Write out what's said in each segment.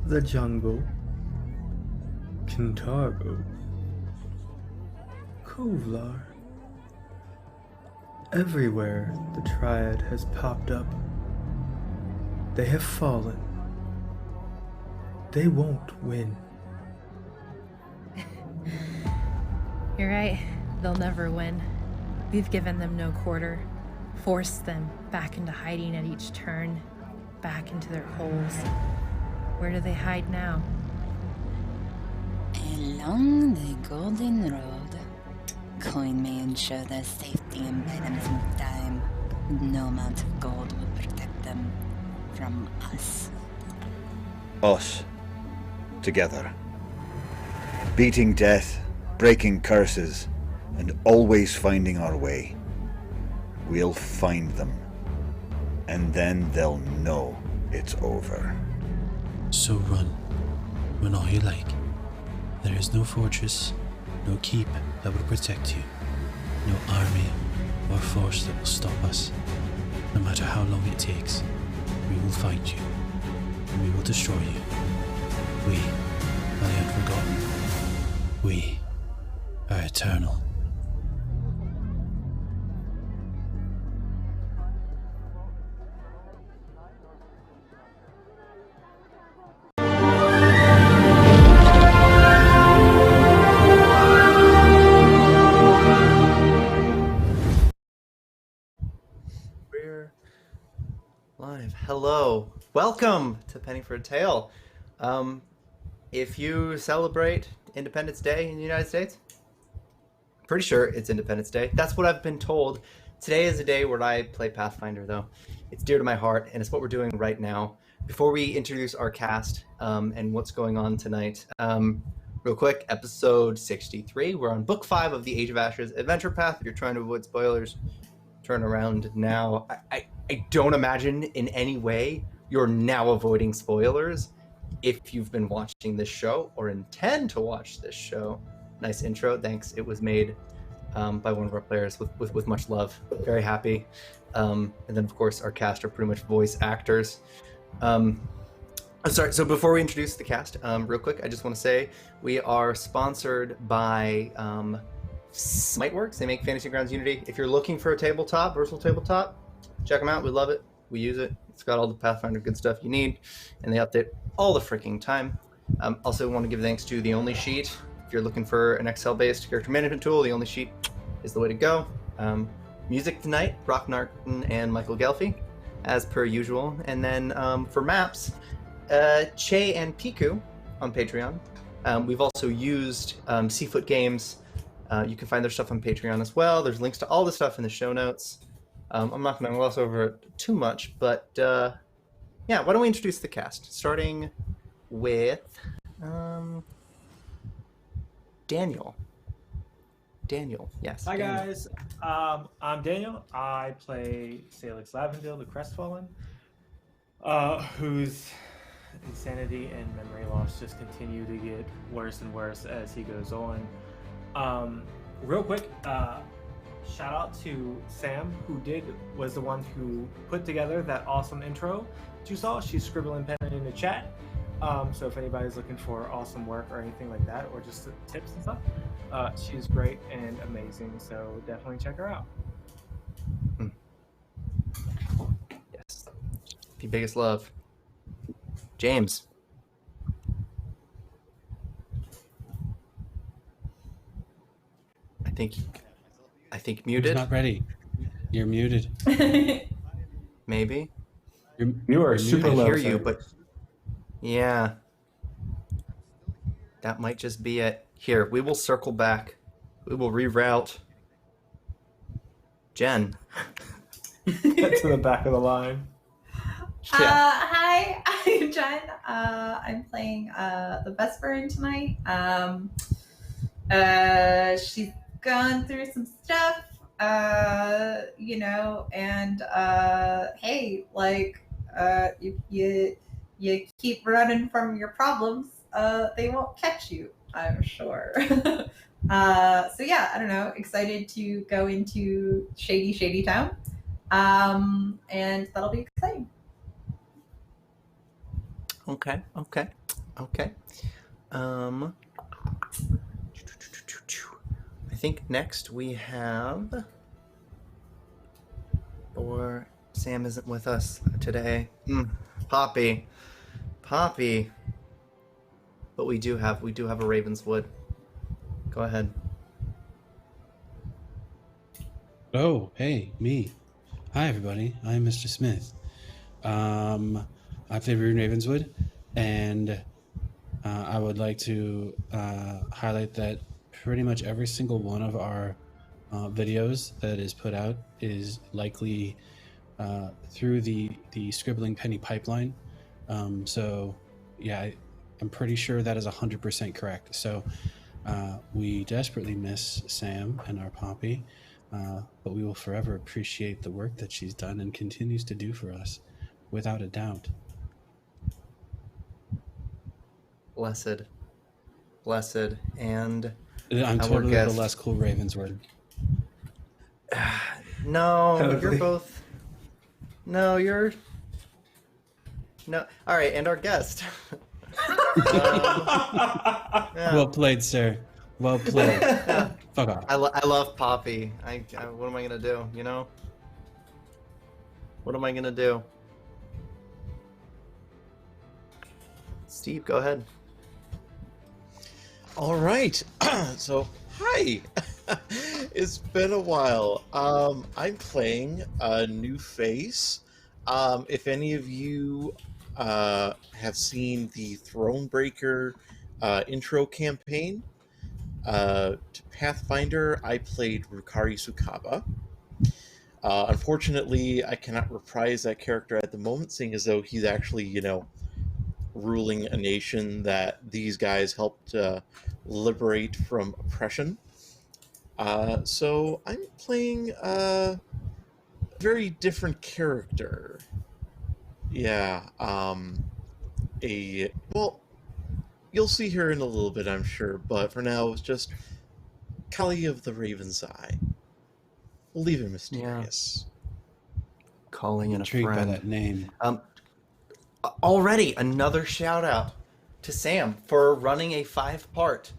The jungle, Kintargo, Kovlar. Everywhere the Triad has popped up, they have fallen. They won't win. You're right. They'll never win. We've given them no quarter, forced them back into hiding at each turn, back into their holes. Where do they hide now? Along the Golden Road. Coin may ensure their safety in items of time. No amount of gold will protect them from us. Us. Together. Beating death, breaking curses, and always finding our way. We'll find them. And then they'll know it's over. So run all you like. There is no fortress, no keep that will protect you, no army or force that will stop us. No matter how long it takes, we will find you, and we will destroy you. We are the unforgotten. We are eternal. Live. Hello. Welcome to Penny for a Tale. If you celebrate Independence Day in the United States, pretty sure it's Independence Day. That's what I've been told. Today is a day where I play Pathfinder, though. It's dear to my heart, and it's what we're doing right now. Before we introduce our cast and what's going on tonight, real quick, episode 63. We're on book 5 of the Age of Ashes adventure path. If you're trying to avoid spoilers, turn around now. I don't imagine in any way you're now avoiding spoilers if you've been watching this show or intend to watch this show. Nice intro, thanks. It was made by one of our players with much love. Very happy. And then of course our cast are pretty much voice actors. Sorry, so before we introduce the cast, real quick, I just want to say we are sponsored by Smiteworks. They make Fantasy Grounds Unity. If you're looking for a tabletop, versatile tabletop, check them out. We love it. We use it. It's got all the Pathfinder good stuff you need, and they update all the freaking time. Also want to give thanks to The Only Sheet. If you're looking for an Excel-based character management tool, The Only Sheet is the way to go. Music tonight, Brock Narton and Michael Gelfi, as per usual. And then for maps, Che and Piku on Patreon. We've also used Seafoot Games. You can find their stuff on Patreon as well. There's links to all the stuff in the show notes. I'm not going to gloss over it too much, but yeah, why don't we introduce the cast, starting with Daniel. Daniel, yes. Hi Daniel. guys, I'm Daniel. I play Sailix Lavendil, the Crestfallen, whose insanity and memory loss just continue to get worse and worse as he goes on. Real quick, shout out to Sam, who was the one who put together that awesome intro that you saw. She's scribbling pen in the chat. So if anybody's looking for awesome work or anything like that, or just tips and stuff, she's great and amazing. So definitely check her out. Yes. The biggest love. James. I think muted. He's not ready. You're muted. Maybe. You are You're super muted. low. I hear sir. you, but yeah, that might just be it. Here, we will circle back. We will reroute. Jen. Get to the back of the line. Hi, I'm Jen. I'm playing the Vesparin tonight. She's gone through some stuff, and hey, like, you keep running from your problems, they won't catch you, I'm sure. So yeah, I don't know, excited to go into shady town. And that'll be exciting. Okay. I think next we have, or Sam isn't with us today. Poppy. But we do have a Ravenswood. Go ahead. Oh, hey, me. Hi, everybody. I'm Mr. Smith. I play Rune Ravenswood, and I would like to highlight that pretty much every single one of our videos that is put out is likely through the Scribbling Penny pipeline. So, yeah, I'm pretty sure that is 100% correct. So, we desperately miss Sam and our Poppy. But we will forever appreciate the work that she's done and continues to do for us, without a doubt. Blessed, and I'm totally the less cool Ravenswood. No, you're both. No, you're. No, all right, and our guest. Yeah. Well played, sir. Well played. Yeah. Fuck off. I love Poppy. What am I gonna do? You know? What am I gonna do? Steve, go ahead. All right. So, hi. It's been a while. I'm playing a new face. If any of you have seen the Thronebreaker intro campaign to Pathfinder, I played Rukari Sukaba. Unfortunately, I cannot reprise that character at the moment, seeing as though he's actually, ruling a nation that these guys helped liberate from oppression. So I'm playing a very different character. Yeah, you'll see her in a little bit, I'm sure, but for now, it's just Kali of the Raven's Eye. We'll leave it mysterious. Yeah. Calling in a Intrigued friend. by that name. Already another shout out to Sam for running a 5-part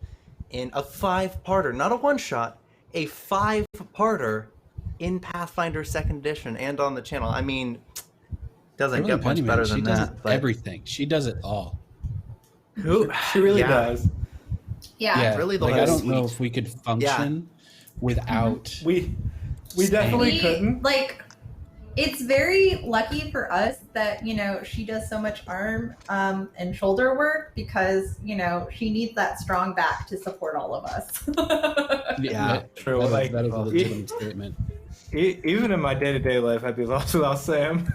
in a 5-parter, not a one-shot, a 5-parter in Pathfinder 2nd Edition and on the channel. I mean, doesn't get much better than that. She does everything. She does it all. She really does. Yeah. Really the like whole I don't suite. know if we could function without. We definitely couldn't. Like, it's very lucky for us that, she does so much arm and shoulder work because, she needs that strong back to support all of us. Yeah, true. That is a legitimate statement. Even in my day-to-day life, I'd be lost without Sam.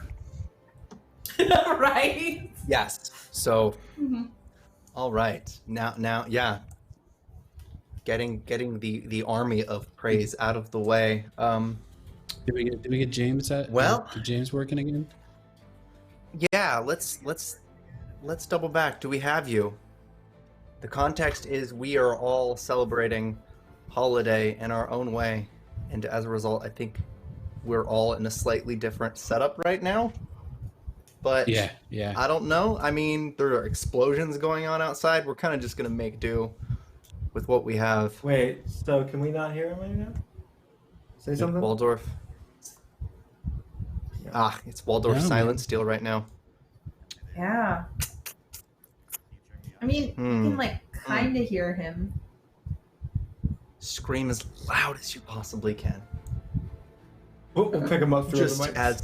Right? Yes. So, all right. Now, yeah. Getting the army of praise out of the way. Did we get James at? Well, did James working again? Yeah. Let's double back. Do we have you? The context is we are all celebrating holiday in our own way, and as a result, I think we're all in a slightly different setup right now. But Yeah. I don't know. I mean, there are explosions going on outside. We're kind of just gonna make do with what we have. Wait, so can we not hear him right now? Say something? Waldorf. It's Waldorf Skysteel right now. Yeah. I mean, you can kind of hear him. Scream as loud as you possibly can. We'll pick him up through Just the mic.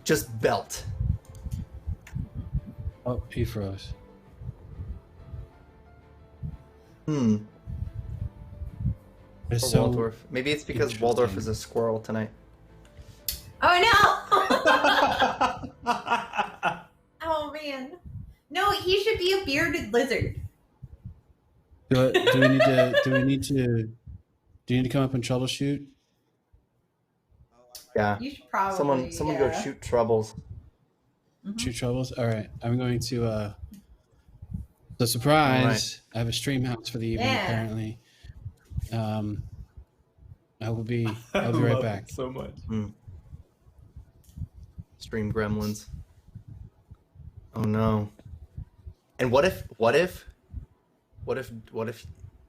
Just belt. Oh, he froze. It's Or so Waldorf. Maybe it's because Waldorf is a squirrel tonight. Oh no! Oh man. No, he should be a bearded lizard. Do we need to come up and troubleshoot? Yeah. You should probably Someone go shoot troubles. Shoot troubles? All right. I'm going to the surprise. All right. I have a stream house for the evening Yeah. apparently. I'll be I right love back. it so much. Stream gremlins. Oh no. And what if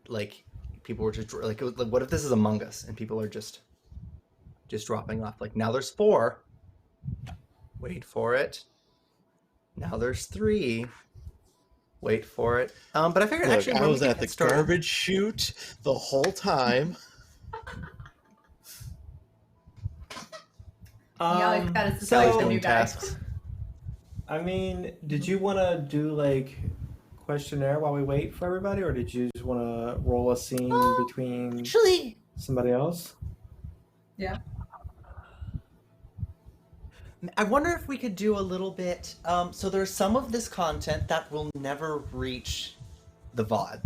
like people were just like what if this is Among Us and people are just dropping off? Like, now there's 4. Wait for it. Now there's 3. Wait for it. But I figured Look, actually I when was we at get the started- garbage chute the whole time. You always gotta So- support the new guy. tasks. I mean, did you want to do like questionnaire while we wait for everybody, or did you just want to roll a scene between Actually, somebody else? Yeah. I wonder if we could do a little bit. So there's some of this content that will never reach the VOD.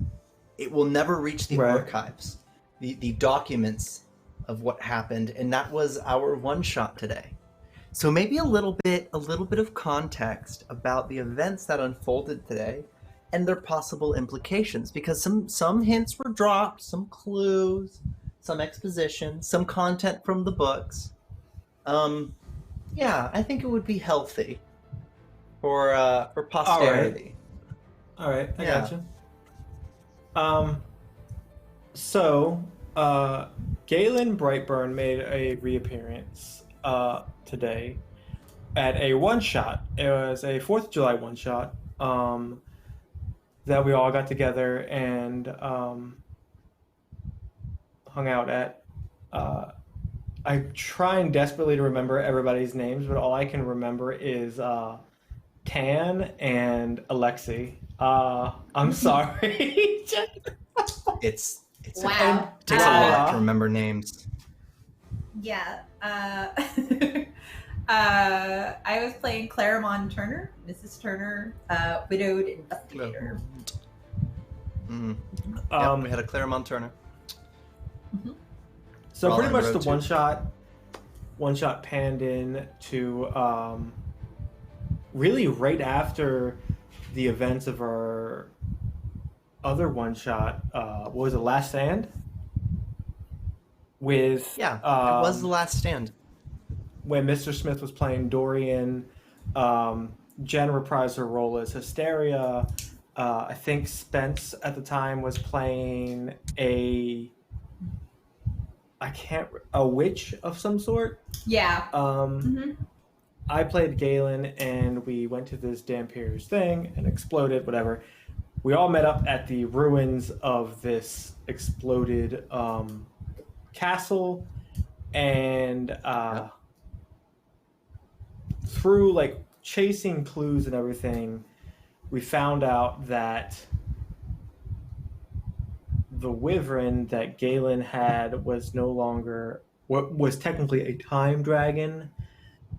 It will never reach the Right. archives, the documents of what happened, and that was our one shot today. So maybe a little bit of context about the events that unfolded today and their possible implications, because some hints were dropped, some clues, some exposition, some content from the books. Yeah, I think it would be healthy for posterity. All right, I Yeah. gotcha. So, Galen Brightburn made a reappearance today at a one-shot. It was a 4th of July one-shot that we all got together and hung out at. I'm trying desperately to remember everybody's names, but all I can remember is Tan and Alexi. I'm sorry. It's Wow. it takes a lot to remember names. Yeah. I was playing Claremont Turner, Mrs. Turner, widowed investigator. Yep, we had a Claremont Turner. So pretty much Road the to- one shot panned in to really right after the events of our other one shot. What was it, Last Stand? With Yeah, it was the last stand. when Mr. Smith was playing Dorian. Jen reprised her role as Hysteria. I think Spence at the time was playing a witch of some sort. Yeah. I played Galen, and we went to this Dampier's thing and exploded, whatever. We all met up at the ruins of this exploded castle, and through like chasing clues and everything, we found out that the wyvern that Galen had was no longer was technically a time dragon.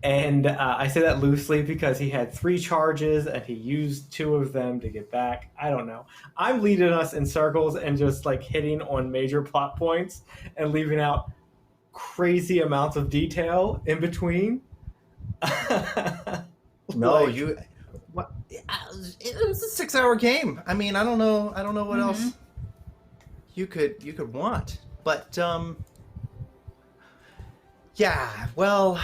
And I say that loosely because he had 3 charges and he used 2 of them to get back. I don't know. I'm leading us in circles and just like hitting on major plot points and leaving out crazy amounts of detail in between. No, Like, you. What? It was a 6-hour game. I mean, I don't know what else you could want, but yeah. Well,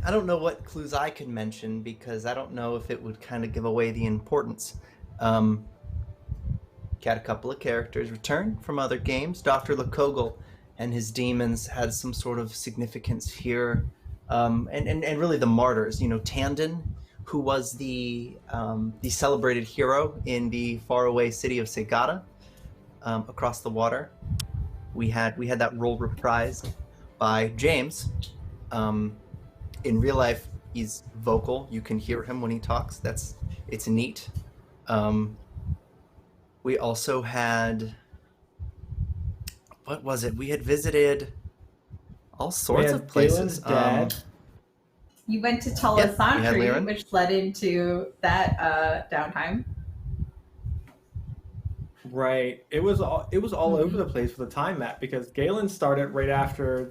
I don't know what clues I could mention because I don't know if it would kind of give away the importance. Had a couple of characters return from other games. Dr. Lekogel and his demons had some sort of significance here, and really the martyrs. You know, Tandon, who was the celebrated hero in the faraway city of Segata, across the water. We had that role reprised by James. In real life, he's vocal. You can hear him when he talks. It's neat. We also had, what was it? We had visited all sorts of places. Galen's dad. You went to we had Talasantri, Liren. which led into that downtime. Right. It was all over the place for the time map because Galen started right after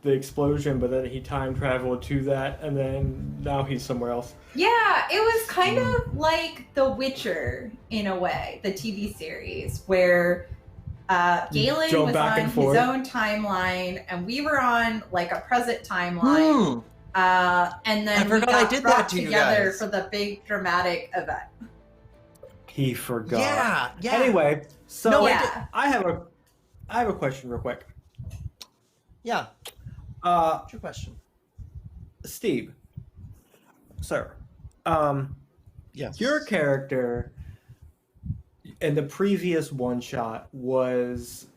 the explosion, but then he time traveled to that, and then now he's somewhere else. Yeah, it was kind of like The Witcher in a way, the TV series, where Galen Jump was back on and his forth. own timeline, and we were on like a present timeline. And then I forgot I did that brought to you together guys. for the big dramatic event. He forgot. Yeah. Anyway, so No, Yeah. I have a question real quick. Yeah. Uh, What's your question? Steve, sir, Yes. your character in the previous one shot was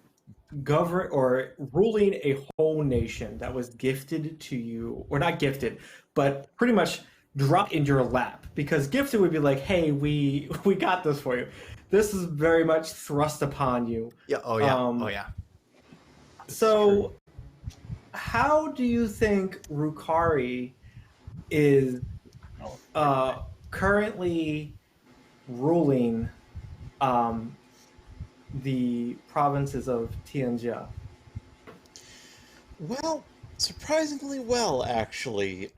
ruling a whole nation that was gifted to you, or not gifted, but pretty much dropped in your lap. Because gifted would be like, hey, we got this for you. This is very much thrust upon you. Yeah. Oh yeah. So, how do you think Rukari is currently ruling the provinces of Tianjia? Well, surprisingly well, actually.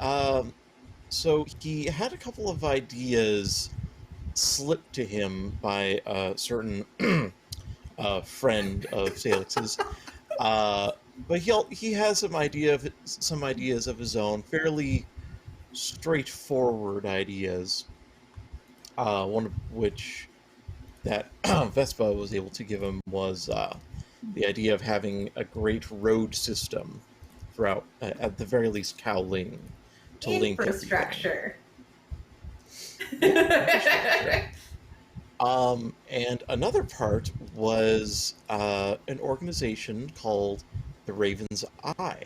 So he had a couple of ideas slipped to him by a certain friend of Sailix's. But he has some ideas of his own, fairly straightforward ideas. One of which that Vespa was able to give him was the idea of having a great road system throughout, at the very least, Kowling, to link everything. Infrastructure. And another part was an organization called the Raven's Eye.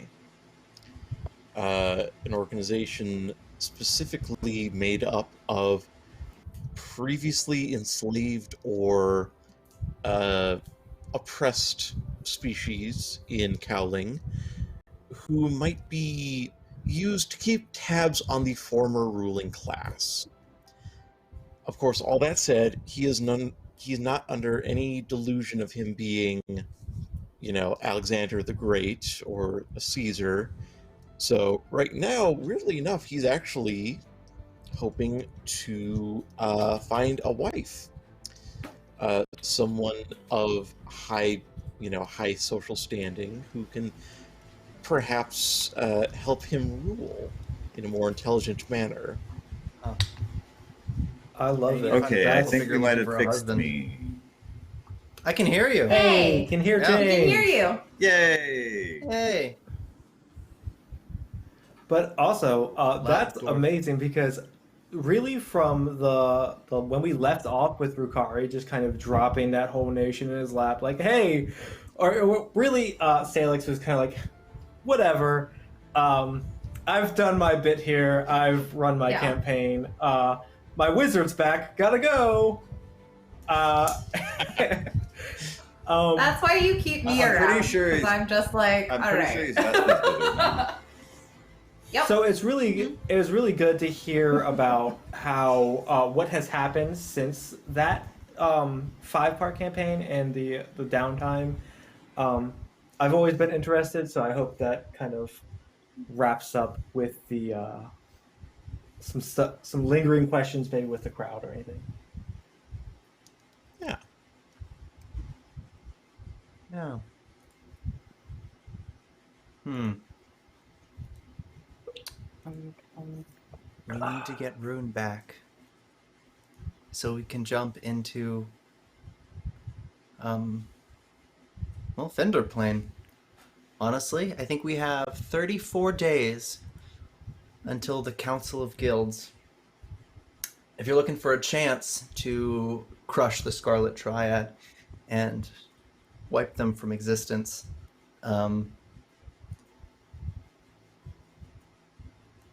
An organization specifically made up of previously enslaved or oppressed species in Kowling who might be used to keep tabs on the former ruling class. Of course, all that said, he is not under any delusion of him being, Alexander the Great or a Caesar. So right now, weirdly enough, he's actually hoping to find a wife, someone of high social standing who can perhaps help him rule in a more intelligent manner. I love it. Okay, I We'll think figure you might looking have for a fixed husband. me. I can hear you. Hey, Can hear Yeah. we James. can hear you. Yay! Hey. But also, that's dwarf. amazing because really from the when we left off with Rukari just kind of dropping that whole nation in his lap, like, hey, or really, Sailix was kind of like, whatever. I've done my bit here. I've run my campaign. My wizard's back. Gotta go. That's why you keep me I'm around. pretty sure 'cause he's- I'm just like, I'm all pretty right. sure he's Vespa's Yep. So it's really it was really good to hear about how what has happened since that 5-part campaign and the downtime. I've always been interested, so I hope that kind of wraps up with the some lingering questions maybe with the crowd or anything. Yeah. Yeah. We need to get Rune back so we can jump into Fender Plane. Honestly, I think we have 34 days until the Council of Guilds. If you're looking for a chance to crush the Scarlet Triad and wipe them from existence,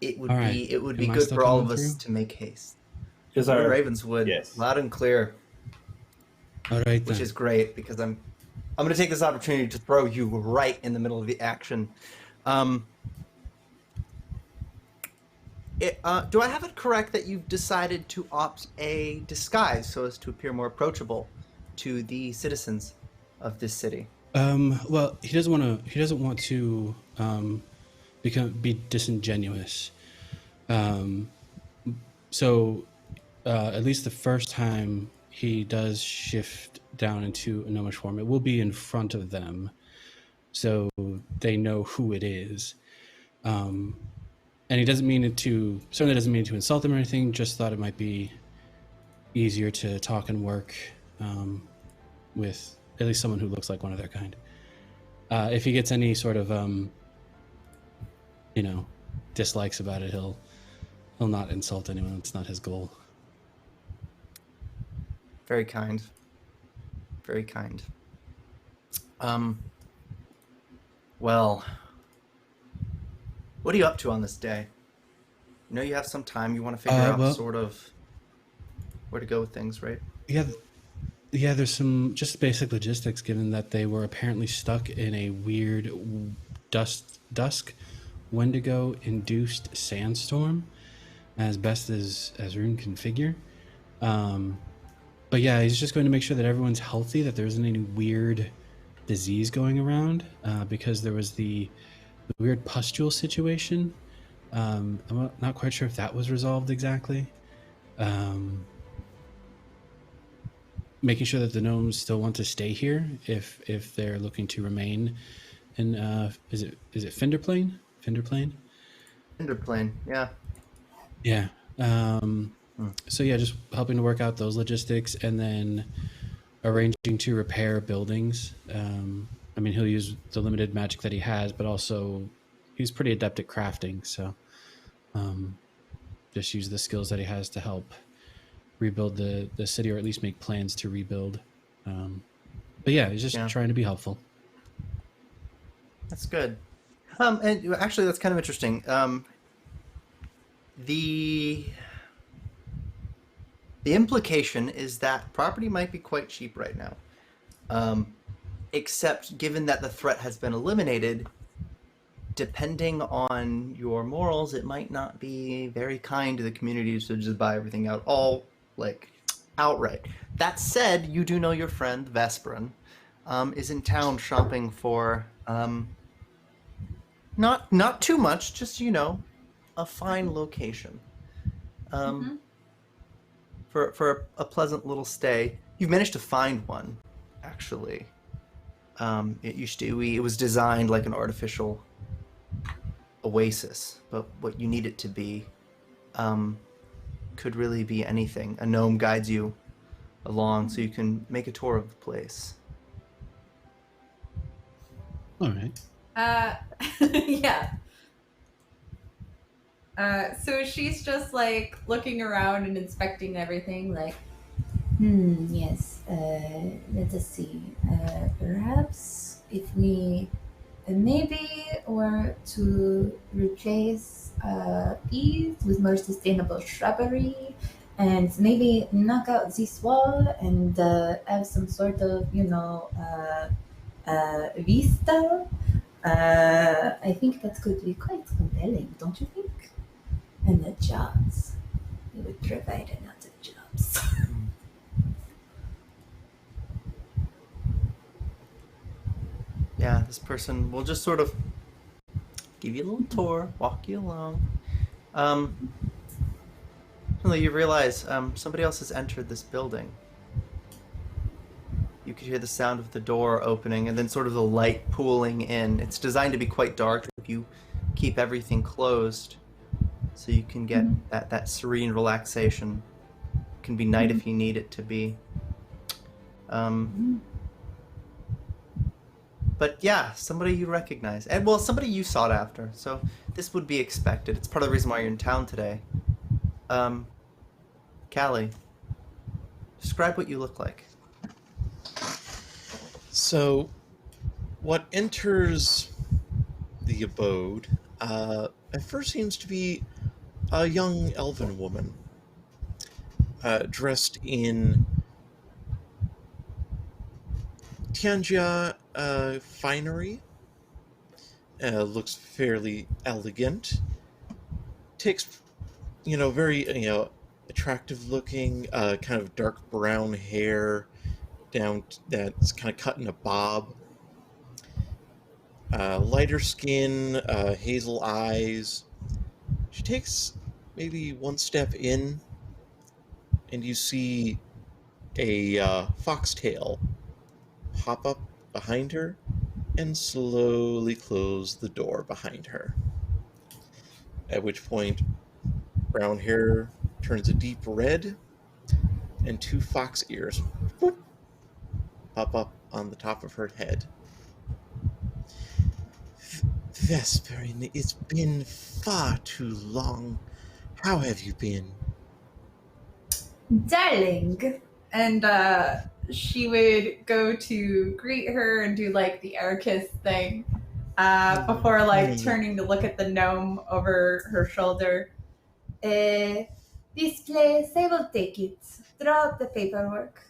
it would All be right. it would be Am I good still for all of coming us through? to make haste. Is Rune our Ravenswood, Yes. loud and clear, All right which then. is great because I'm going to take this opportunity to throw you right in the middle of the action. Do I have it correct that you've decided to opt a disguise so as to appear more approachable to the citizens of this city? Well, he doesn't want to be disingenuous. So at least the first time he does shift down into a gnomish form. It will be in front of them, so they know who it is. And he doesn't mean it to, certainly doesn't mean to insult them or anything, just thought it might be easier to talk and work with at least someone who looks like one of their kind. If he gets any sort of, dislikes about it, he'll not insult anyone. It's not his goal. Very kind. Very kind. Well, what are you up to on this day? You know you have some time. You want to figure out sort of where to go with things, right? Yeah, there's some just basic logistics, given that they were apparently stuck in a weird dusk Wendigo-induced sandstorm, as best as Rune can figure. But yeah, he's just going to make sure that everyone's healthy, that there isn't any weird disease going around, because there was the weird pustule situation. I'm not quite sure if that was resolved exactly. Making sure that the gnomes still want to stay here if they're looking to remain in is it Finderplane? Finderplane, yeah. Yeah. So yeah, just helping to work out those logistics, and then arranging to repair buildings. I mean, he'll use the limited magic that he has, but also he's pretty adept at crafting, so just use the skills that he has to help rebuild the city, or at least make plans to rebuild. But yeah, he's just trying to be helpful. That's good. And actually, that's kind of interesting. The implication is that property might be quite cheap right now. Except given that the threat has been eliminated, depending on your morals, it might not be very kind to the community to just buy everything out outright. That said, you do know your friend Vesparin is in town shopping for not too much, just a fine location. For a pleasant little stay. You've managed to find one, actually. It was designed like an artificial oasis, but what you need it to be could really be anything. A gnome guides you along so you can make a tour of the place. All right. Yeah. So she's just like looking around and inspecting everything, like, yes, let us see. Perhaps if we maybe were to replace these with more sustainable shrubbery, and maybe knock out this wall and have some sort of, vista. I think that could be quite compelling, don't you think? And the jobs. It would provide a lot of jobs. Yeah, this person will just sort of give you a little tour, walk you along. You realize somebody else has entered this building. You could hear the sound of the door opening and then sort of the light pooling in. It's designed to be quite dark if you keep everything closed, so you can get that serene relaxation. It can be night if you need it to be. But yeah, somebody you recognize. And well, somebody you sought after. So this would be expected. It's part of the reason why you're in town today. Callie, describe what you look like. So, what enters the abode at first seems to be a young elven woman dressed in Tianjia finery. Looks fairly elegant. Takes, very, attractive looking, kind of dark brown hair down that's kind of cut in a bob. Lighter skin, hazel eyes. She takes maybe one step in, and you see a foxtail pop up behind her and slowly close the door behind her. At which point, brown hair turns a deep red, and 2 fox ears whoop, pop up on the top of her head. Vesparin, it's been far too long. How have you been? Darling. And she would go to greet her and do like the air kiss thing before like turning to look at the gnome over her shoulder. This place, I will take it. Draw up the paperwork,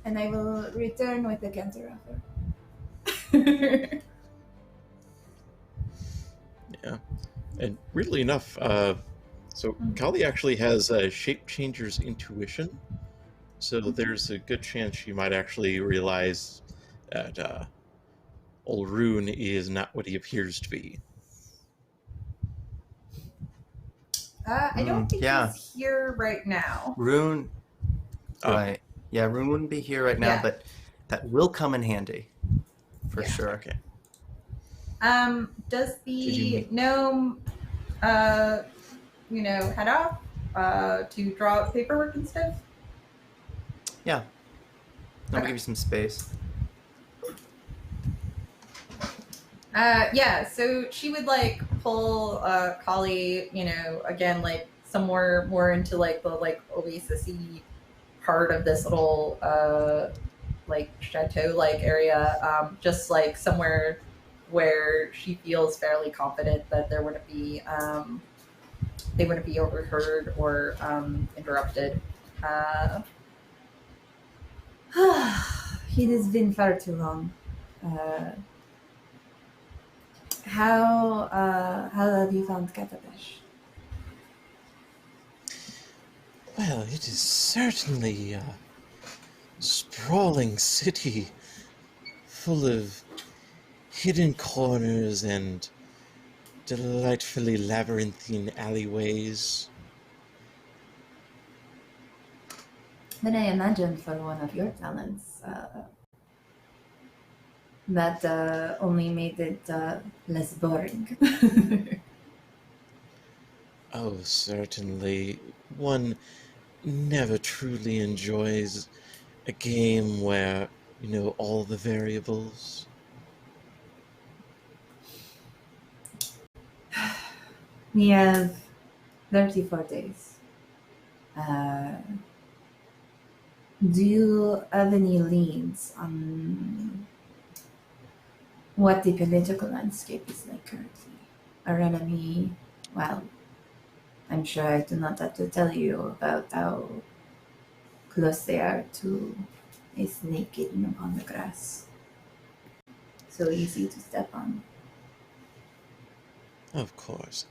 and I will return with the counteroffer. Yeah. And weirdly enough, so Kali actually has a shape changer's intuition. So there's a good chance she might actually realize that old Rune is not what he appears to be. I don't think yeah. he's here right now. Rune. Right. Yeah, Rune wouldn't be here right now, Yeah. but that will come in handy. For Yeah. sure. Okay. Does Did you the meet- gnome, head off to draw up paperwork and stuff? Yeah. I'll Okay. give you some space. Yeah, so she would like pull Kali, again like somewhere more into like the like oasis-y part of this little like chateau like area, just like somewhere where she feels fairly confident that there wouldn't be they wouldn't be overheard or interrupted. It has been far too long. How have you found Katapesh? Well, it is certainly a sprawling city full of hidden corners and delightfully labyrinthine alleyways. Then I imagine for one of your talents, that only made it less boring. Oh, certainly. One never truly enjoys a game where you know all the variables. We have 34 days. Do you have any leads on what the political landscape is like currently? Our enemy, well, I'm sure I do not have to tell you about how close they are to a snake hidden upon the grass. So easy to step on. Of course.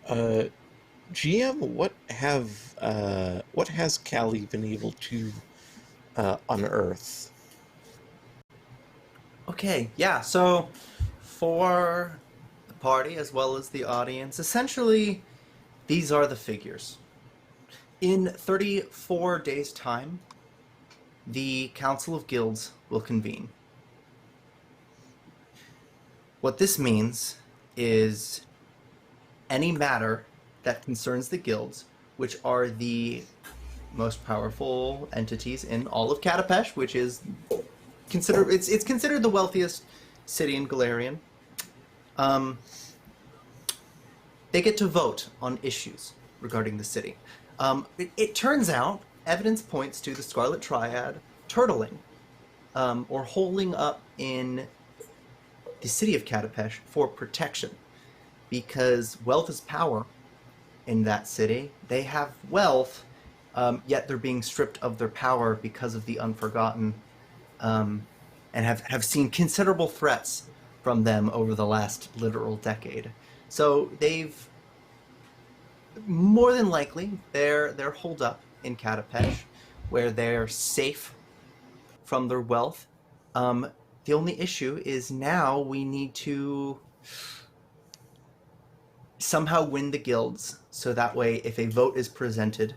GM, what has Callie been able to unearth? Okay, yeah, so for the party as well as the audience, essentially these are the figures. In 34 days' time, the Council of Guilds will convene. What this means is any matter that concerns the guilds, which are the most powerful entities in all of Katapesh, which is it's considered the wealthiest city in Galarian. They get to vote on issues regarding the city. It turns out evidence points to the Scarlet Triad turtling or holing up in the city of Katapesh for protection, because wealth is power in that city. They have wealth, yet they're being stripped of their power because of the Unforgotten, and have seen considerable threats from them over the last literal decade. So they've more than likely they're holed up in Katapesh, where they're safe from their wealth. The only issue is now we need to somehow win the guilds, so that way if a vote is presented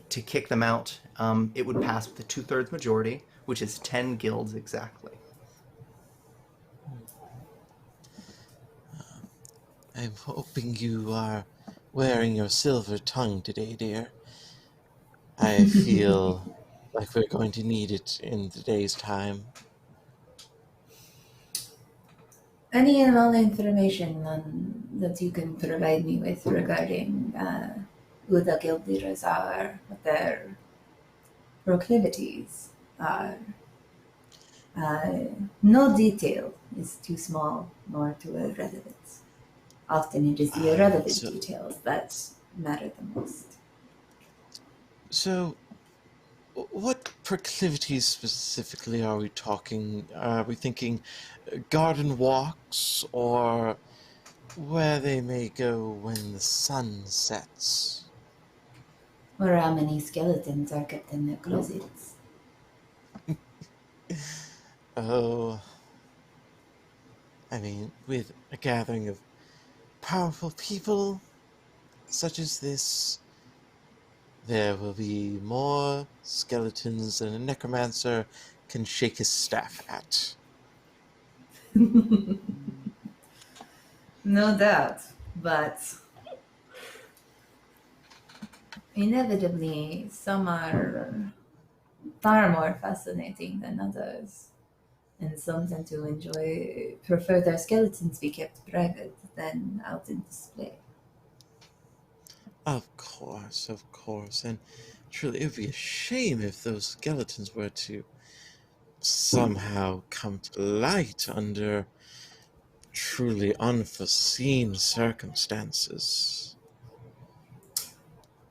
to kick them out it would pass with a 2/3 majority, which is 10 guilds exactly. I'm hoping you are wearing your silver tongue today, dear. I feel like we're going to need it in the day's time. Any and all information that you can provide me with regarding who the guild leaders are, what their proclivities are. No detail is too small nor too irrelevant. Often it is the irrelevant so- details that matter the most. So, what proclivities specifically are we talking? Are we thinking garden walks, or where they may go when the sun sets? Or how many skeletons are kept in their closets. Oh, I mean, with a gathering of powerful people such as this, there will be more skeletons than a necromancer can shake his staff at. No doubt, but inevitably some are far more fascinating than others. And some tend to prefer their skeletons be kept private than out in display. Of course. And truly, it would be a shame if those skeletons were to somehow come to light under truly unforeseen circumstances.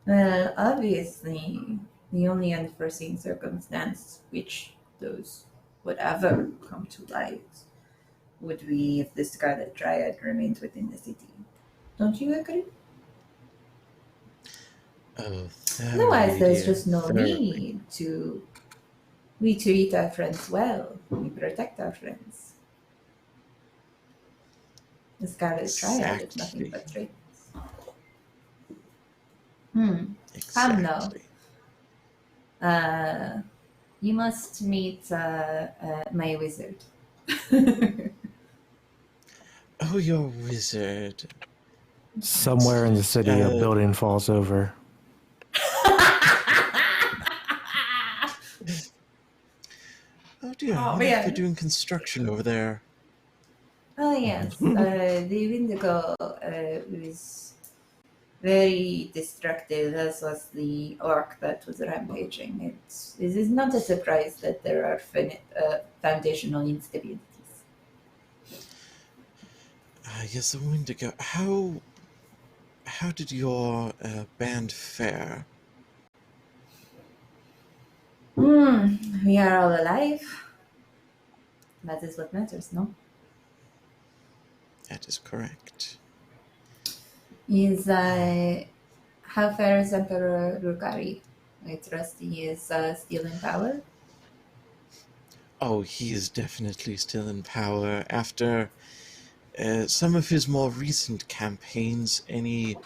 Well, obviously, the only unforeseen circumstance which those would ever come to light would be if the Scarlet Dryad remains within the city. Don't you agree? Oh, Otherwise, there's just no thoroughly. need to. We treat our friends well. We protect our friends. The Scarlet Triad is nothing but traitors. Exactly. You must meet my wizard. Oh, you're a wizard. Somewhere in the city, a building falls over. Oh dear, Oh, I wonder if man. they're doing construction over there. Oh yes, the Windigo was very destructive, as was the orc that was rampaging. It is not a surprise that there are foundational instabilities. Yes, the Windigo. How did your band fare? We are all alive. That is what matters, no? That is correct. How far is Emperor Rukari? I trust he is still in power. Oh, he is definitely still in power. After some of his more recent campaigns, any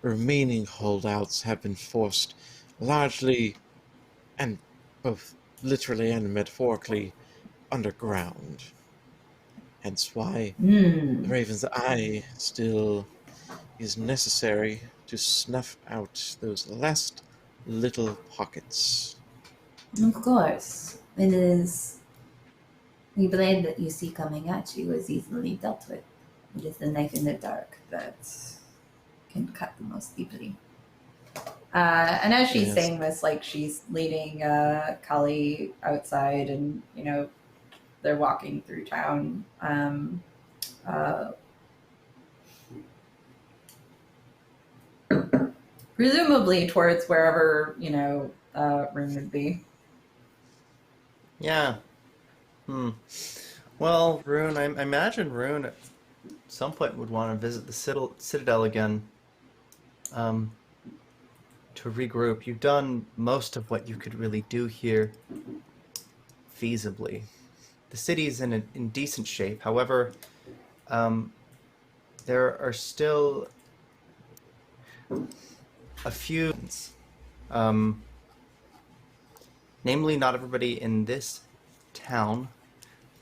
remaining holdouts have been forced largely, and both literally and metaphorically, underground. Hence why the Raven's Eye still is necessary to snuff out those last little pockets. Of course. It is. The blade that you see coming at you is easily dealt with. It is the knife in the dark that can cut the most deeply. And as she's saying this, like she's leading Kali outside, and they're walking through town. Presumably towards wherever Rune would be. Yeah. Well, Rune, I imagine Rune at some point would want to visit the Citadel again to regroup. You've done most of what you could really do here feasibly. The city's in decent shape. However, there are still a few Namely, not everybody in this town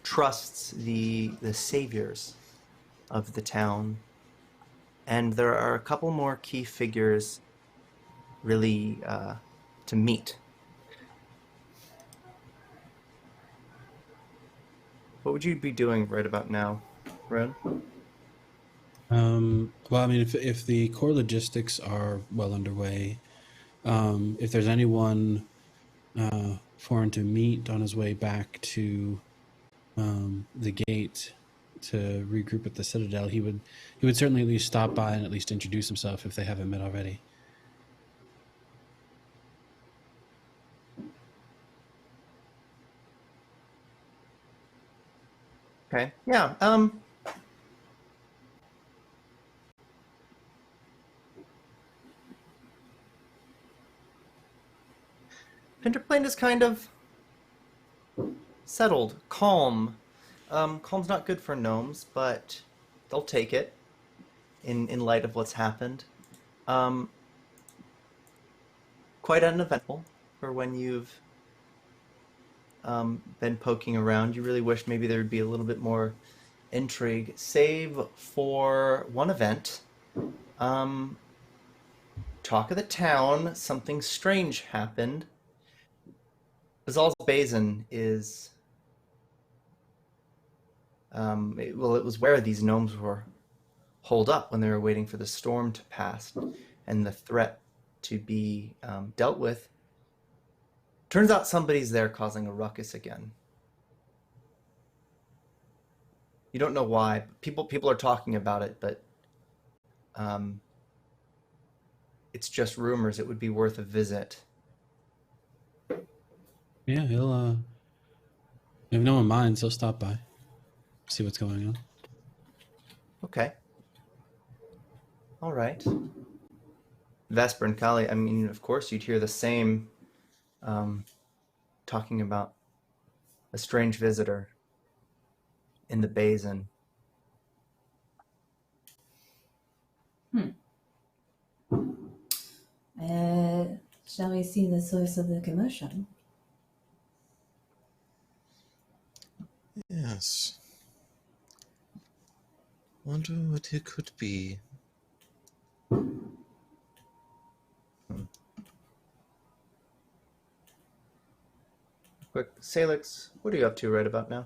trusts the saviors of the town. And there are a couple more key figures really to meet. What would you be doing right about now, Rune? Well, I mean, if the core logistics are well underway, if there's anyone for him to meet on his way back to the gate to regroup at the Citadel, he would certainly at least stop by and at least introduce himself if they haven't met already. Okay. Yeah. Pinterplane is kind of settled, calm. Calm's not good for gnomes, but they'll take it in light of what's happened. Quite uneventful for when you've been poking around. You really wish maybe there would be a little bit more intrigue, save for one event. Talk of the town, something strange happened. Bazal's Basin is it was where these gnomes were holed up when they were waiting for the storm to pass and the threat to be dealt with. Turns out somebody's there causing a ruckus again. You don't know why. People are talking about it, but it's just rumors. It would be worth a visit. Yeah, he'll. If no one minds, he'll stop by, see what's going on. Okay. All right. Vesper and Kali, I mean, of course, you'd hear the same talking about a strange visitor in the basin. Shall we see the source of the commotion? Yes. Wonder what it could be. Quick, Sailix, what are you up to right about now?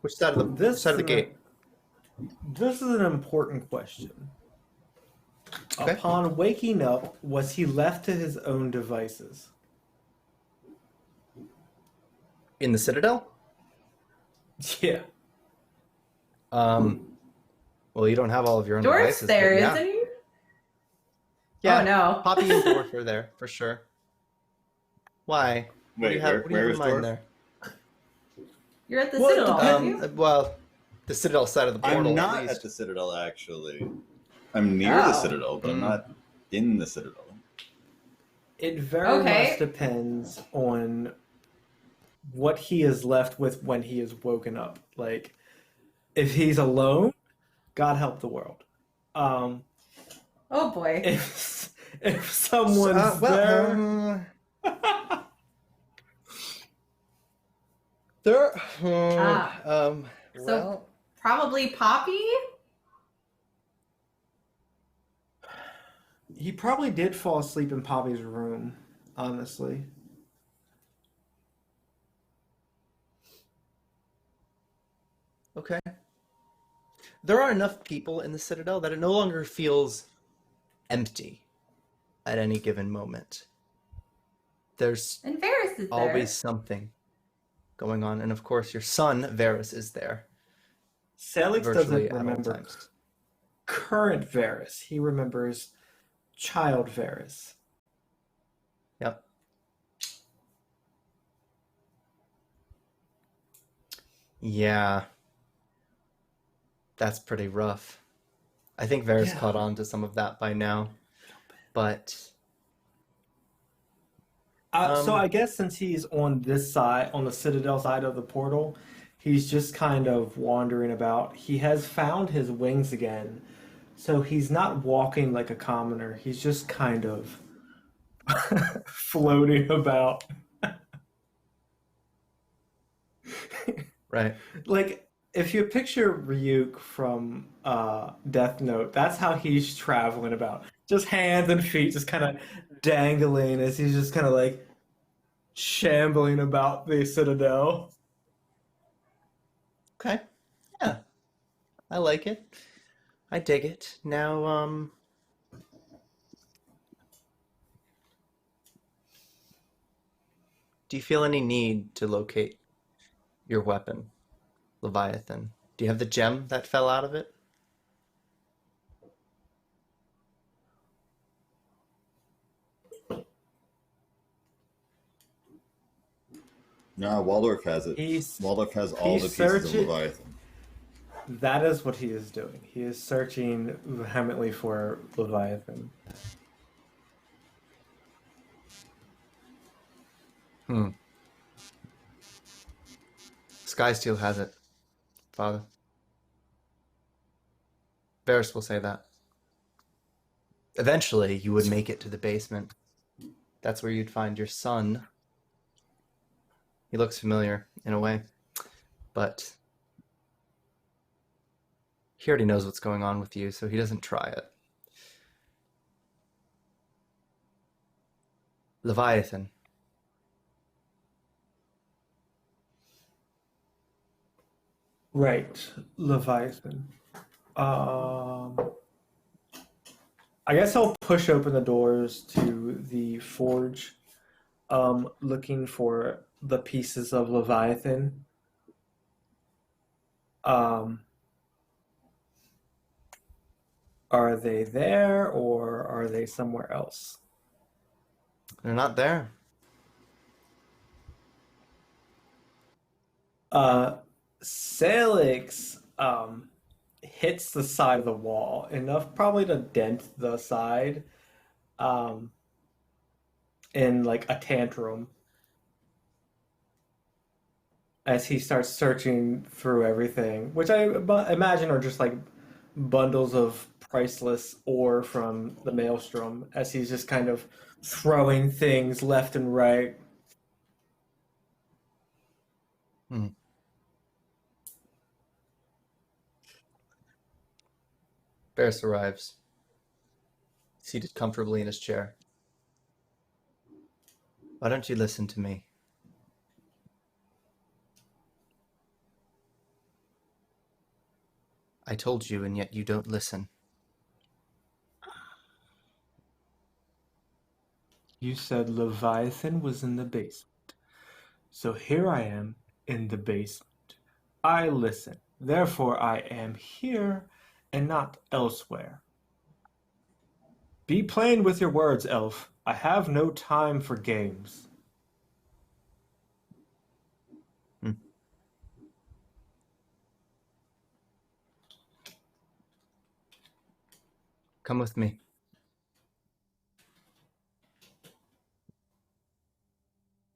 Which side of the gate? This is an important question. Okay. Upon waking up, was he left to his own devices? In the Citadel? Yeah. Well, you don't have all of your own Dorf's devices. there, but yeah. isn't he? Yeah. Oh no. Poppy and Dorf are there for sure. Why? What do you have in mind there? You're at the Well, Citadel, aren't you? Well, the Citadel side of the portal. I'm at not least. at the Citadel, actually. I'm near the Citadel, but I'm not in the Citadel. It very much depends on what he is left with when he is woken up. Like, if he's alone, God help the world. Oh boy. If someone's there... So probably Poppy? He probably did fall asleep in Poppy's room, honestly. Okay. There are enough people in the Citadel that it no longer feels empty at any given moment. There's And Varys is always there. something going on. And of course, your son, Varys, is there. Sailix Virtually doesn't at all remember times. current Varys. He remembers child Varys. Yep. Yeah. That's pretty rough. I think Varys caught on to some of that by now. But So I guess since he's on this side, on the Citadel side of the portal, he's just kind of wandering about. He has found his wings again, So he's not walking like a commoner. He's just kind of floating about. Right. Like, if you picture Ryuk from Death Note, that's how he's traveling about. Just hands and feet just kind of dangling as he's just kind of like shambling about the citadel. Okay. Yeah. I like it. I dig it. Now, do you feel any need to locate your weapon, Leviathan? Do you have the gem that fell out of it? No, Waldorf has it. He's Waldorf has all the he's pieces of searching. Leviathan. That is what he is doing. He is searching vehemently for Leviathan. Skysteel has it, Father. Varys will say that. Eventually, you would make it to the basement. That's where you'd find your son. He looks familiar, in a way. But he already knows what's going on with you, so he doesn't try it. Leviathan. Right, Leviathan. I guess I'll push open the doors to the forge, looking for the pieces of Leviathan. Are they there or are they somewhere else? They're not there. Sailix hits the side of the wall enough probably to dent the side in like a tantrum as he starts searching through everything, which I imagine are just like bundles of priceless ore from the maelstrom as he's just kind of throwing things left and right. Varys arrives, seated comfortably in his chair. Why don't you listen to me? I told you, and yet you don't listen. You said Leviathan was in the basement. So here I am in the basement. I listen. Therefore I am here and not elsewhere. Be plain with your words, elf. I have no time for games. Come with me.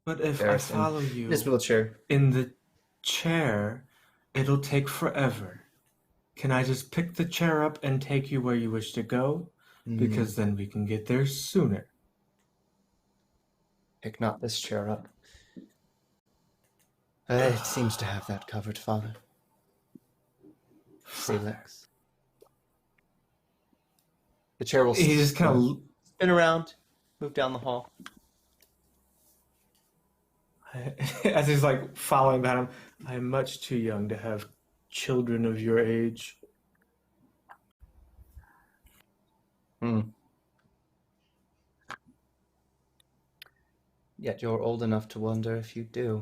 But if I Varys in follow you his wheelchair. in the chair, it'll take forever. Can I just pick the chair up and take you where you wish to go? Because then we can get there sooner. Pick not this chair up. It seems to have that covered, Father. Sailix. The chair will He just kind of spin around, move down the hall. as he's like following behind him. I'm much too young to have children of your age. Yet you're old enough to wonder if you do.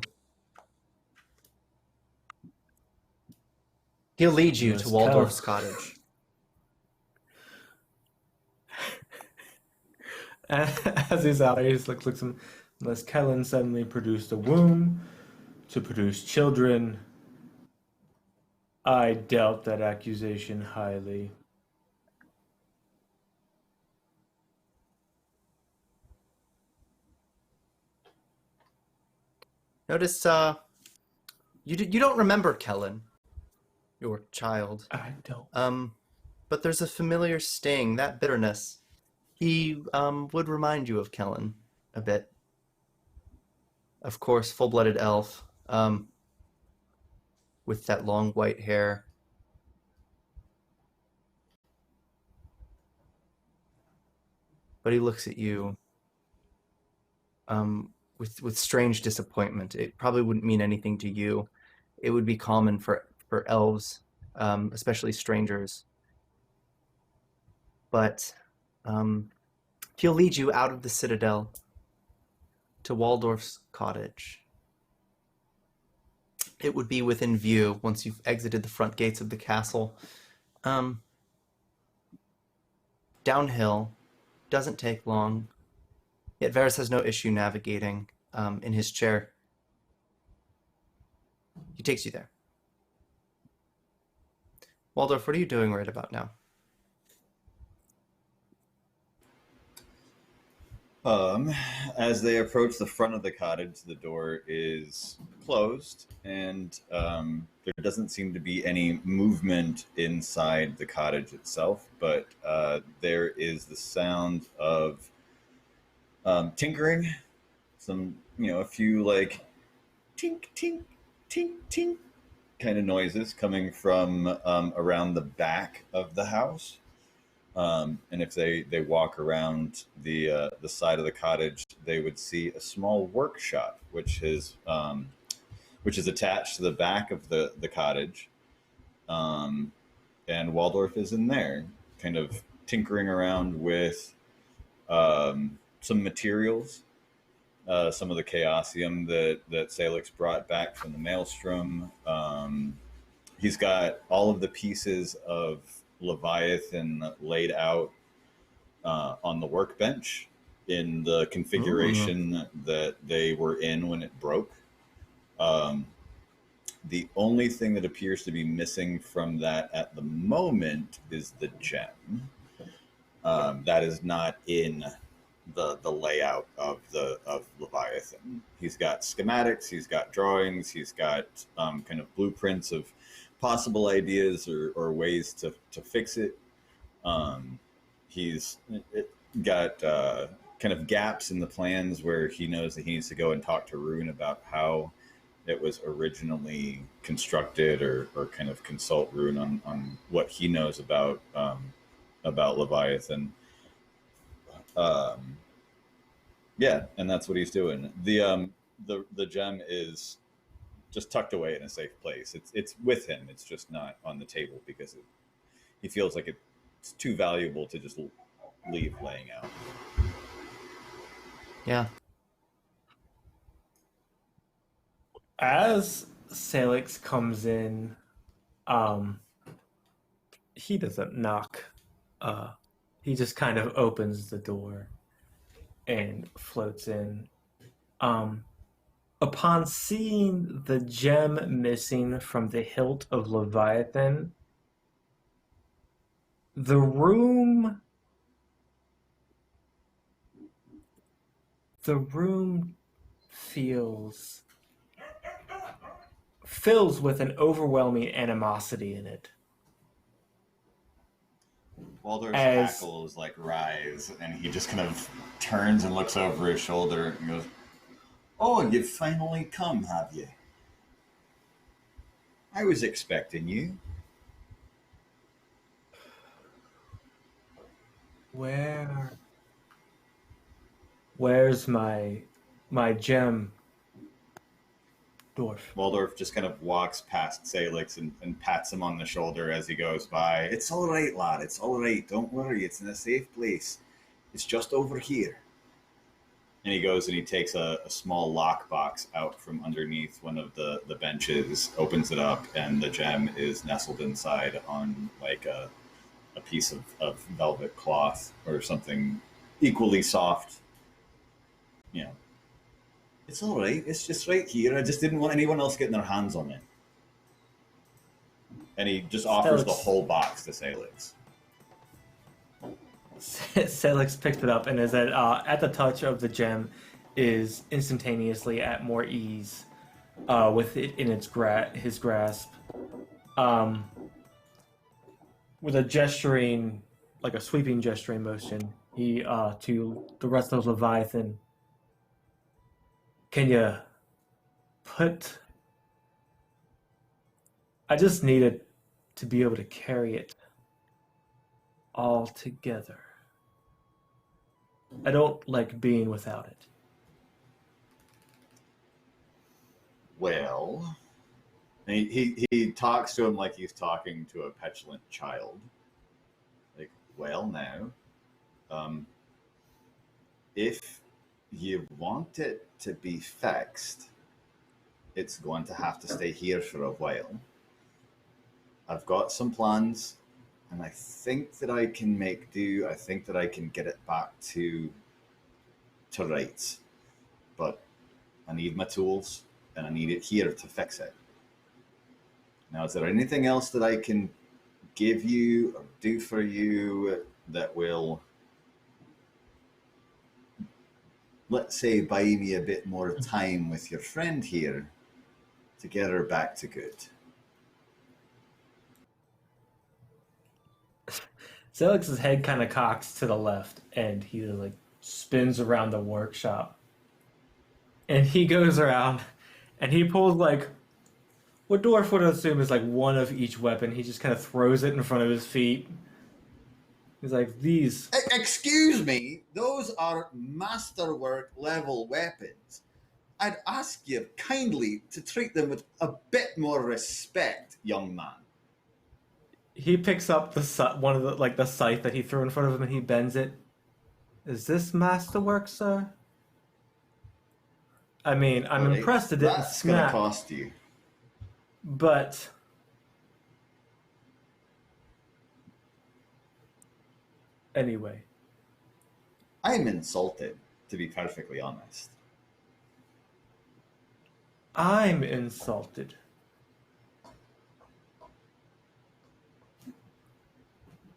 He'll lead you to Waldorf's cottage. As he's out, he just looks at him. Unless Kellen suddenly produced a womb to produce children, I doubt that accusation highly. Notice, you don't remember Kellen, your child. I don't. but there's a familiar sting, that bitterness. He would remind you of Kellen a bit. Of course, full-blooded elf, with that long white hair. But he looks at you with strange disappointment. It probably wouldn't mean anything to you. It would be common for elves, especially strangers. But he'll lead you out of the citadel to Waldorf's cottage. It would be within view once you've exited the front gates of the castle. Downhill, doesn't take long. Yet Varys has no issue navigating in his chair. He takes you there. Waldorf, what are you doing right about now? As they approach the front of the cottage, the door is closed, and there doesn't seem to be any movement inside the cottage itself, but there is the sound of tinkering, a few like tink, tink, tink, tink kind of noises coming from around the back of the house. And if they walk around the side of the cottage, they would see a small workshop, which is attached to the back of the cottage. And Waldorf is in there, kind of tinkering around with some materials, some of the chaosium that Sailix brought back from the Maelstrom. He's got all of the pieces of Leviathan laid out on the workbench in the configuration that they were in when it broke. The only thing that appears to be missing from that at the moment is the gem. That is not in the layout of Leviathan. He's got schematics, he's got drawings, he's got kind of blueprints of possible ideas or ways to fix it. He's got kind of gaps in the plans where he knows that he needs to go and talk to Rune about how it was originally constructed, or kind of consult Rune on what he knows about Leviathan. Yeah, and that's what he's doing. The gem is just tucked away in a safe place. It's with him. It's just not on the table because he feels like it's too valuable to just leave laying out. Yeah. As Sailix comes in, he doesn't knock. He just kind of opens the door and floats in. Upon seeing the gem missing from the hilt of Leviathan, the room fills with an overwhelming animosity in it. Waldorf's hackles rise, and he just kind of turns and looks over his shoulder and goes, "Oh, you've finally come, have you? I was expecting you." Where's my gem, dwarf? Waldorf just kind of walks past Sailix and pats him on the shoulder as he goes by. "It's all right, lad. It's all right. Don't worry. It's in a safe place. It's just over here." And he goes and he takes a small lockbox out from underneath one of the benches, opens it up, and the gem is nestled inside on like a piece of velvet cloth or something equally soft. It's all right. It's just right here. I just didn't want anyone else getting their hands on it. And he just offers the whole box to Sailix. Sailix picks it up and is at the touch of the gem is instantaneously at more ease with it in his grasp. with a gesturing, like a sweeping gesturing motion, he to the rest of Leviathan. Can you put? I just need it to be able to carry it all together. I don't like being without it. Well, and he talks to him like he's talking to a petulant child. Like, well, now, if you want it to be fixed, it's going to have to stay here for a while. I've got some plans, and I think that I can make do. I think that I can get it back to rights, but I need my tools, and I need it here to fix it. Now, is there anything else that I can give you or do for you that will, let's say, buy me a bit more time with your friend here to get her back to good? Sailix's head kind of cocks to the left, and he like spins around the workshop. And he goes around, and he pulls like what Dwarf would assume is like one of each weapon. He just kind of throws it in front of his feet. He's like, these. Excuse me, those are masterwork level weapons. I'd ask you kindly to treat them with a bit more respect, young man. He picks up one of the scythe that he threw in front of him, and he bends it. Is this masterwork, sir? I mean, I'm All right, impressed it didn't that's going to snap. cost you. But anyway, I'm insulted, to be perfectly honest. I'm insulted.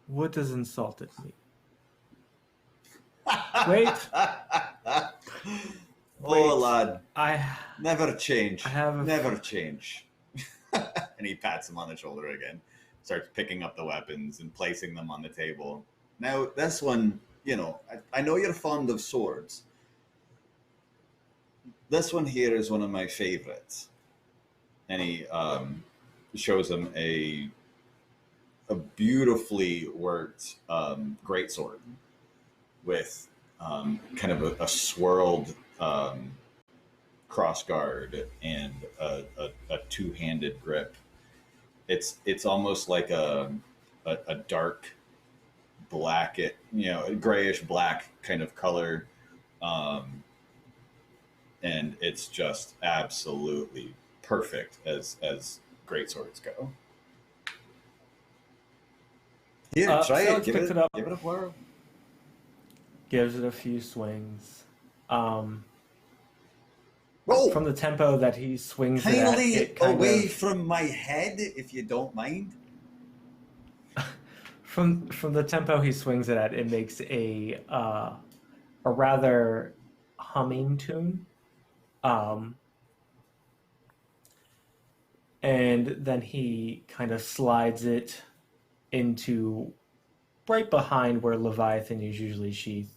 What does insulted mean? Wait. Oh, lad. I Never change. have Never change. And he pats him on the shoulder again, starts picking up the weapons and placing them on the table. Now, this one, you know, I know you're fond of swords. This one here is one of my favorites. And he shows him a beautifully worked greatsword with kind of a swirled crossguard and a two-handed grip. It's almost like a dark black, grayish black kind of color, and it's just absolutely perfect as greatswords go. Here, try it. Give it a whirl. gives it a few swings. Whoa! From the tempo that he swings it at, Kindly it kind away of, from my head, if you don't mind. from the tempo he swings it at, it makes a rather humming tune. And then he kind of slides it into right behind where Leviathan is usually sheathed.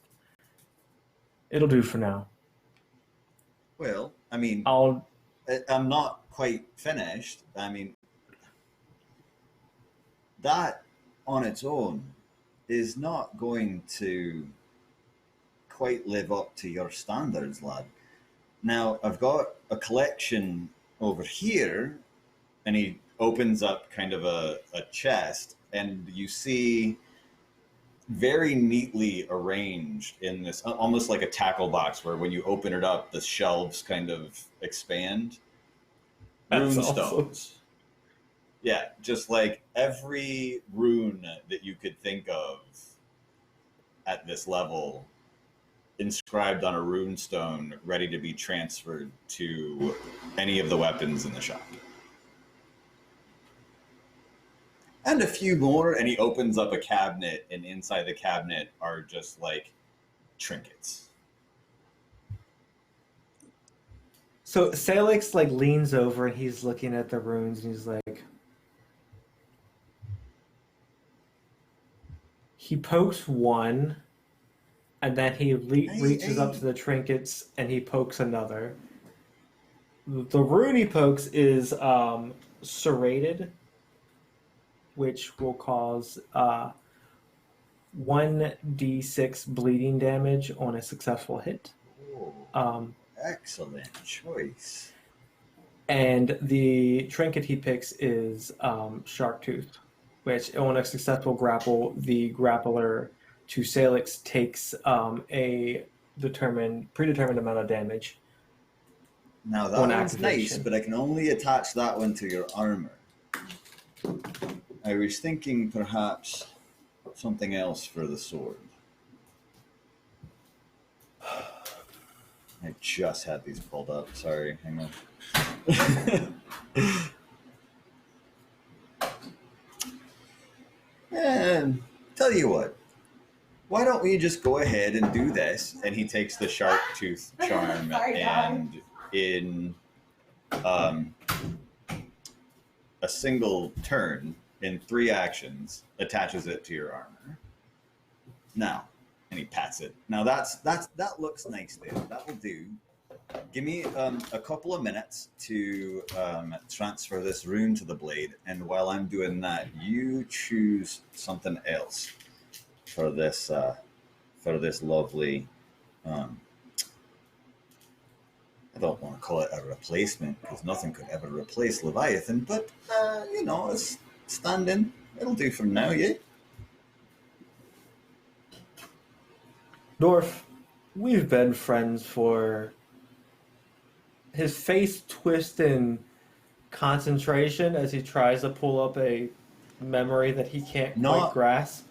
It'll do for now. Well, I mean, I'm not quite finished. I mean, that on its own is not going to quite live up to your standards, lad. Now, I've got a collection over here, and he opens up kind of a chest, and you see very neatly arranged in this, almost like a tackle box, where when you open it up, the shelves kind of expand. That's Rune awesome. stones. Yeah, just like every rune that you could think of at this level, inscribed on a rune stone, ready to be transferred to any of the weapons in the shop. And a few more, and he opens up a cabinet, and inside the cabinet are just like trinkets. So Sailix like leans over and he's looking at the runes and he's like, He pokes one, and then he reaches up hey. to the trinkets and he pokes another. The rune he pokes is serrated, which will cause 1d6 bleeding damage on a successful hit. Oh, excellent choice. And the trinket he picks is Shark Tooth, which on a successful grapple, the grappler to Sailix takes a predetermined amount of damage. Now that On one's nice, activation. but I can only attach that one to your armor. I was thinking perhaps something else for the sword. I just had these pulled up. Sorry, hang on. And tell you what, why don't we just go ahead and do this? And he takes the shark tooth charm Sorry, and in a single turn, in 3 actions, attaches it to your armor. Now, and he pats it. Now that looks nice there. That will do. Give me a couple of minutes to transfer this rune to the blade, and while I'm doing that, you choose something else for this lovely. I don't want to call it a replacement because nothing could ever replace Leviathan, but it's standing. It'll do for now, yeah. Dorf, we've been friends for... His face twists in concentration as he tries to pull up a memory that he can't quite grasp.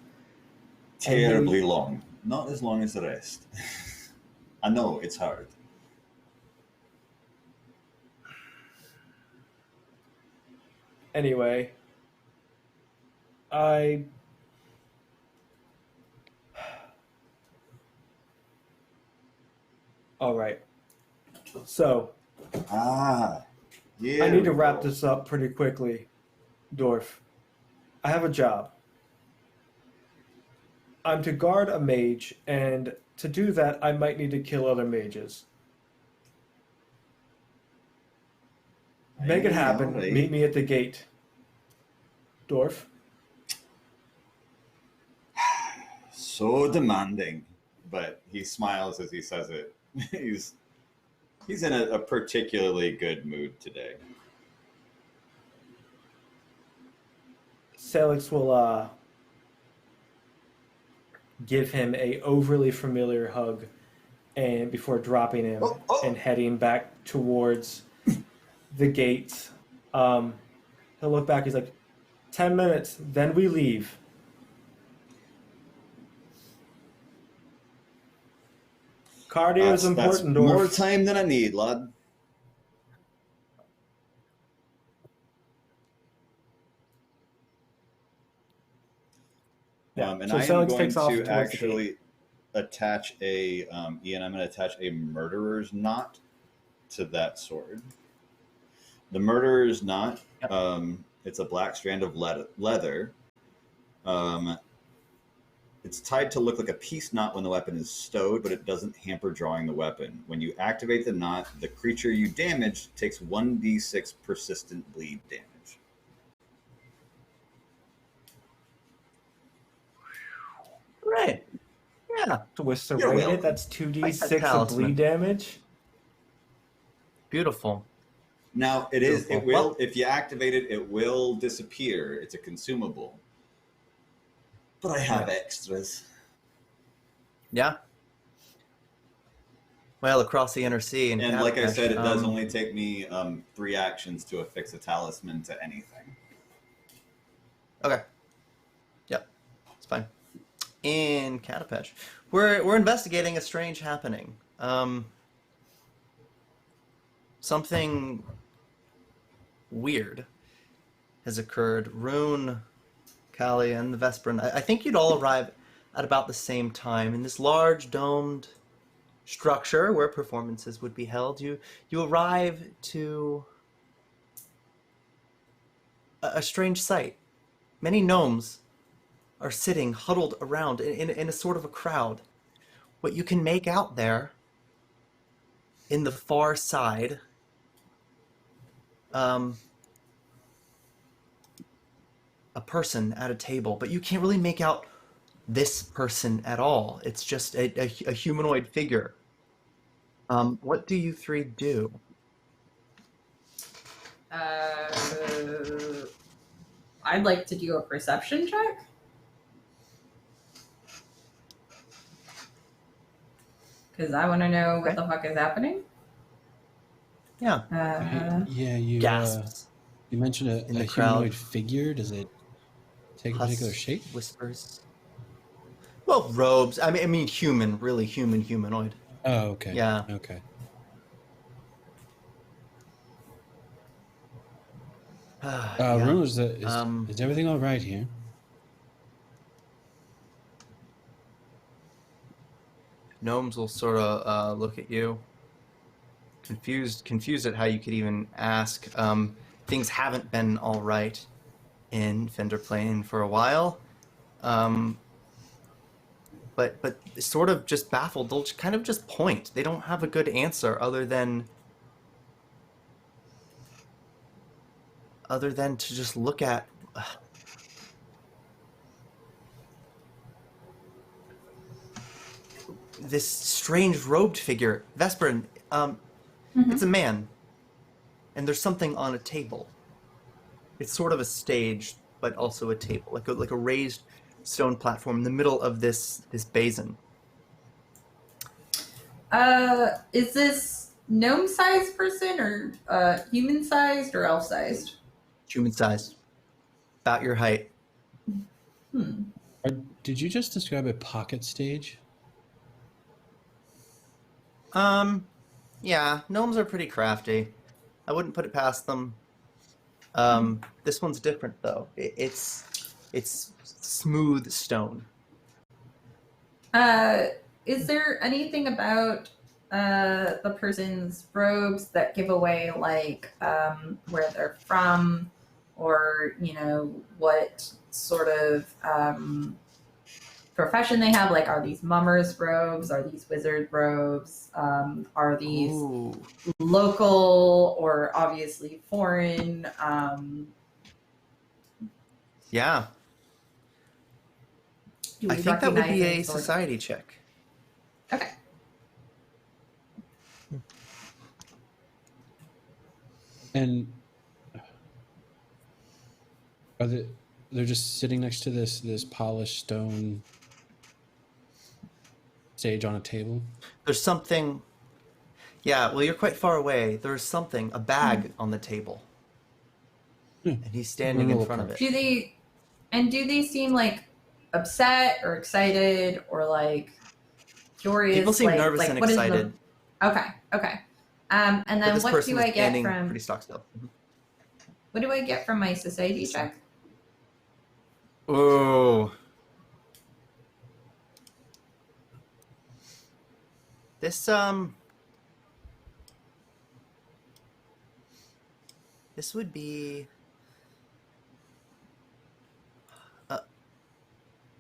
Terribly long. Not as long as the rest. I know, it's hard. Anyway, all right. So, yeah. I need to wrap this up pretty quickly, Dorf. I have a job. I'm to guard a mage, and to do that, I might need to kill other mages. Make it happen. Alright. Meet me at the gate. Dorf? So demanding, but he smiles as he says it. He's in a particularly good mood today. Sailix will give him a overly familiar hug, and before dropping him and heading back towards the gate, he'll look back. He's like, 10 minutes, then we leave. Cardio is important, That's more Dorf. time than I need, lad. Yeah. And So I am Sailix going takes off to towards the gate. actually attach Ian, I'm going to attach a murderer's knot to that sword. The murderer's knot, it's a black strand of leather. It's tied to look like a peace knot when the weapon is stowed, but it doesn't hamper drawing the weapon. When you activate the knot, the creature you damage takes 1d6 persistent bleed damage. Right. Yeah. With You're serrated, welcome. that's Like 2d6 that of talisman. bleed damage. Beautiful. Now, it Beautiful. will, if you activate it, it will disappear. It's a consumable. But I have extras. Yeah. Well, across the inner sea and like I Katapesh, said, it does only take me 3 actions to affix a talisman to anything. Okay. Yep. It's fine. In Katapesh, we're investigating a strange happening. Something weird has occurred. Rune, Callie, and the Vesparin, I think you'd all arrive at about the same time in this large domed structure where performances would be held. You arrive to a strange sight. Many gnomes are sitting huddled around in a sort of a crowd. What you can make out there in the far side, a person at a table, but you can't really make out this person at all. It's just a humanoid figure. What do you three do? I'd like to do a perception check. Because I want to know what the fuck is happening. Yeah. Yeah, you Gasps. You mentioned in a the crowd. humanoid figure. Does it take a particular shape? Whispers. Well, robes. I mean, human. Really humanoid. Oh, okay. Yeah. Okay. Yeah. Rune, is everything all right here? Gnomes will sort of look at you, confused at how you could even ask. Things haven't been all right in Fender Plain for a while, but sort of just baffled. They'll kind of just point. They don't have a good answer other than to just look at. This strange robed figure, Vesparin. It's a man, and there's something on a table. It's sort of a stage, but also a table, like a raised stone platform in the middle of this basin. Is this gnome-sized person, or human-sized, or elf-sized? Human-sized, about your height. Did you just describe a pocket stage? Yeah, gnomes are pretty crafty. I wouldn't put it past them. This one's different though. It's smooth stone. Is there anything about the person's robes that give away like where they're from, or what sort of profession they have? Like, are these mummers' robes? Are these wizard robes? Are these local or obviously foreign? Yeah. I think that would be a society check. Okay. And they're just sitting next to this polished stone stage on a table? There's something. Yeah, well, you're quite far away. There's something, a bag on the table. And he's standing in front of it. Do they seem like upset or excited or like curious? People seem nervous and excited. Okay. And then what do I get from? Pretty stock still. What do I get from my society check? Oh. This would be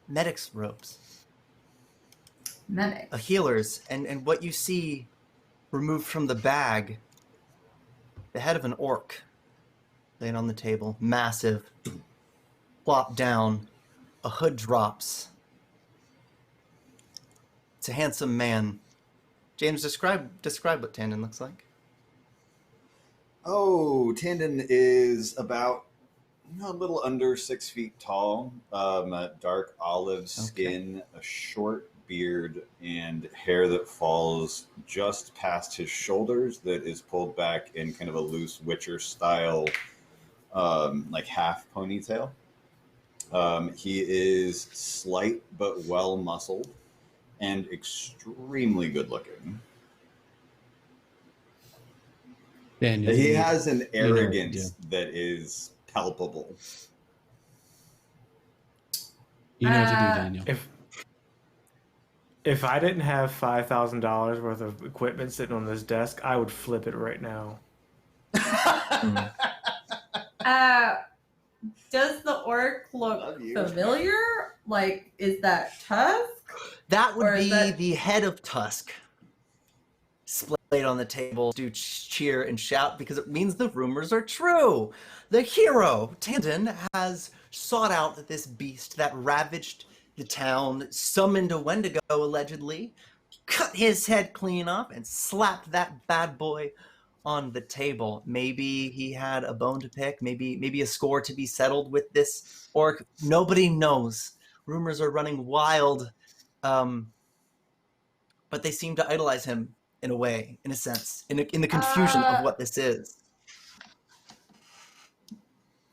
medic's robes. Medic. A healer's, and what you see removed from the bag, the head of an orc laying on the table, massive, plop down, a hood drops. It's a handsome man. James, describe what Tandon looks like. Oh, Tandon is about a little under 6 feet tall, dark olive skin, a short beard, and hair that falls just past his shoulders that is pulled back in kind of a loose Witcher style, like half ponytail. He is slight but well muscled and extremely good looking. Daniel, he has an arrogance that is palpable. You know what to do, Daniel. If I didn't have $5,000 worth of equipment sitting on this desk, I would flip it right now. Does the orc look familiar, like, is that Tusk? That would Or is be that- the head of Tusk. Splayed on the table, do cheer and shout because it means the rumors are true. The hero, Tandon, has sought out this beast that ravaged the town, summoned a Wendigo allegedly, cut his head clean off, and slapped that bad boy on the table. Maybe he had a bone to pick, maybe a score to be settled with this orc. Nobody knows. Rumors are running wild. But they seem to idolize him in a way, in a sense, in the confusion of what this is.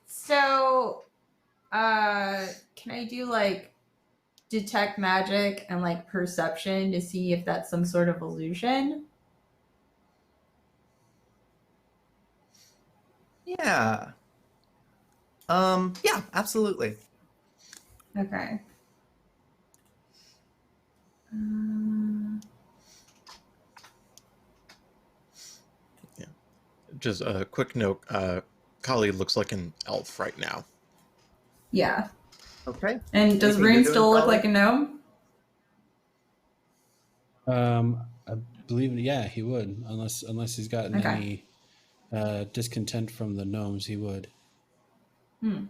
So, can I do like detect magic and like perception to see if that's some sort of illusion? Yeah. Yeah, absolutely. Okay. Just a quick note, Kali looks like an elf right now. Yeah. Okay. And does Anything Rune you're doing, still look Kali? like a gnome? I believe, yeah, he would, unless he's gotten Okay. any discontent from the gnomes, he would. Hmm.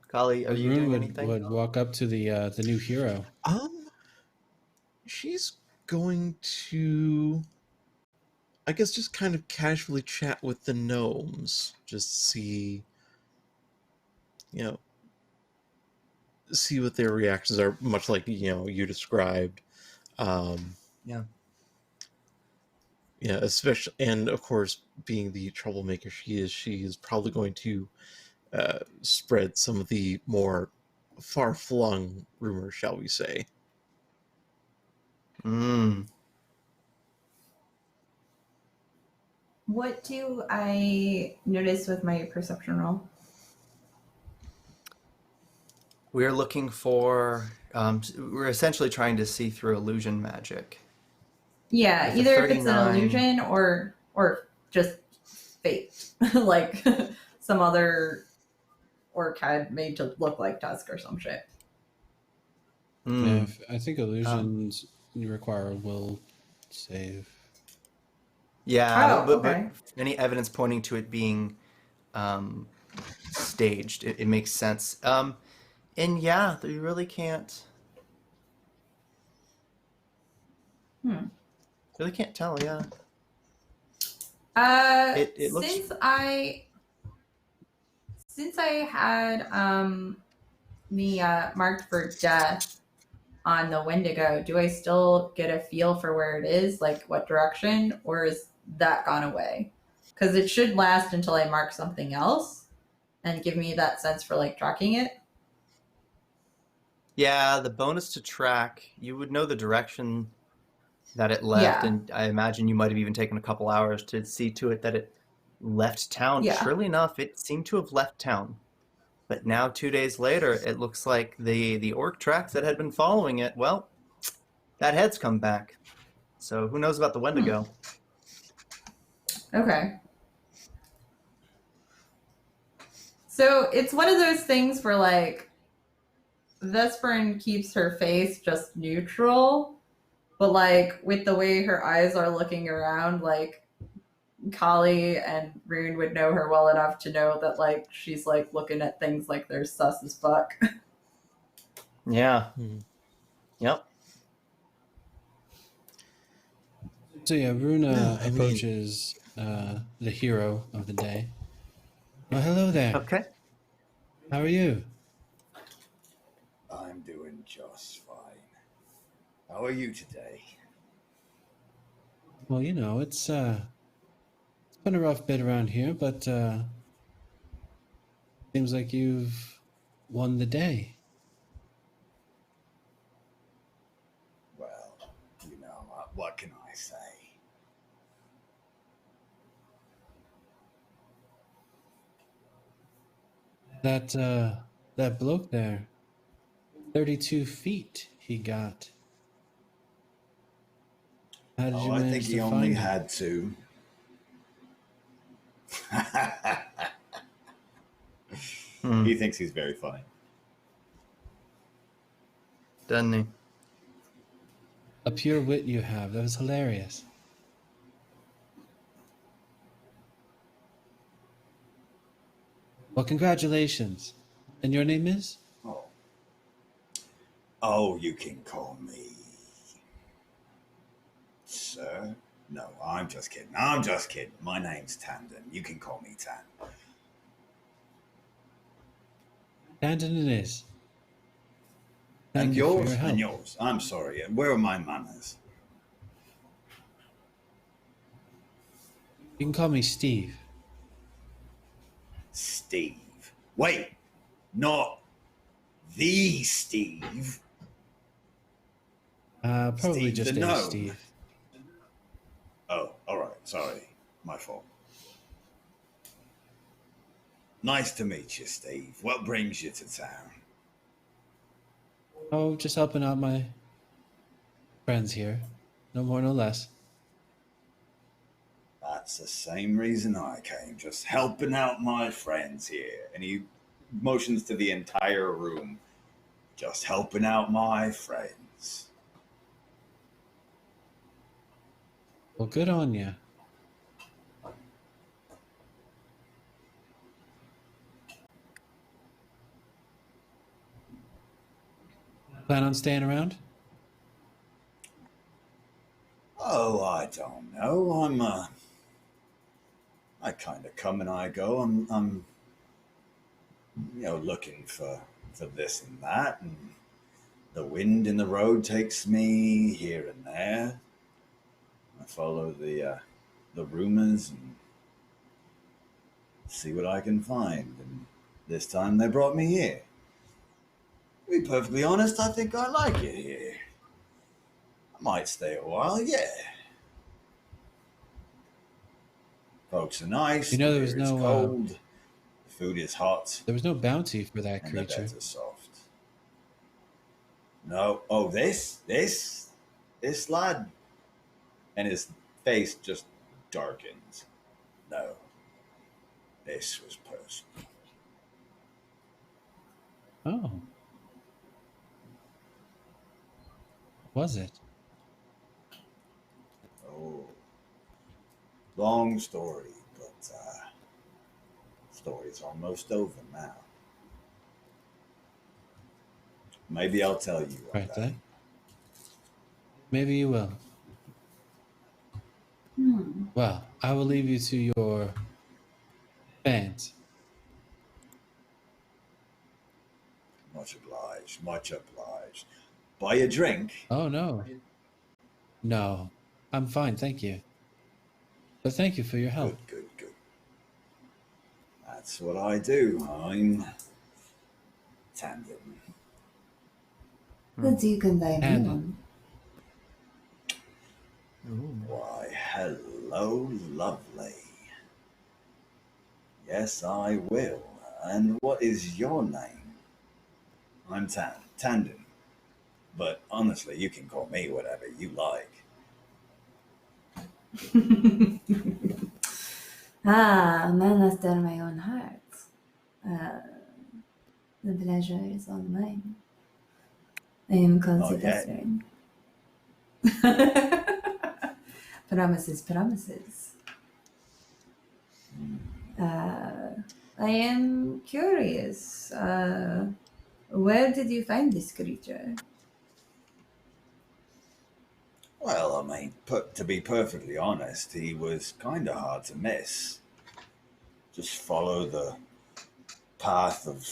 Kali, are you Rune doing anything? would walk up to the new hero. She's going to, I guess, just kind of casually chat with the gnomes, just see what their reactions are, much like you described. Yeah. Yeah, especially, and of course, being the troublemaker she is probably going to spread some of the more far-flung rumors, shall we say. What do I notice with my perception roll? We're looking for, we're essentially trying to see through illusion magic. Yeah, With a either if it's an 39 illusion or just faked, like some other orc had made to look like Tusk or some shit. Yeah, I think illusions require a will save. Yeah, Oh, but okay. any evidence pointing to it being staged, it makes sense. And yeah, you really can't. Really can't tell. Yeah. It looks. Since I had the marked for death on the Wendigo, do I still get a feel for where it is, like what direction, or is that gone away? Because it should last until I mark something else and give me that sense for like tracking it. Yeah, the bonus to track, you would know the direction that it left, Yeah. and I imagine you might have even taken a couple hours to see to it that it left town. Yeah. Surely enough, it seemed to have left town. But now, 2 days later, it looks like the orc tracks that had been following it, well, that head's come back. So who knows about the Wendigo? Okay. So it's one of those things where like Vesparin keeps her face just neutral, but like with the way her eyes are looking around, like Kali and Rune would know her well enough to know that like she's like looking at things like they're sus as fuck. Yeah. Yep. So yeah, Rune approaches the hero of the day. Well, hello there. Okay. How are you? I'm doing just fine. How are you today? Well, it's been a rough bit around here, but seems like you've won the day. Well, what can I say? That bloke there, 32 feet he got. How did you I manage think he to only find it? had to. He thinks he's very funny. Doesn't he? A pure wit you have. That was hilarious. Well, congratulations. And your name is? Oh, you can call me Sir. No, I'm just kidding. I'm just kidding. My name's Tandon. You can call me Tan. Tandon it is. Thank And you for yours? your help. And yours. I'm sorry. Where are my manners? You can call me Steve. Steve. Wait, not the Steve. Probably Steve just the a gnome. Steve. Oh, all right. Sorry. My fault. Nice to meet you, Steve. What brings you to town? Oh, just helping out my friends here. No more, no less. That's the same reason I came. Just helping out my friends here. And he motions to the entire room. Just helping out my friends. Well, good on you. Plan on staying around? Oh, I don't know. I kind of come and I go. I'm looking for this and that, and the wind in the road takes me here and there. I follow the rumors and see what I can find. And this time they brought me here. To be perfectly honest, I think I like it here. I might stay a while, yeah. Folks are nice. You know, there the was air is no, cold. The food is hot. There was no bounty for that And the creature. beds are soft. No. Oh, this lad. And his face just darkens. No. This was personal. Oh. Was it? Oh. Long story, but story's almost over now. Maybe I'll tell you one Right day. then. Maybe you will. Well, I will leave you to your fans. Much obliged. Much obliged. Buy a drink. Oh, no. No. I'm fine, thank you. But thank you for your help. Good. That's what I do. I'm Tandem. What do you can buy me And- one? Why, hello, lovely. Yes, I will. And what is your name? I'm Tandem. But honestly, you can call me whatever you like. Ah, a man after my own heart. The pleasure is all mine. I am called Not the yet. Vesparin. Promises. I am curious. Where did you find this creature? Well, I mean, to be perfectly honest, he was kind of hard to miss. Just follow the path of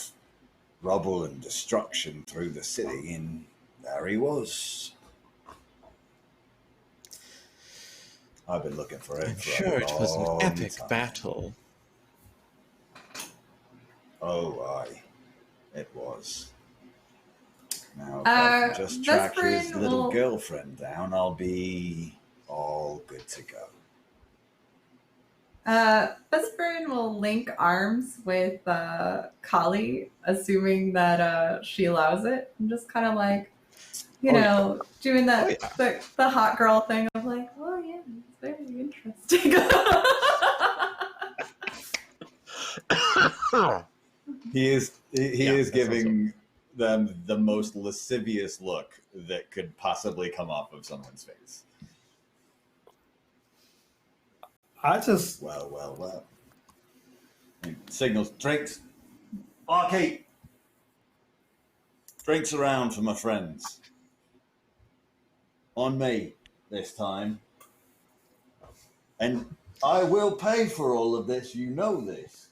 rubble and destruction through the city, and there he was. I've been looking for him I'm for sure a it was an long epic time. battle. Oh, aye. It was. Now, if I can just track his Vesparin little will- girlfriend down, I'll be all good to go. Vesparin will link arms with Kali, assuming that she allows it, and just kind of like, Oh, yeah. doing that Oh, yeah. the hot girl thing of like, He is Yeah, is that sounds giving them the most lascivious look that could possibly come off of someone's face. I just Well. He signals drinks. Barkeep. Drinks around for my friends. On me this time. And I will pay for all of this, you know this.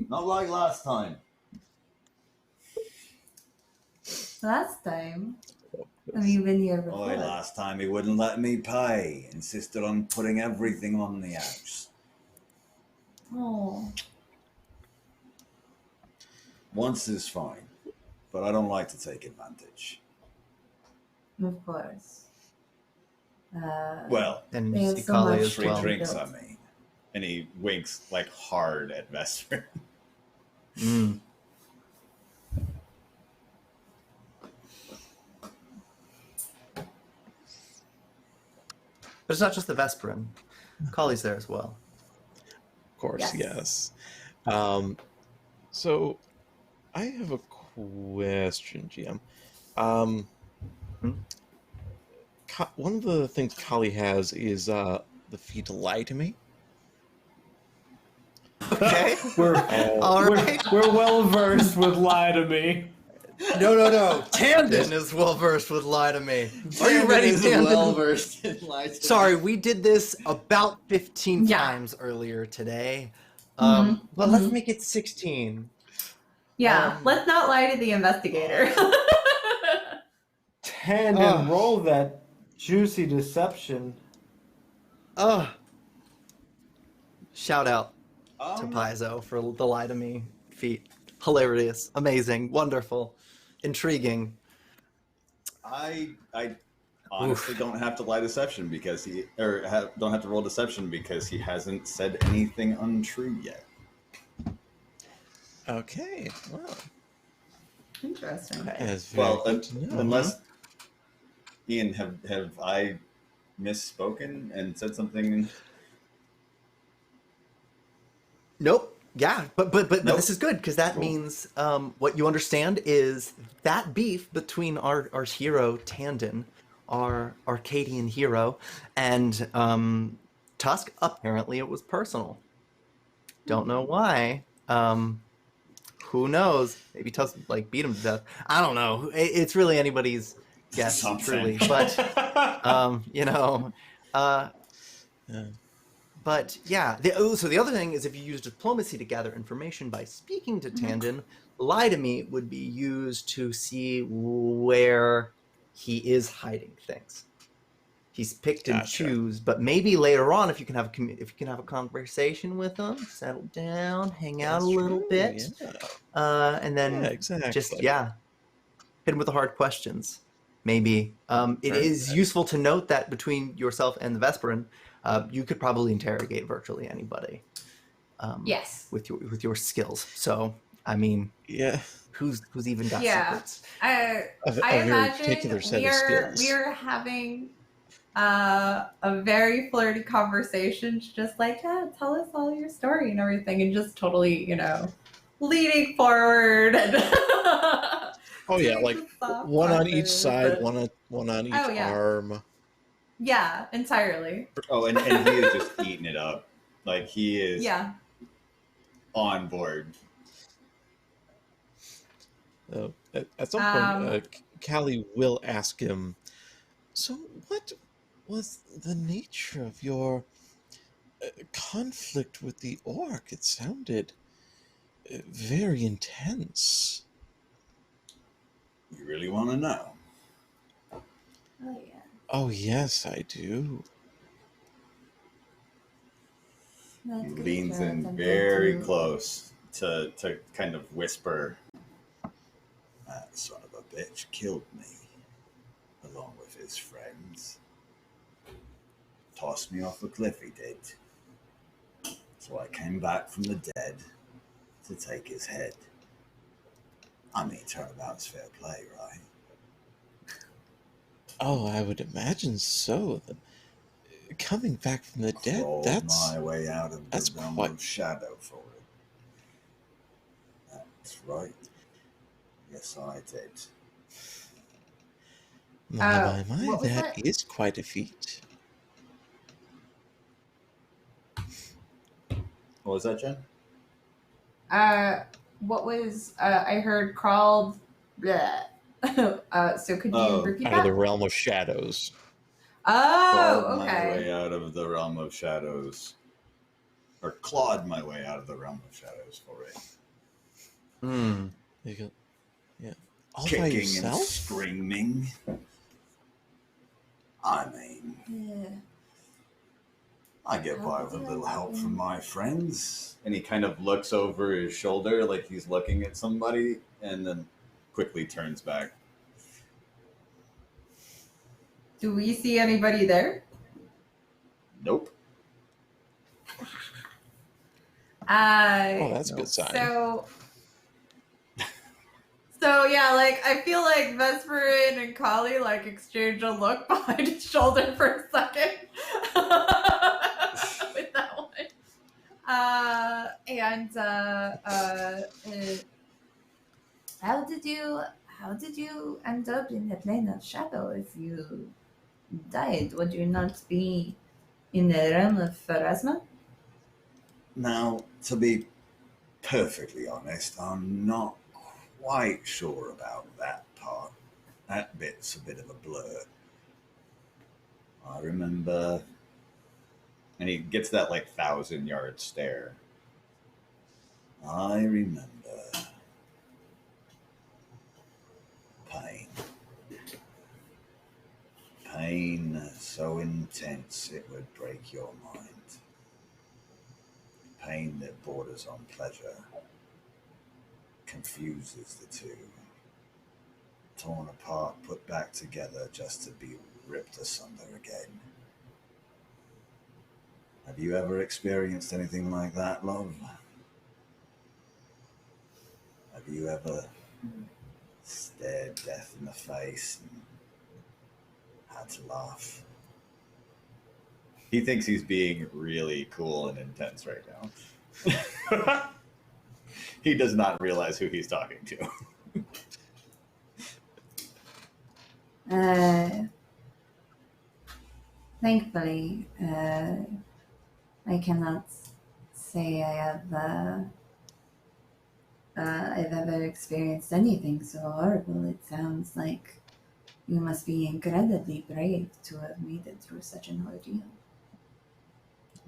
Not like last time. Last time? Have you been here before? Oi, last time he wouldn't let me pay. Insisted on putting everything on the house. Oh. Once is fine, but I don't like to take advantage. Of course. Well, And They you have see so Kali much as free well. drinks, built. I mean. And he winks like hard at Vesper. Mm. But it's not just the Vesparin. Kali's there as well. Of course, Yes. yes. So, I have a question, GM. One of the things Kali has is the feat to lie to me. Okay. we're All we're, right. we're well versed with lie to me. No. Tandon is well versed with lie to me. Are you ready, Tandon? Well versed in lies. Sorry, we did this about 15 Yeah. times earlier today. Mhm, But let's mhm. make it 16. Yeah, let's not lie to the investigator. Tandon, roll that juicy deception. Shout out to Paizo for the lie to me feat. Hilarious, amazing, wonderful, intriguing. I honestly don't have to lie deception because don't have to roll deception because he hasn't said anything untrue yet. Okay, well, Interesting. that's very Well, good to know. unless Ian, have I misspoken and said something? Nope. Yeah, but Nope. this is good because that Cool. means what you understand is that beef between our hero Tandon, our Arcadian hero, and Tusk. Apparently, it was personal. Don't know why. Who knows? Maybe Tusk beat him to death. I don't know. It's really anybody's guess, Something. truly. But Yeah. But yeah, so the other thing is if you use diplomacy to gather information by speaking to Tandon, lie to me would be used to see where he is hiding things. He's picked and Gotcha. choose, but maybe later on, if you can have a conversation with him, settle down, hang out That's a little true, bit, yeah. and then Yeah, exactly. just hit him with the hard questions. Maybe it Right. is useful to note that between yourself and the Vesparin, you could probably interrogate virtually anybody. Yes. With your skills. So I mean, Yeah. who's even got Yeah. secrets? I A very imagine particular set we of are skills. we are having a very flirty conversation, just tell us all your story and everything, and just totally, leading forward and Oh yeah, doing like the soft one on each pauses side, and- one on each Oh, yeah. arm. Yeah, entirely. Oh, and he is just eating it up. Like he is Yeah. on board. At some point, Callie will ask him, so what was the nature of your conflict with the orc? It sounded very intense. You really want to know? Oh, yeah. Oh, yes, I do. That's He good leans job, in I'm very glad to- close to kind of whisper. That son of a bitch killed me, along with his friends. Tossed me off a cliff, he did. So I came back from the dead to take his head. I mean, turnabout's fair play, right? Oh, I would imagine so. Coming back from the dead, Crawled that's my way out of that's the realm quite- of shadow for it. That's right. Yes, I did. My, what was that that? is quite a feat. What was that, Jen? What was I heard crawled? Bleh. So could you Oh, repeat Out of the that? realm of shadows. Oh, crawled my way okay. out of the realm of shadows. Or clawed my way out of the realm of shadows for it. Hmm. You go, yeah. All by Kicking and yourself? screaming. I mean, Yeah. I get How by did with a you little end up help in- from my friends. And he kind of looks over his shoulder like he's looking at somebody and then quickly turns back. Do we see anybody there? Nope. Oh, that's a good sign. So yeah, like I feel like Vesparin and Kali like exchange a look behind his shoulder for a second with that one. How did you end up in the plane of shadow? If you died, would you not be in the realm of Pharasma? Now, to be perfectly honest, I'm not quite sure about that part. That bit's a bit of a blur. I remember. And he gets that like 1,000-yard stare. I remember pain. Pain so intense it would break your mind. Pain that borders on pleasure, confuses the two. Torn apart, put back together just to be ripped asunder again. Have you ever experienced anything like that, love? Have you ever stared death in the face and had to laugh? He thinks he's being really cool and intense right now. He does not realize who he's talking to. Thankfully, I cannot say I have I've ever experienced anything so horrible. It sounds like you must be incredibly brave to have made it through such an ordeal.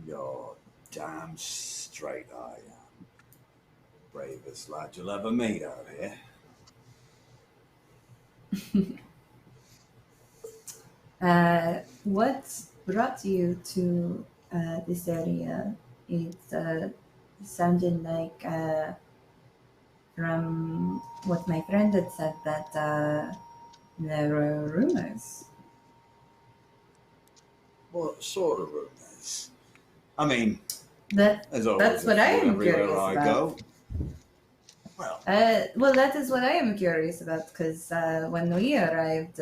You're damn straight I am. Bravest lad you'll ever meet out here. What brought you to this area? It sounded like, from what my friend had said, that there were rumors. What sort of rumors? I mean, That there's always that's what I am everywhere curious I about. go. Well, Well, that is what I am curious about, because when we arrived,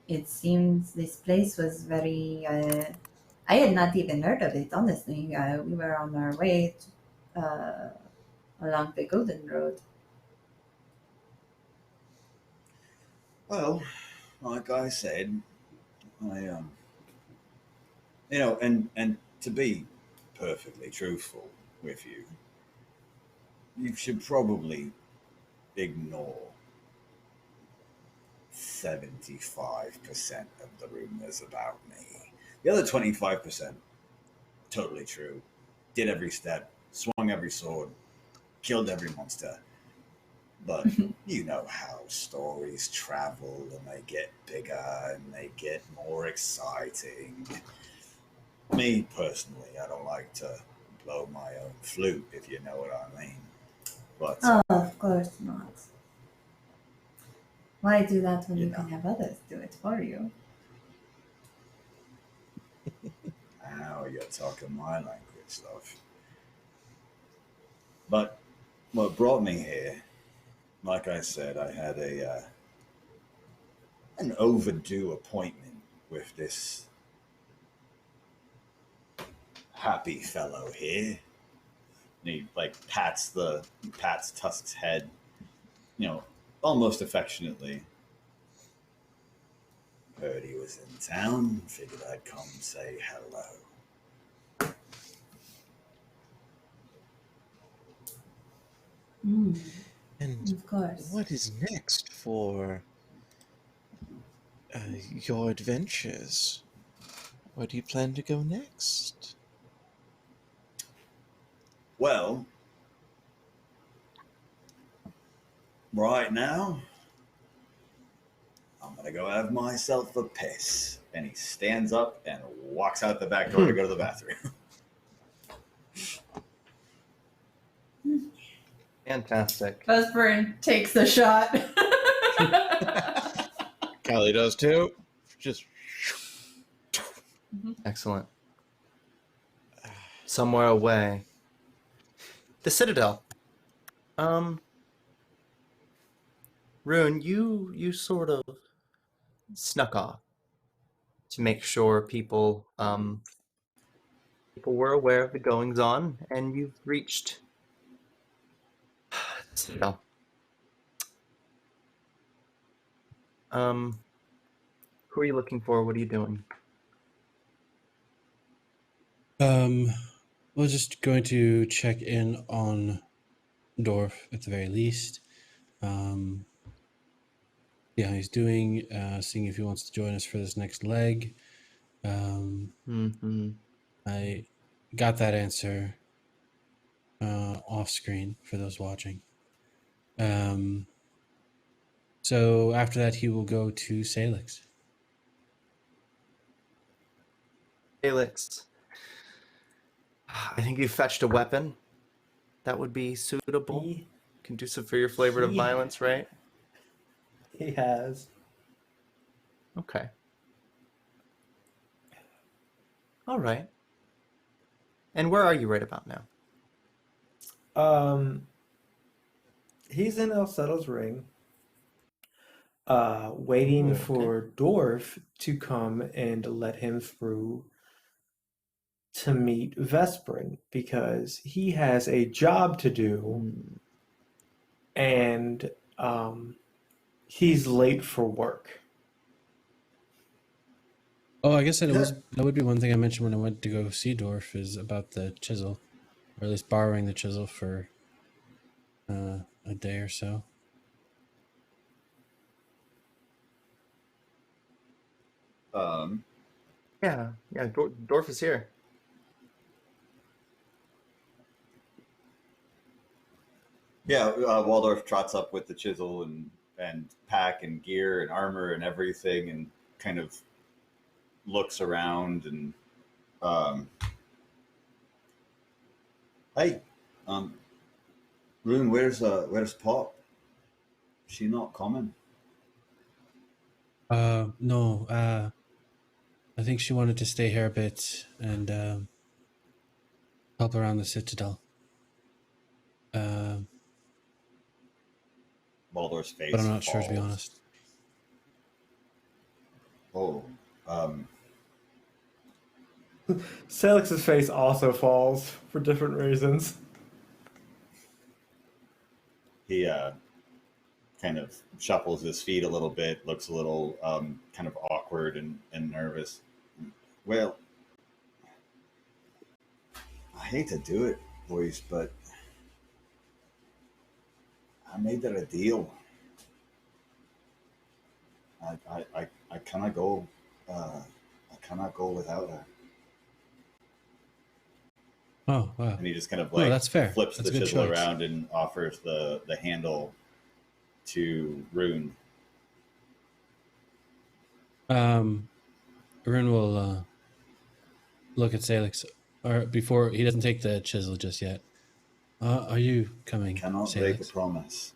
it seems this place was very. I had not even heard of it, honestly. We were on our way along the Golden Road. well, like I said, I and to be perfectly truthful with you, you should probably ignore 75% of the rumors about me. The other 25%, totally true. Did every step, swung every sword, killed every monster. But you know how stories travel and they get bigger and they get more exciting. Me, personally, I don't like to blow my own flute, if you know what I mean. But Oh, of course not. Why do that when You you know. can have others do it for you? now you're talking my language, love. But what brought me here, like I said, I had an overdue appointment with this happy fellow here. And he like pats Tusk's head, almost affectionately. Heard he was in town. Figured I'd come say hello. And Of course. what is next for your adventures? Where do you plan to go next? Well, right now, I'm gonna go have myself a piss. And he stands up and walks out the back door to go to the bathroom. Fantastic. Vesparin takes the shot. Callie does too. Just Excellent. Somewhere away. The Citadel. Rune, you sort of snuck off to make sure people were aware of the goings on, and you've reached the Citadel. Who are you looking for? What are you doing? We're just going to check in on Dorf at the very least. See how he's doing, seeing if he wants to join us for this next leg. I got that answer off screen for those watching. So after that, he will go to Sailix. Felix, I think you fetched a weapon that would be suitable, conducive for your flavor of violence, right? He has. Okay. All right. And where are you right about now? He's in El Settle's ring, waiting for Dorf to come and let him through to meet Vesparin, because he has a job to do, and he's late for work. Oh, I guess that would be one thing I mentioned when I went to go see Dorf, is about the chisel, or at least borrowing the chisel for a day or so. Yeah, Dorf is here. Yeah, Waldorf trots up with the chisel and pack and gear and armor and everything, and kind of looks around and hey, Rune, where's Pop? She not coming? No, I think she wanted to stay here a bit and help around the Citadel. Waldorf's face. But I'm not sure, falls. to be honest. Oh, Sailix's face also falls for different reasons. He kind of shuffles his feet a little bit, looks a little kind of awkward and nervous. well, I hate to do it, boys, but I made that a deal. I cannot go. I cannot go without her. Oh, wow. And he just kind of No, that's fair. flips That's a the good chisel choice. around and offers the handle to Rune. Rune will look at Sailix, or before he doesn't take the chisel just yet. Are you coming, Cannot break a Sailix? promise.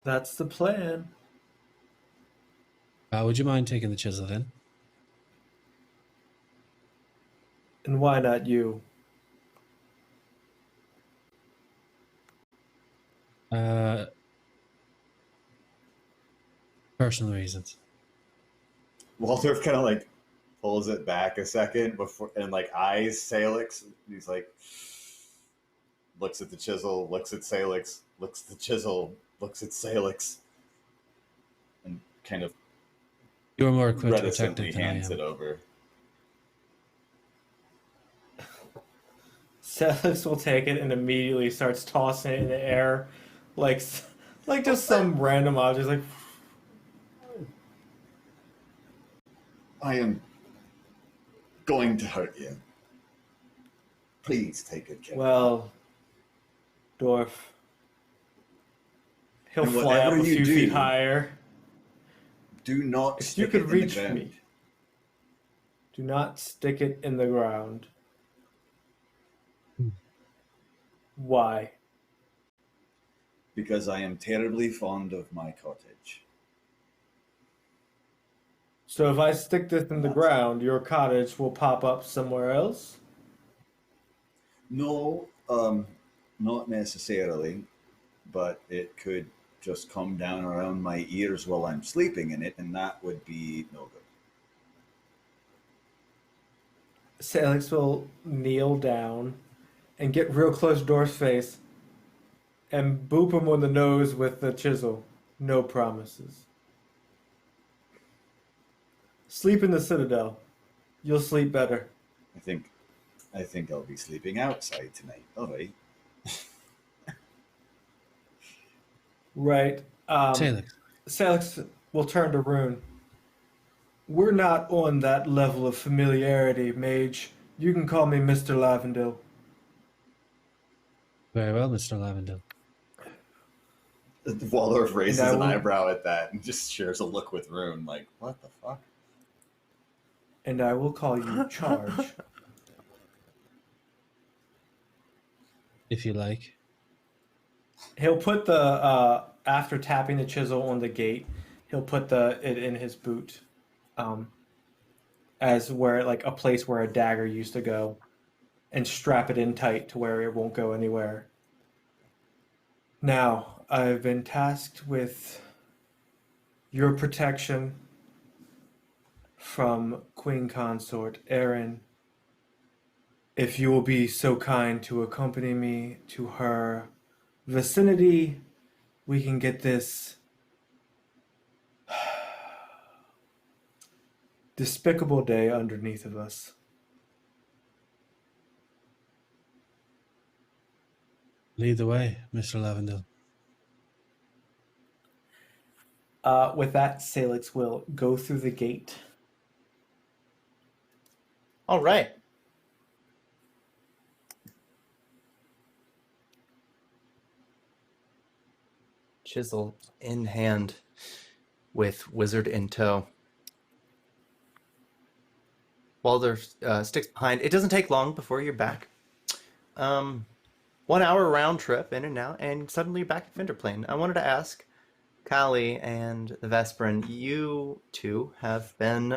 That's the plan. Would you mind taking the chisel then? And why not you? Personal reasons. Waldorf kind of like pulls it back a second before and like eyes Sailix. He's like looks at the chisel, looks at Sailix, looks at the chisel, looks at Sailix, and kind of You're more equipped to protect reticently it than I hands am. it over. Celix will take it and immediately starts tossing it in the air, like just some random object. Like, I am going to hurt you. Please take good care. well, dwarf. He'll And fly up whatever a you few do, feet higher. Do not If you stick could it in reach the ground. me, do not stick it in the ground. Why? Because I am terribly fond of my cottage. So if I stick this in the ground, your cottage will pop up somewhere else? No, not necessarily, but it could just come down around my ears while I'm sleeping in it, and that would be no good. Salix will kneel down and get real close to Dorf's face and boop him on the nose with the chisel. No promises. Sleep in the Citadel. You'll sleep better. I think I'll be sleeping outside tonight. All right. Right. Salix. Salix will turn to Rune. We're not on that level of familiarity, mage. You can call me Mr. Lavendil. Very well, Mr. Lavendil. Waldorf raises And I an will- eyebrow at that and just shares a look with Rune, like, what the fuck? And I will call you Charge. If you like. He'll put the after tapping the chisel on the gate, he'll put it in his boot, as where like a place where a dagger used to go, and strap it in tight to where it won't go anywhere. Now I've been tasked with your protection from Queen Consort Eriyn. If you will be so kind to accompany me to her vicinity, we can get this despicable day underneath of us. Lead the way, Mr. Lavendil. With that, Salix will go through the gate. All right. Chisel in hand with wizard in tow. Waldorf sticks behind. It doesn't take long before you're back. 1 hour round trip in and out, and suddenly you're back at Finderplane. I wanted to ask Kali and the Vesparin, you two have been,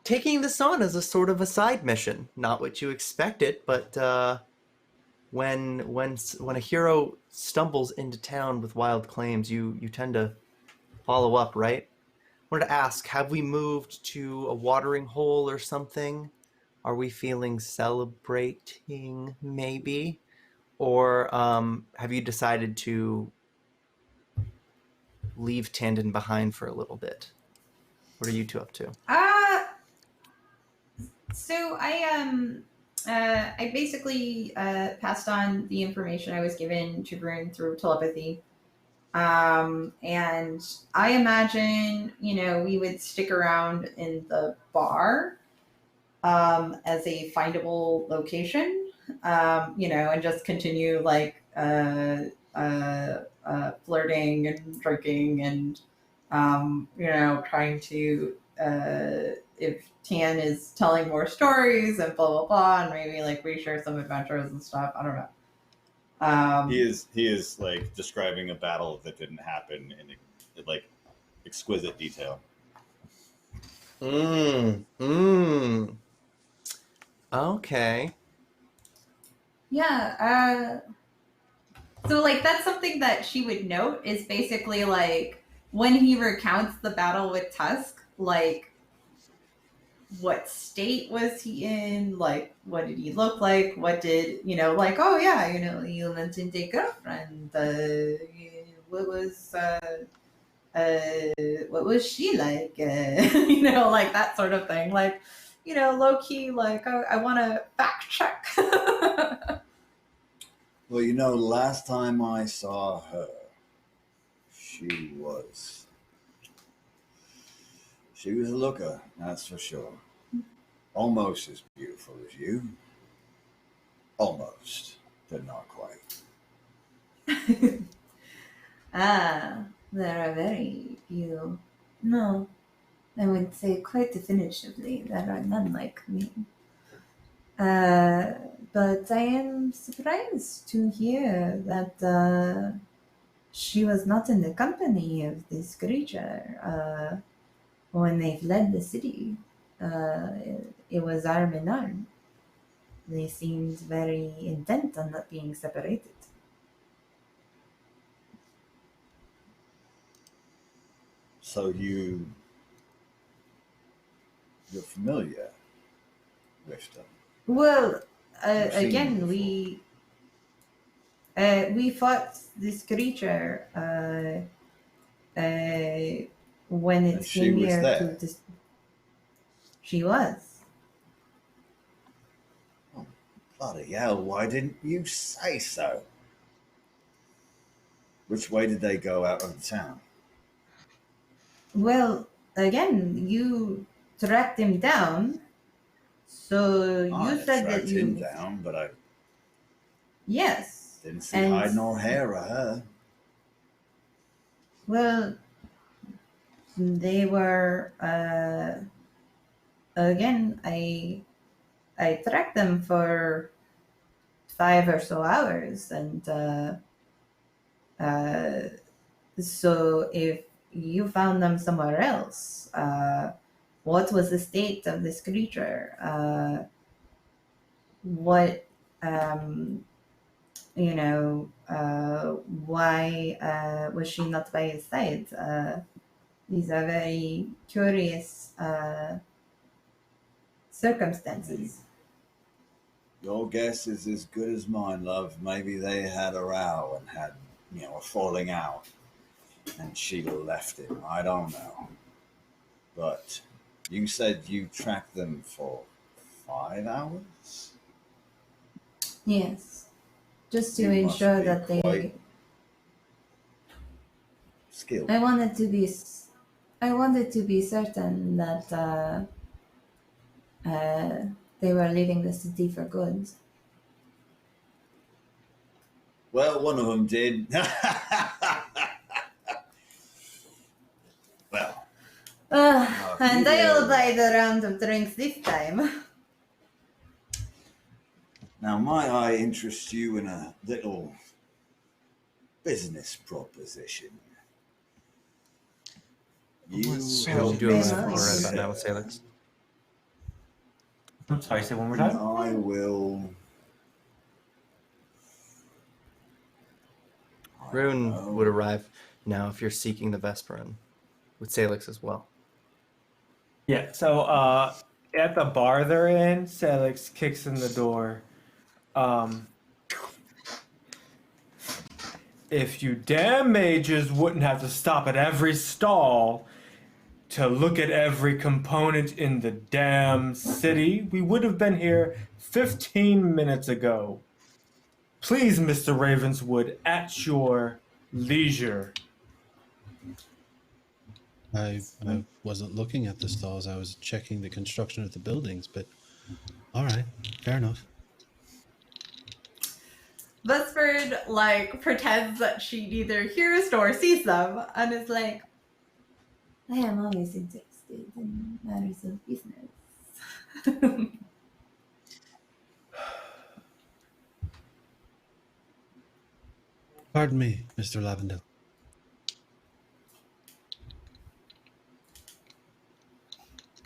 taking this on as a sort of a side mission. Not what you expected, but when a hero stumbles into town with wild claims, you tend to follow up, right? I wanted to ask, have we moved to a watering hole or something? Are we feeling celebrating, maybe? Or have you decided to leave Tandon behind for a little bit? What are you two up to? So I basically passed on the information I was given to Rune through telepathy. And I imagine, we would stick around in the bar as a findable location, and just continue flirting and drinking and, trying to, if Tan is telling more stories and blah, blah, blah, and maybe reshare some adventures and stuff. I don't know. He is like describing a battle that didn't happen in exquisite detail. Okay. Yeah. So that's something that she would note is basically when he recounts the battle with Tusk, like, what state was he in? Like, what did he look like? What did, like, oh yeah, you mentioned a girlfriend. What was, what was she like? Like that sort of thing. Like, low key, like, I want to fact check. Well, last time I saw her, she was a looker, that's for sure. Almost as beautiful as you. Almost, but not quite. There are very few. No, I would say quite definitively there are none like me. But I am surprised to hear that she was not in the company of this creature when they fled the city. It was arm in arm. They seemed very intent on not being separated. So you're familiar with them? Well, You've seen again, them we fought this creature when it And she came was here there? to this. She was. Bloody hell, why didn't you say so? Which way did they go out of the town? Well, again, you tracked him down. So I you said that tracked you. him down, but I Yes. didn't see And- hide nor hair of her. Well, they were. Again, I tracked them for 5 or so hours, and so if you found them somewhere else, what was the state of this creature? What, why was she not by his side? These are very curious circumstances. Your guess is as good as mine, love. Maybe they had a row and had, a falling out, and she left him. I don't know. But you said you tracked them for 5 hours? Yes, just to You must ensure be that they. quite skilled. I wanted to be certain that they were leaving the city for good. Well, one of them did. Well, And I'll buy the round of drinks this time. now might I interest you in a little business proposition? You I'm doing Very that nice. right about now with Sailix. I'm sorry, say one more and time. I will. Rune would arrive now if you're seeking the Vesparin with Sailix as well. Yeah, so at the bar they're in, Sailix kicks in the door. If you damn mages wouldn't have to stop at every stall to look at every component in the damn city, we would have been here 15 minutes ago. Please, Mr. Ravenswood, at your leisure. I wasn't looking at the stalls. I was checking the construction of the buildings, but all right, fair enough. Vesford, pretends that she neither hears nor sees them and is like, I am always interested in matters of business. Pardon me, Mr. Lavendil.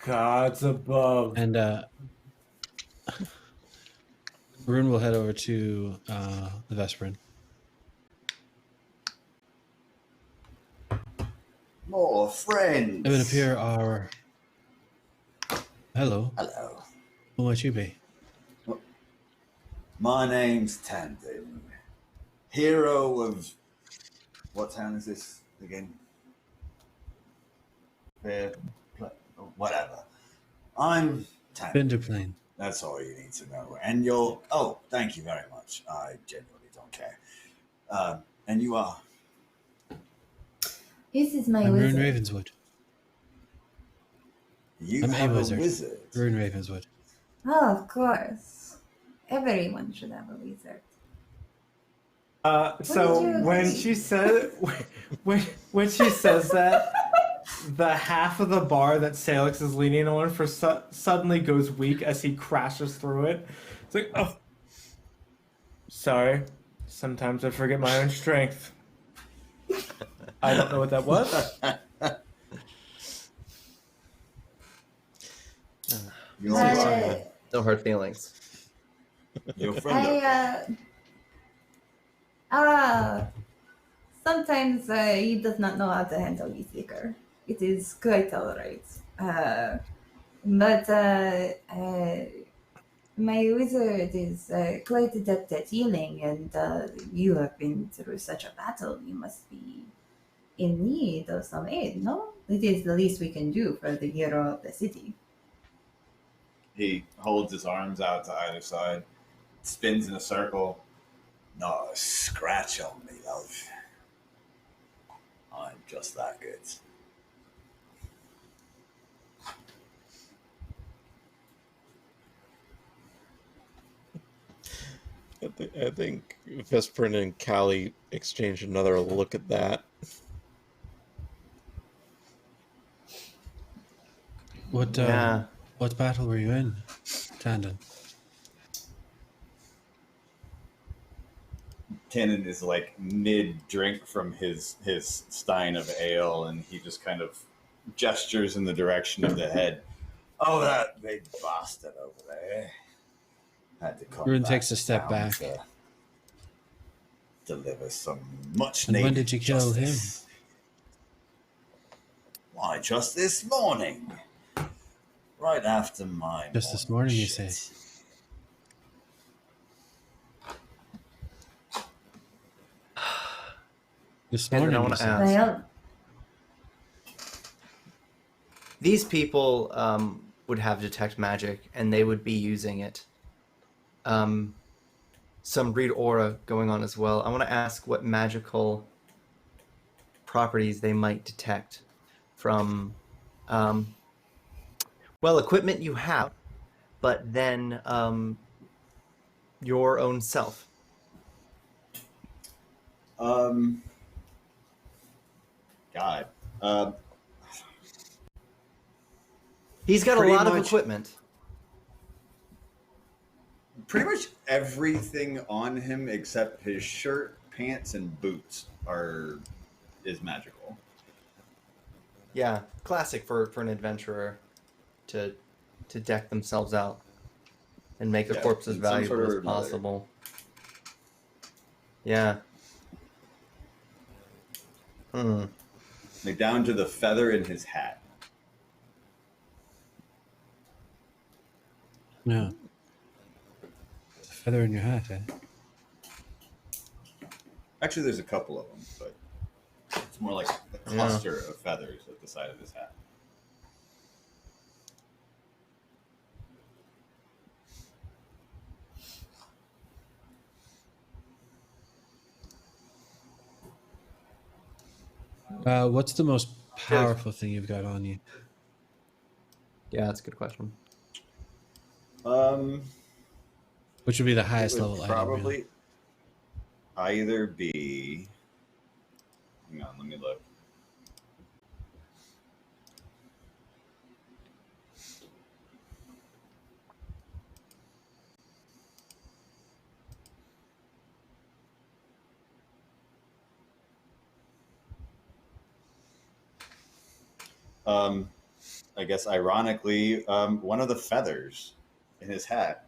Gods above. And Rune will head over to the Vesparin. Morph, friends. It would appear our... Hello. Hello. Who might you be? My name's Tandon. Hero of... What town is this again? Whatever. I'm Tandon. Vinderplane. That's all you need to know. And you're... Oh, thank you very much. I genuinely don't care. And you are... This is my I'm Rune wizard. Ravenswood. You I'm have a wizard. wizard. Rune Ravenswood. Oh, of course. Everyone should have a wizard. So did you when say? she said when she says that, the half of the bar that Sailix is leaning on for suddenly goes weak as he crashes through it. It's like, oh, sorry. Sometimes I forget my own strength. I don't know what that was. No hard feelings. Your friend. Sometimes he does not know how to handle his liquor. It is quite alright. But my wizard is quite adept at healing, and you have been through such a battle. You must be in need of some aid, no? It is the least we can do for the hero of the city. He holds his arms out to either side, spins in a circle. Not a scratch on me, love. I'm just that good. I think Vesparin and Callie exchange another look at that. What battle were you in, Tandon? Tannen is like mid-drink from his stein of ale, and he just kind of gestures in the direction of the head. Oh, that big bastard over there. Had to come Rune back takes a step down back. to deliver some much And needed when did you kill justice. Why, just this morning. Right after mine. Just this morning, you say? This And morning, I you want to say? ask. Well, These people would have detect magic, and they would be using it. Some read aura going on as well. I want to ask what magical properties they might detect from, equipment you have, but then your own self. God. He's got a Pretty lot of much. equipment. Pretty much everything on him except his shirt, pants, and boots is magical. Yeah, classic for an adventurer to deck themselves out and make a corpse as in some valuable sort as or another. possible. Yeah. Like down to the feather in his hat. Yeah. It's a feather in your hat, eh? Actually, there's a couple of them, but it's more like a cluster of feathers at the side of his hat. What's the most powerful thing you've got on you? Yeah, that's a good question. Which would be the It highest would level item? probably Really? either be. Hang on, let me look. I guess ironically, one of the feathers in his hat.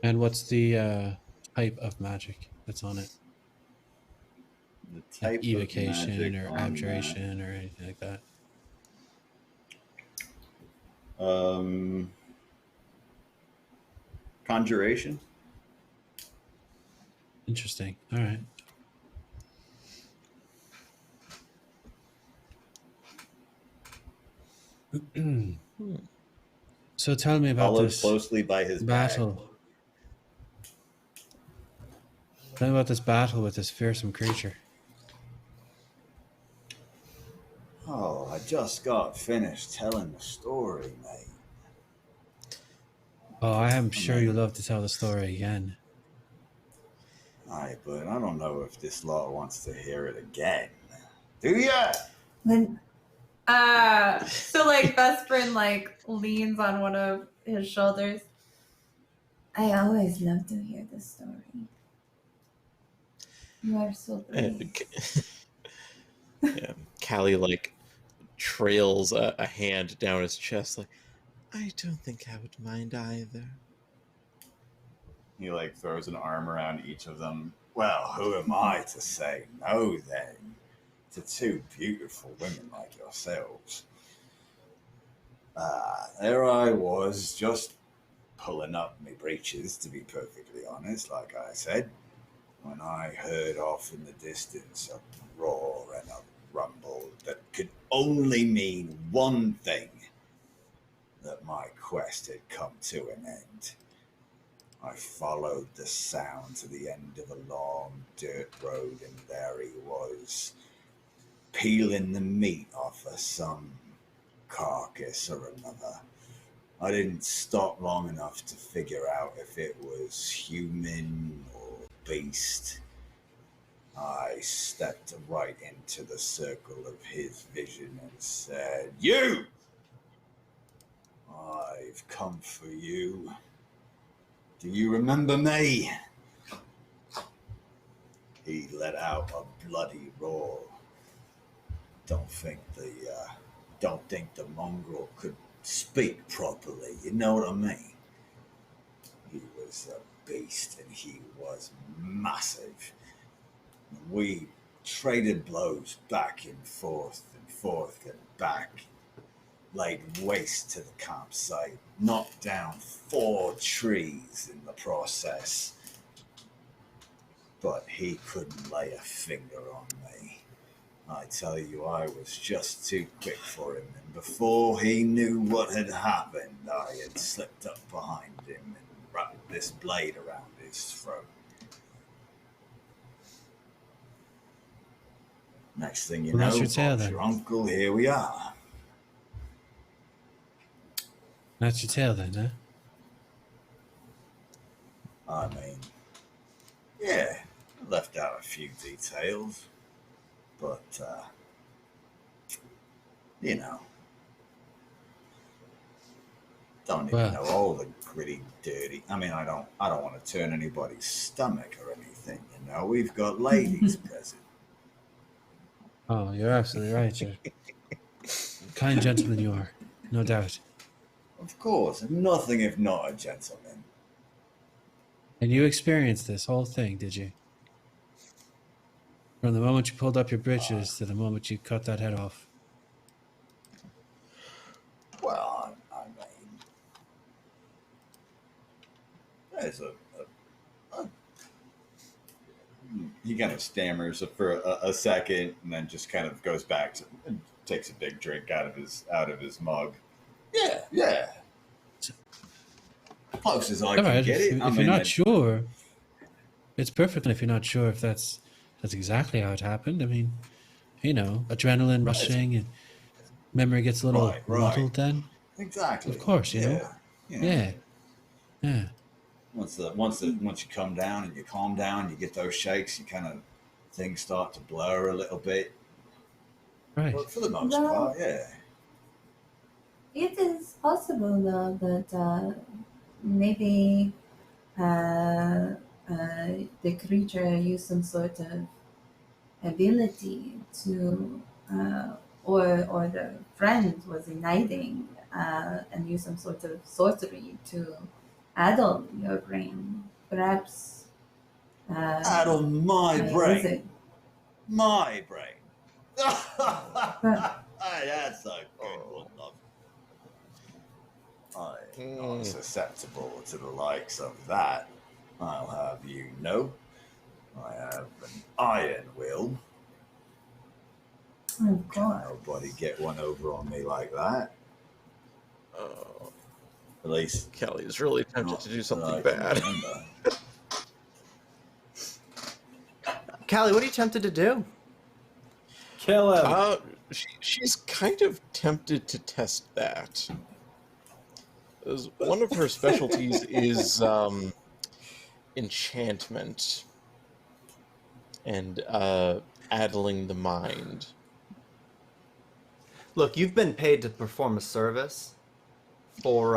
And what's the type of magic that's on it? The Like type of evocation magic or on abjuration or anything like that? that. Conjuration. Interesting. All right. So tell me about Followed this closely by his battle. Tell me about this battle with this fearsome creature. Oh, I just got finished telling the story, mate. Oh, I am sure you love to tell the story again. Aye, but I don't know if this lot wants to hear it again. Do ya? When So like Vesparin like leans on one of his shoulders. I always love to hear the story. You are so brave. Yeah, Callie like trails a hand down his chest, like, I don't think I would mind either. He like throws an arm around each of them. Well, who am I to say no then to two beautiful women like yourselves? There I was, just pulling up my breeches, to be perfectly honest, like I said, when I heard off in the distance a roar and a rumble that could only mean one thing, that my quest had come to an end. I followed the sound to the end of a long dirt road, and there he was, peeling the meat off of some carcass or another. I didn't stop long enough to figure out if it was human or beast. I stepped right into the circle of his vision and said, "You! I've come for you. Do you remember me?" He let out a bloody roar. Don't think the mongrel could speak properly, you know what I mean? He was a beast, and he was massive. We traded blows back and forth and back, laid waste to the campsite, knocked down 4 trees in the process. But he couldn't lay a finger on me. I tell you, I was just too quick for him, and before he knew what had happened, I had slipped up behind him and wrapped this blade around his throat. Next thing you Well, know, that's your tale, Bob's then. your uncle, here we are. That's your tale then, huh? I mean, yeah, I left out a few details, but, you know, don't even know all the gritty, dirty. I mean, I don't want to turn anybody's stomach or anything, you know. We've got ladies present. Oh, you're absolutely right. You're kind gentleman you are, no doubt. Of course, nothing if not a gentleman. And you experienced this whole thing, did you? From the moment you pulled up your britches to the moment you cut that head off. Well, I mean, there's He kind of stammers for a second, and then just kind of goes back to and takes a big drink out of his mug. yeah. Close as I All can right, get it. if you're not sure, it's perfect. If you're not sure if that's exactly how it happened, I mean, you know, adrenaline rushing and memory gets a little muddled then. Exactly. Of course, you know. Yeah. Once you come down and you calm down, you get those shakes, you kind of things start to blur a little bit. Right. But for the most Well, part, yeah. it is possible though that maybe the creature used some sort of ability to, or the friend was igniting and used some sort of sorcery to addle your brain. Perhaps Addle my brain. visit. My brain. That's a good one, love. I'm not susceptible to the likes of that. I'll have you know. I have an iron will. Oh Can't god. nobody get one over on me like that. At least Kelly's really tempted not to do that something I can bad. remember. Callie, what are you tempted to do? Kill him. She's kind of tempted to test that. As one of her specialties is enchantment and addling the mind. Look, you've been paid to perform a service for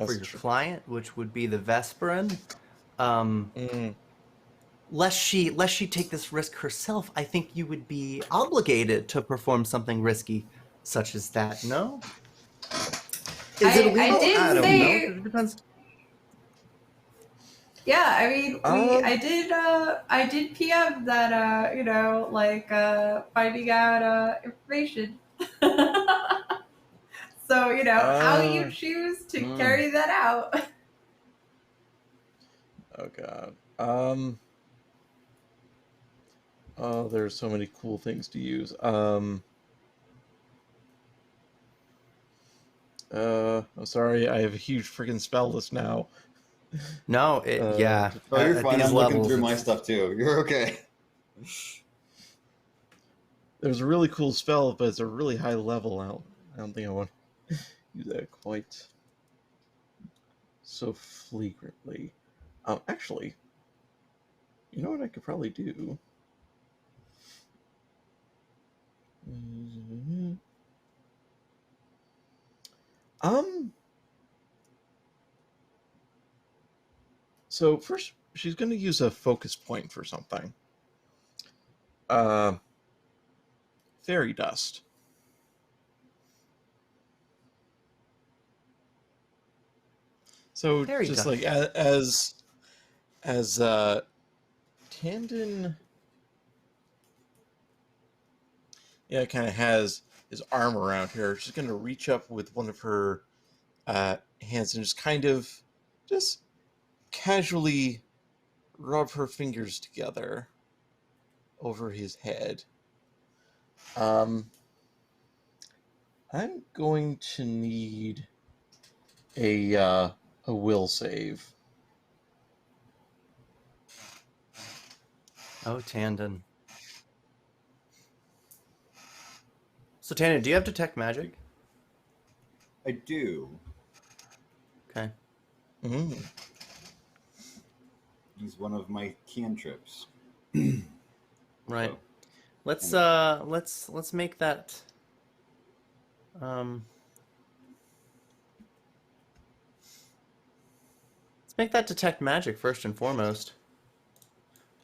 your true. client, which would be the Vesparin. Lest she take this risk herself, I think you would be obligated to perform something risky, such as that. No? Is it illegal? I don't say- know. It depends. Yeah, I mean, I did PM that, finding out information. So, how you choose to carry that out. Oh god. Oh, there's so many cool things to use. I'm sorry, I have a huge freaking spell list now. No, yeah. Oh, you're At fine. these I'm looking levels, through my it's- stuff too. You're okay. There's a really cool spell, but it's a really high level. I don't think I want to use that quite so flagrantly. Actually, you know what I could probably do? So first, she's going to use a focus point for something. Fairy dust. So Fairy just dust. like as Tandon, yeah, kind of has his arm around her. She's going to reach up with one of her hands and just kind of just casually rub her fingers together over his head. I'm going to need a will save. Oh, Tandon. So, Tandon, do you have detect magic? I do. Okay. Mm. He's one of my cantrips. Right. So, Let's make that let's make that detect magic first and foremost.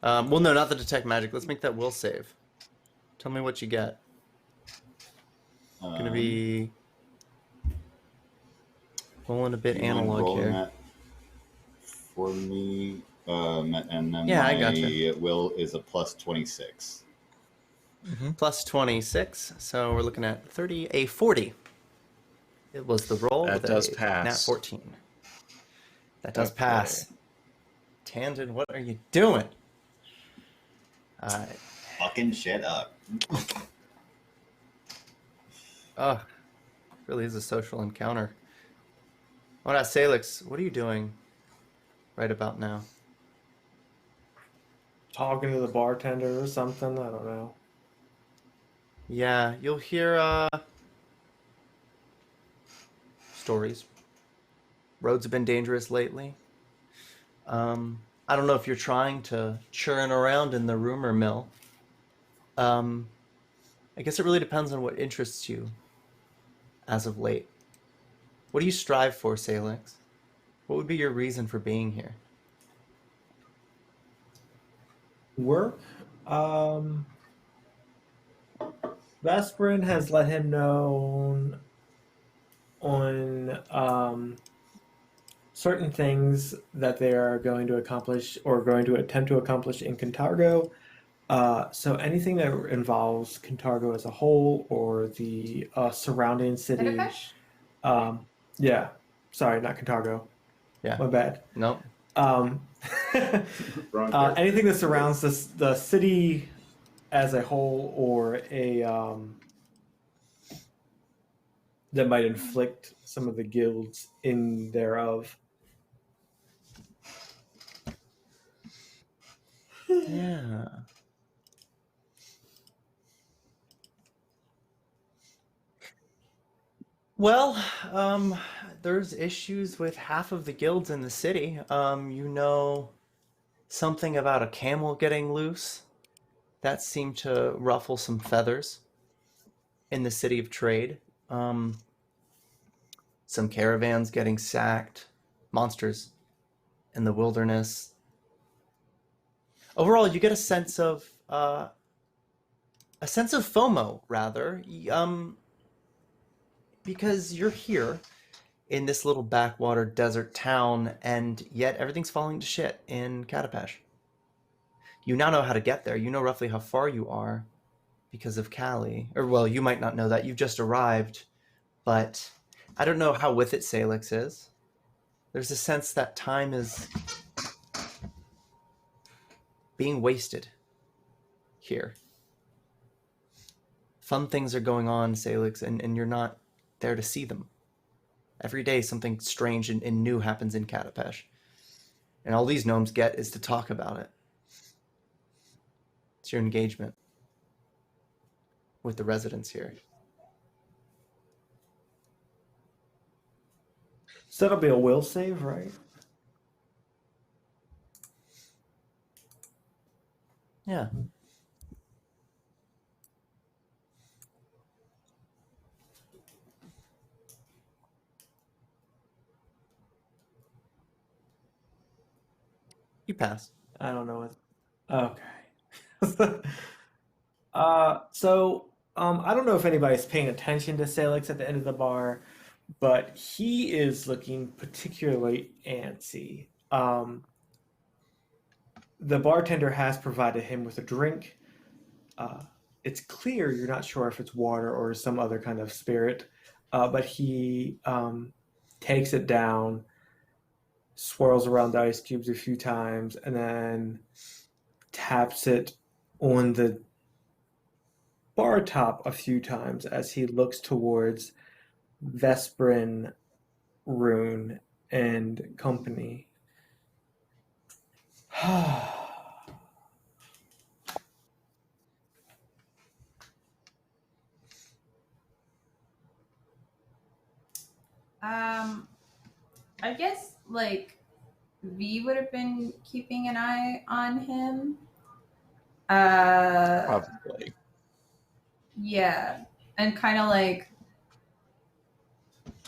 Well, no, not the detect magic. Let's make that will save. Tell me what you get. Gonna be rolling a bit do you mind analog rolling here. that for me, and then Yeah, I my gotcha. will is a plus 26. Plus 26, so we're looking at 40. It was the roll That with does a pass. nat 14. That does Okay. pass. Tandon, what are you doing? Alright. Fucking shit up. Oh, really is a social encounter. What about Sailix? What are you doing right about now? Talking to the bartender or something. I don't know. Yeah, you'll hear stories. Roads have been dangerous lately. I don't know if you're trying to churn around in the rumor mill. I guess it really depends on what interests you as of late. What do you strive for, Sailix? What would be your reason for being here? Work. Vesparin has let him know on certain things that they are going to accomplish or going to attempt to accomplish in Cantargo. So anything that involves Cantargo as a whole or the surrounding city. Katapesh? Yeah. Sorry, not Cantargo. Yeah. My bad. Nope. Anything that surrounds the city as a whole or a that might inflict some of the guilds in thereof. Yeah. Well, there's issues with half of the guilds in the city. You know something about a camel getting loose. That seemed to ruffle some feathers in the city of trade. Some caravans getting sacked, monsters in the wilderness. Overall, you get a sense of FOMO, rather, because you're here in this little backwater desert town, and yet everything's falling to shit in Katapesh. You now know how to get there. You know roughly how far you are because of Callie. Or, well, you might not know that. You've just arrived, but I don't know how with it Sailix is. There's a sense that time is being wasted here. Fun things are going on, Sailix, and you're not there to see them. Every day something strange and new happens in Katapesh. And all these gnomes get is to talk about it. It's your engagement with the residents here. So that'll be a will save, right? Yeah. You pass. I don't know what. Okay. I don't know if anybody's paying attention to Salix at the end of the bar, but he is looking particularly antsy. The bartender has provided him with a drink. It's clear you're not sure if it's water or some other kind of spirit, but he takes it down, swirls around the ice cubes a few times, and then taps it on the bar top a few times as he looks towards Vesparin, Rune, and company. I guess like V would have been keeping an eye on him. Probably. Yeah, and kind of like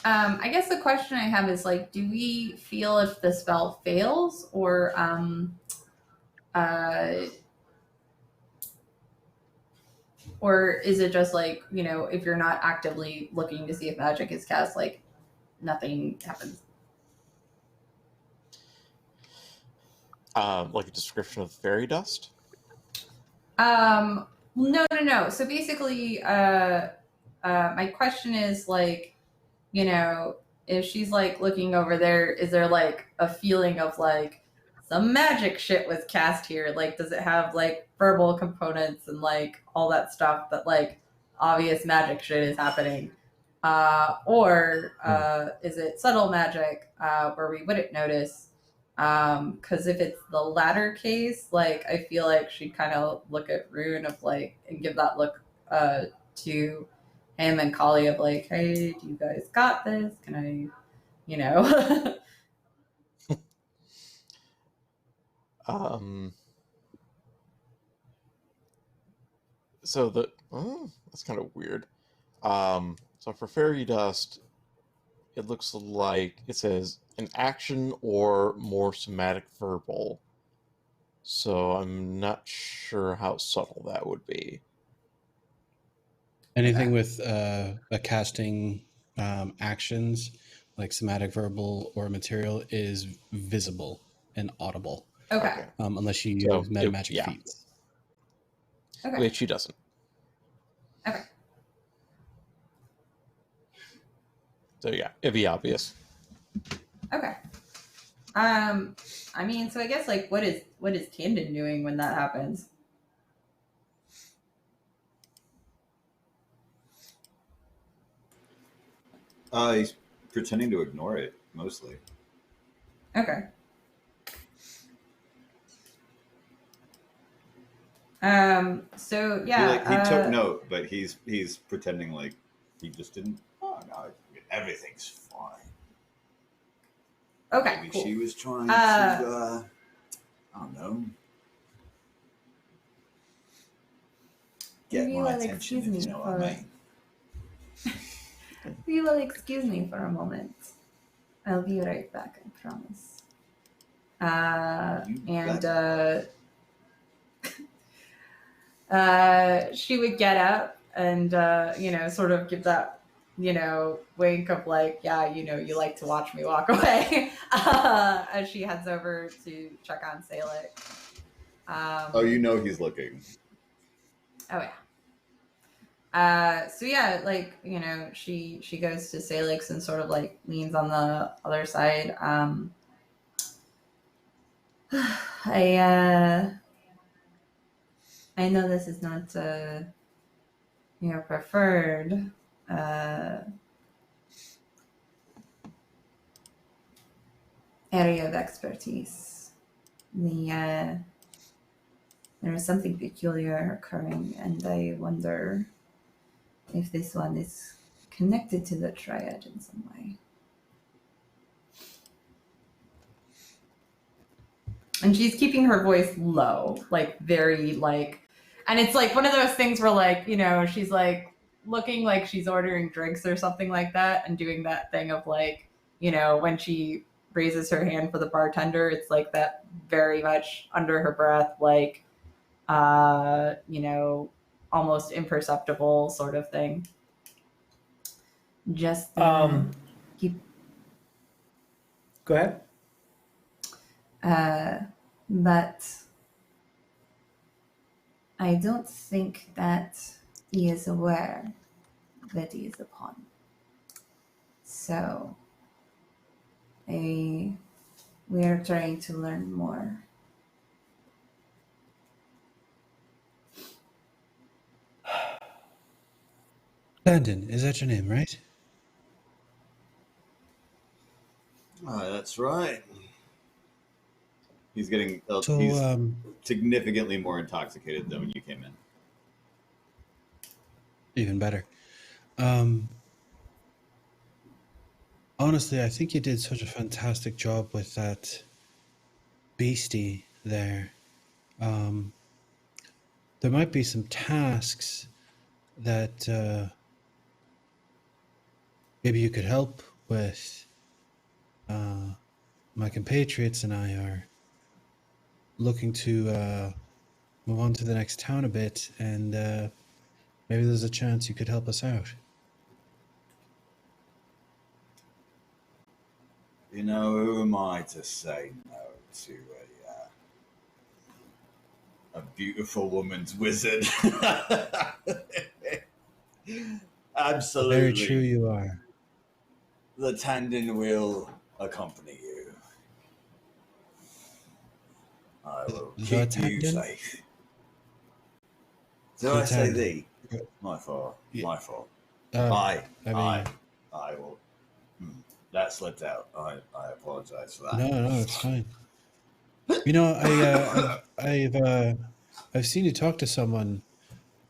I guess the question I have is like, do we feel if the spell fails, or is it just like, you know, if you're not actively looking to see if magic is cast, like nothing happens? Like a description of fairy dust? No. So basically, my question is like, you know, if she's like looking over there, is there like a feeling of like some magic shit was cast here? Like, does it have like verbal components and like all that stuff that like obvious magic shit is happening? Or is it subtle magic where we wouldn't notice? Because if it's the latter case, like I feel like she'd kind of look at Rune of like and give that look to him and Kali of like, hey, do you guys got this? Can I, you know? So that's kind of weird. So for fairy dust, it looks like it says an action or more somatic verbal. So I'm not sure how subtle that would be. Anything with a casting actions, like somatic, verbal, or material, is visible and audible. Okay. Unless you So use meta magic yeah. feats. Okay. which he doesn't. Okay. So yeah, it'd be obvious. Okay. I mean, so I guess like what is Tandon doing when that happens? He's pretending to ignore it mostly. Okay. So yeah, He took note, but he's pretending like he just didn't. Oh no, everything's fine. Okay, Maybe cool. she was trying to. I don't know. Get You my will attention, excuse if me you know what I for- mean. You will excuse me for a moment. I'll be right back, I promise. She would get up and sort of give that wink of like, yeah, you like to watch me walk away as she heads over to check on Sailix. He's looking. Oh yeah. So yeah, like, she goes to Sailix and sort of like leans on the other side. I know this is not your preferred area of expertise. There is something peculiar occurring, and I wonder if this one is connected to the triad in some way. And she's keeping her voice low, like very like, and it's like one of those things where like, she's like looking like she's ordering drinks or something like that and doing that thing of like, when she raises her hand for the bartender, it's like that very much under her breath, like, almost imperceptible sort of thing. Just keep. Go ahead. But I don't think that he is aware that he is a pawn. So we are trying to learn more. Landon, is that your name, right? Oh, that's right. He's getting. So, he's significantly more intoxicated than when you came in. even better. Honestly, I think you did such a fantastic job with that beastie there. There might be some tasks that maybe you could help with. My compatriots and I are looking to move on to the next town a bit, and maybe there's a chance you could help us out. Who am I to say no to a beautiful woman's wizard? Absolutely. Very true you are. The Tandon will accompany you. I will The keep you Tandon? safe. Did The I say Tandon. thee? My fault. Yeah. My fault. I mean, I will. That slipped out. I apologize for that. no, it's fine. I've seen you talk to someone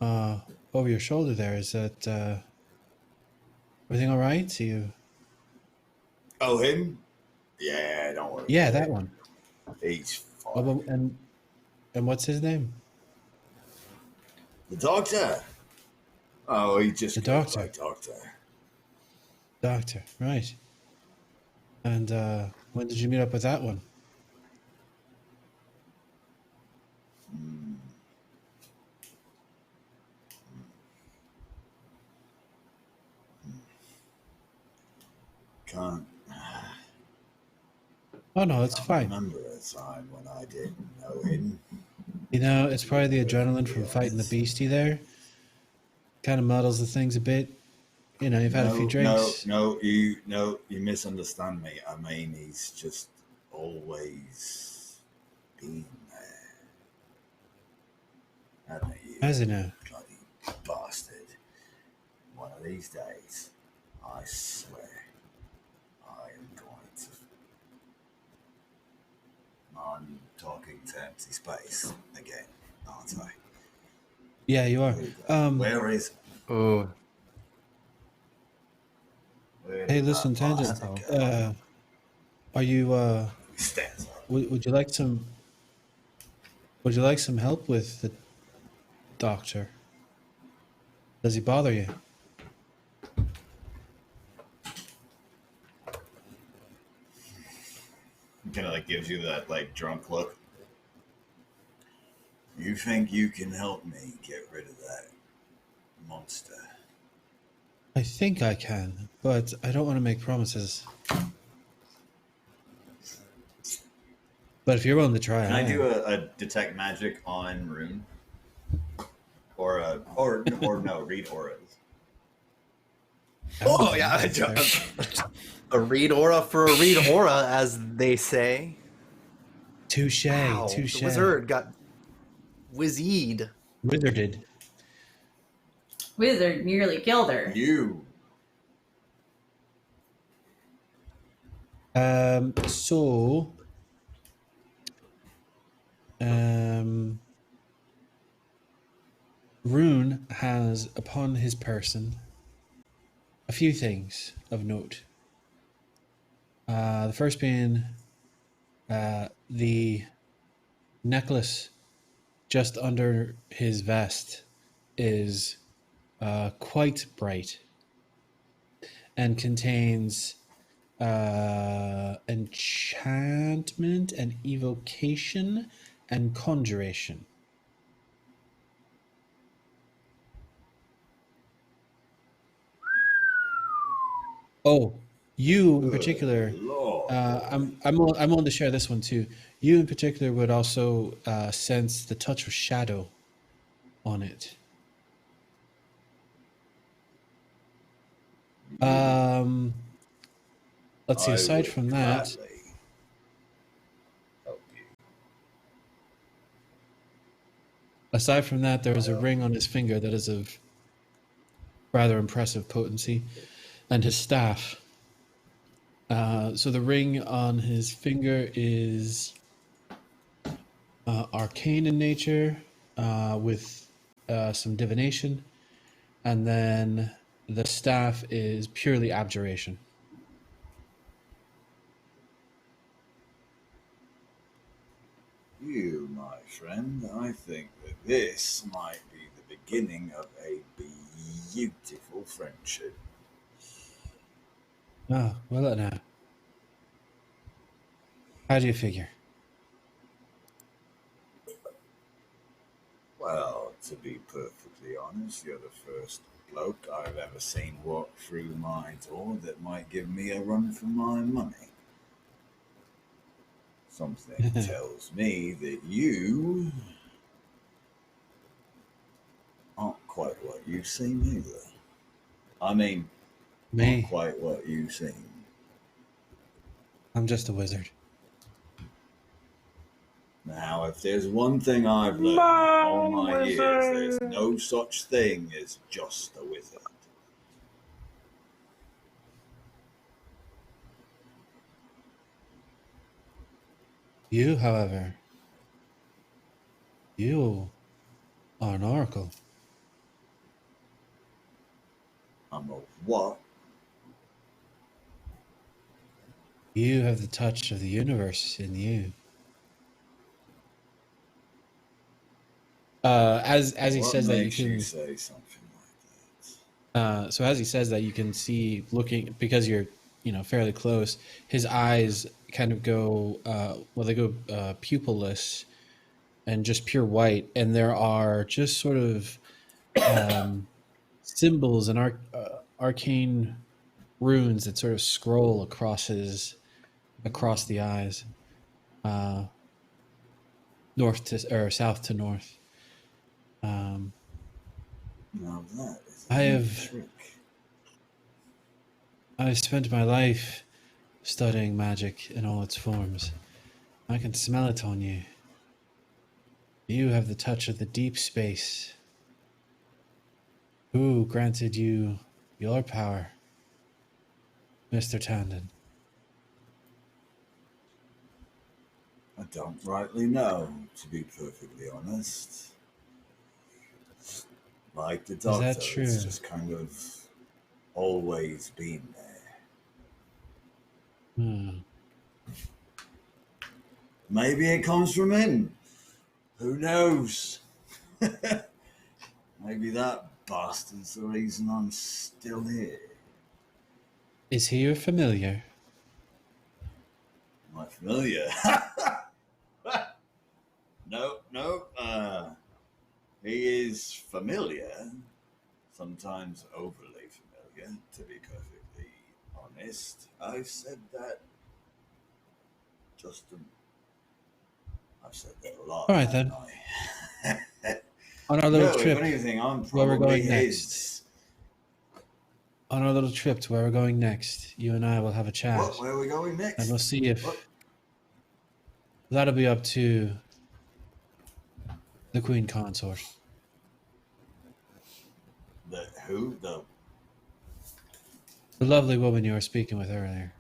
over your shoulder there. Is that everything all right? You? Oh, him? Yeah, don't worry. Yeah, that one. He's fine. Oh, and what's his name? The doctor? Oh, he just The goes doctor. by doctor. Doctor, right. And when did you meet up with that one? Can't Oh no, it's fine. remember a time when I didn't know him. You know, it's probably the adrenaline from fighting the beastie there. Kind of muddles the things a bit. You know, you've had a few drinks. No, you misunderstand me. I mean, he's just always been there. Haven't you? Has he now? Bloody bastard. One of these days, I swear, I am going to... I'm talking to empty space again, aren't I? Yeah, you are. Where is... Oh, Where Hey, did listen, that Tangent. bastard go? Are you? He stands up. Would you like some? Would you like some help with the doctor? Does he bother you? Kind of like gives you that like drunk look. You think you can help me get rid of that monster? I think I can, but I don't want to make promises. But if you're willing to try, Can I do a detect magic on Rune? Or no, read auras. oh yeah, a read aura for a read aura, as they say. Touche, Wow, touche. the wizard got wizzied. Wizarded. Wizard nearly killed her. You. So, Rune has upon his person a few things of note. The first being the necklace just under his vest is quite bright and contains enchantment and evocation and conjuration. Oh, you in particular. I'm willing to share this one too. You in particular would also sense the touch of shadow on it. Let's see. Aside from that, there is a ring on his finger that is of rather impressive potency, and his staff. So the ring on his finger is arcane in nature, with some divination, and then the staff is purely abjuration. You, my friend, I think that this might be the beginning of a beautiful friendship. Oh, well now. How do you figure? Well, to be perfectly honest, you're the first bloke I've ever seen walk through my door that might give me a run for my money. Something tells me that you aren't quite what you seem either. I mean, Me? not quite what you seem. I'm just a wizard. Now, if there's one thing I've learned in all my years, there's no such thing as just a wizard. You, however, you are an oracle. I'm a what? You have the touch of the universe in you. As he What says that, you makes can say something like that? so as he says that, you can see, looking, because you're fairly close, his eyes kind of go they go pupilless and just pure white, and there are just sort of symbols and arcane runes that sort of scroll across the eyes. north to or south to north. Now that is I a have- trick. I've spent my life studying magic in all its forms. I can smell it on you. You have the touch of the deep space. Who granted you your power, Mr. Tandon? I don't rightly know, to be perfectly honest. Like the doctor, that true? it's just kind of always been there. Hmm. Maybe it comes from him. Who knows? Maybe that bastard's the reason I'm still here. Is he your familiar? Am I familiar? No. He is familiar. Sometimes overly familiar, to be perfectly honest. I've said that I've said that a lot. All right, then. haven't I? On our little No, trip, if anything, I'm where we're probably going his. next. On our little trip to where we're going next, you and I will have a chat. What? Where are we going And next? we'll see if What? that'll be up to the Queen Consort. The who? The The lovely woman you were speaking with earlier.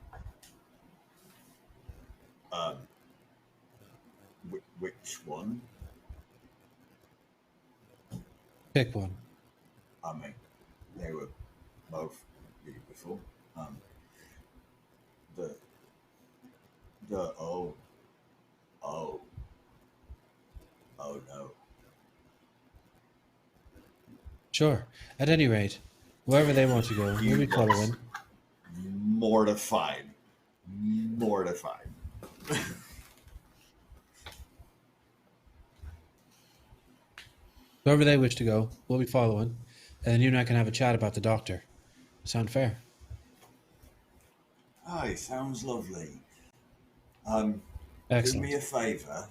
which one? Pick one. I mean, they were both beautiful. Oh no. Sure. At any rate, wherever they want to go, we'll be following. Mortified. Wherever they wish to go, we'll be following. And you and I can have a chat about the doctor. Sound fair? Aye, sounds lovely. Do Excellent. me a favour.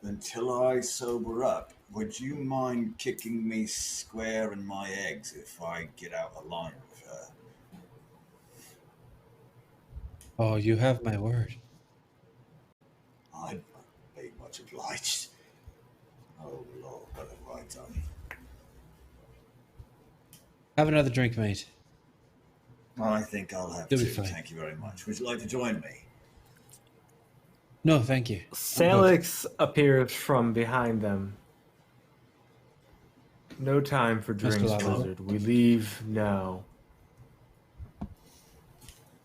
Until I sober up, would you mind kicking me square in my eggs if I get out of line with her? Oh, you have my word. I'd be much obliged. Oh Lord, what have I done? Have another drink, mate. I think I'll have You'll to. be fine. Thank you very much. Would you like to join me? No, thank you. Sailix appears from behind them. No time for Mr. drinks, Lavendil. wizard. We leave now.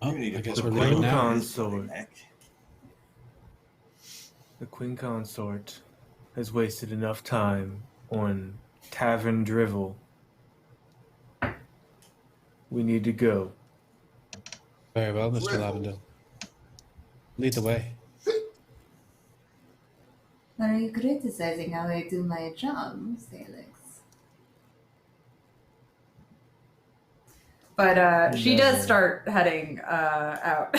Oh, You need to I guess put we're a leaving Queen quill now. on his Consort. bloody neck. The Queen Consort has wasted enough time on Tavern Drivel. We need to go. Very well, Mr. Drivel. Lavendil. Lead the way. Are you criticizing how I do my job, Sailix? But she does Never. start heading out.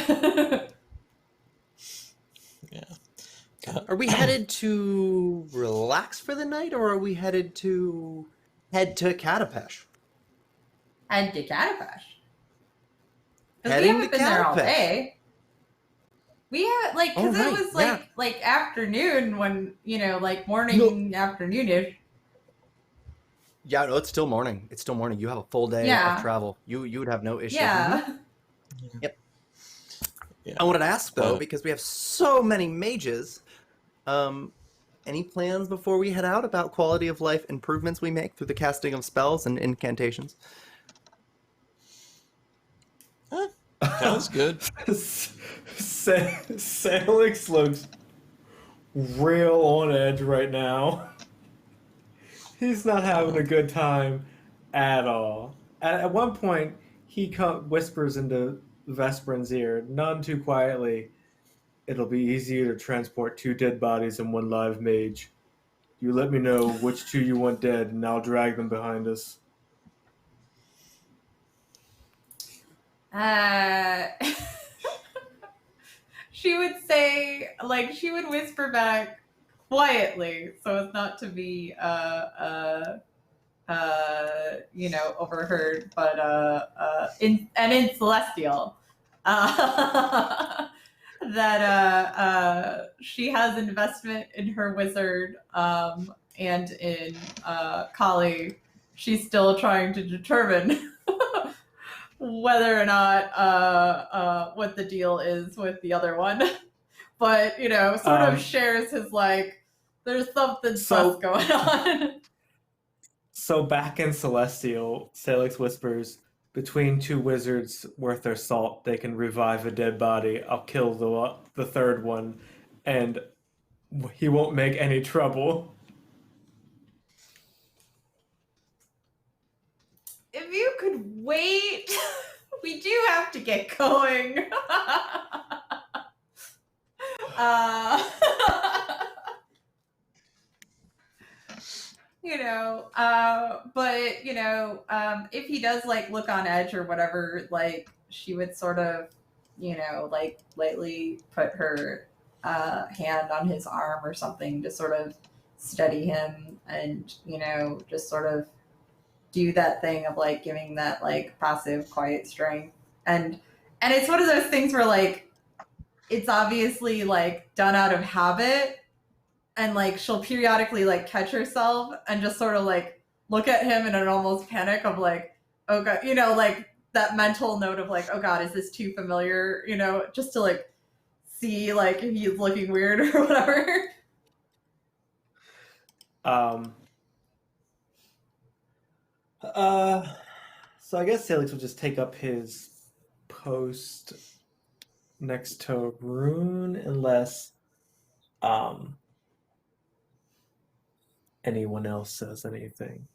Yeah. Are we headed to relax for the night, or are we headed to head to Katapesh? And to Katapesh. Because we Heading haven't to been there all Katapesh. day. We have like because Oh, it right, was yeah. like afternoon when like morning afternoonish. Yeah, no, it's still morning. It's still morning. You have a full day Yeah. of travel. You would have no issue. Yeah. Yep. Yeah. I wanted to ask though, Uh, because we have so many mages. Any plans before we head out about quality of life improvements we make through the casting of spells and incantations? Sounds good. Sailix looks real on edge right now. He's not having a good time at all. At one point, he whispers into Vesparin's ear, none too quietly, "It'll be easier to transport 2 dead bodies and 1 live mage. You let me know which 2 you want dead, and I'll drag them behind us." She would say, like, she would whisper back, quietly, so as not to be overheard, but in Celestial, that she has investment in her wizard, and in Kali. She's still trying to determine whether or not what the deal is with the other one. But, sort of shares his, there's something sus going on. So back in Celestial, Sailix whispers, between two wizards worth their salt, they can revive a dead body. I'll kill the third one, and he won't make any trouble. If you could wait, we do have to get going. But if he does look on edge or whatever, she would sort of, lightly put her hand on his arm or something to sort of steady him, and just sort of do that thing of giving that passive quiet strength, and it's one of those things where it's obviously done out of habit, and she'll periodically catch herself and just sort of look at him in an almost panic of oh god, that mental note of oh god, is this too familiar, just to see if he's looking weird or whatever. So I guess Sailix will just take up his post next to Rune, unless anyone else says anything.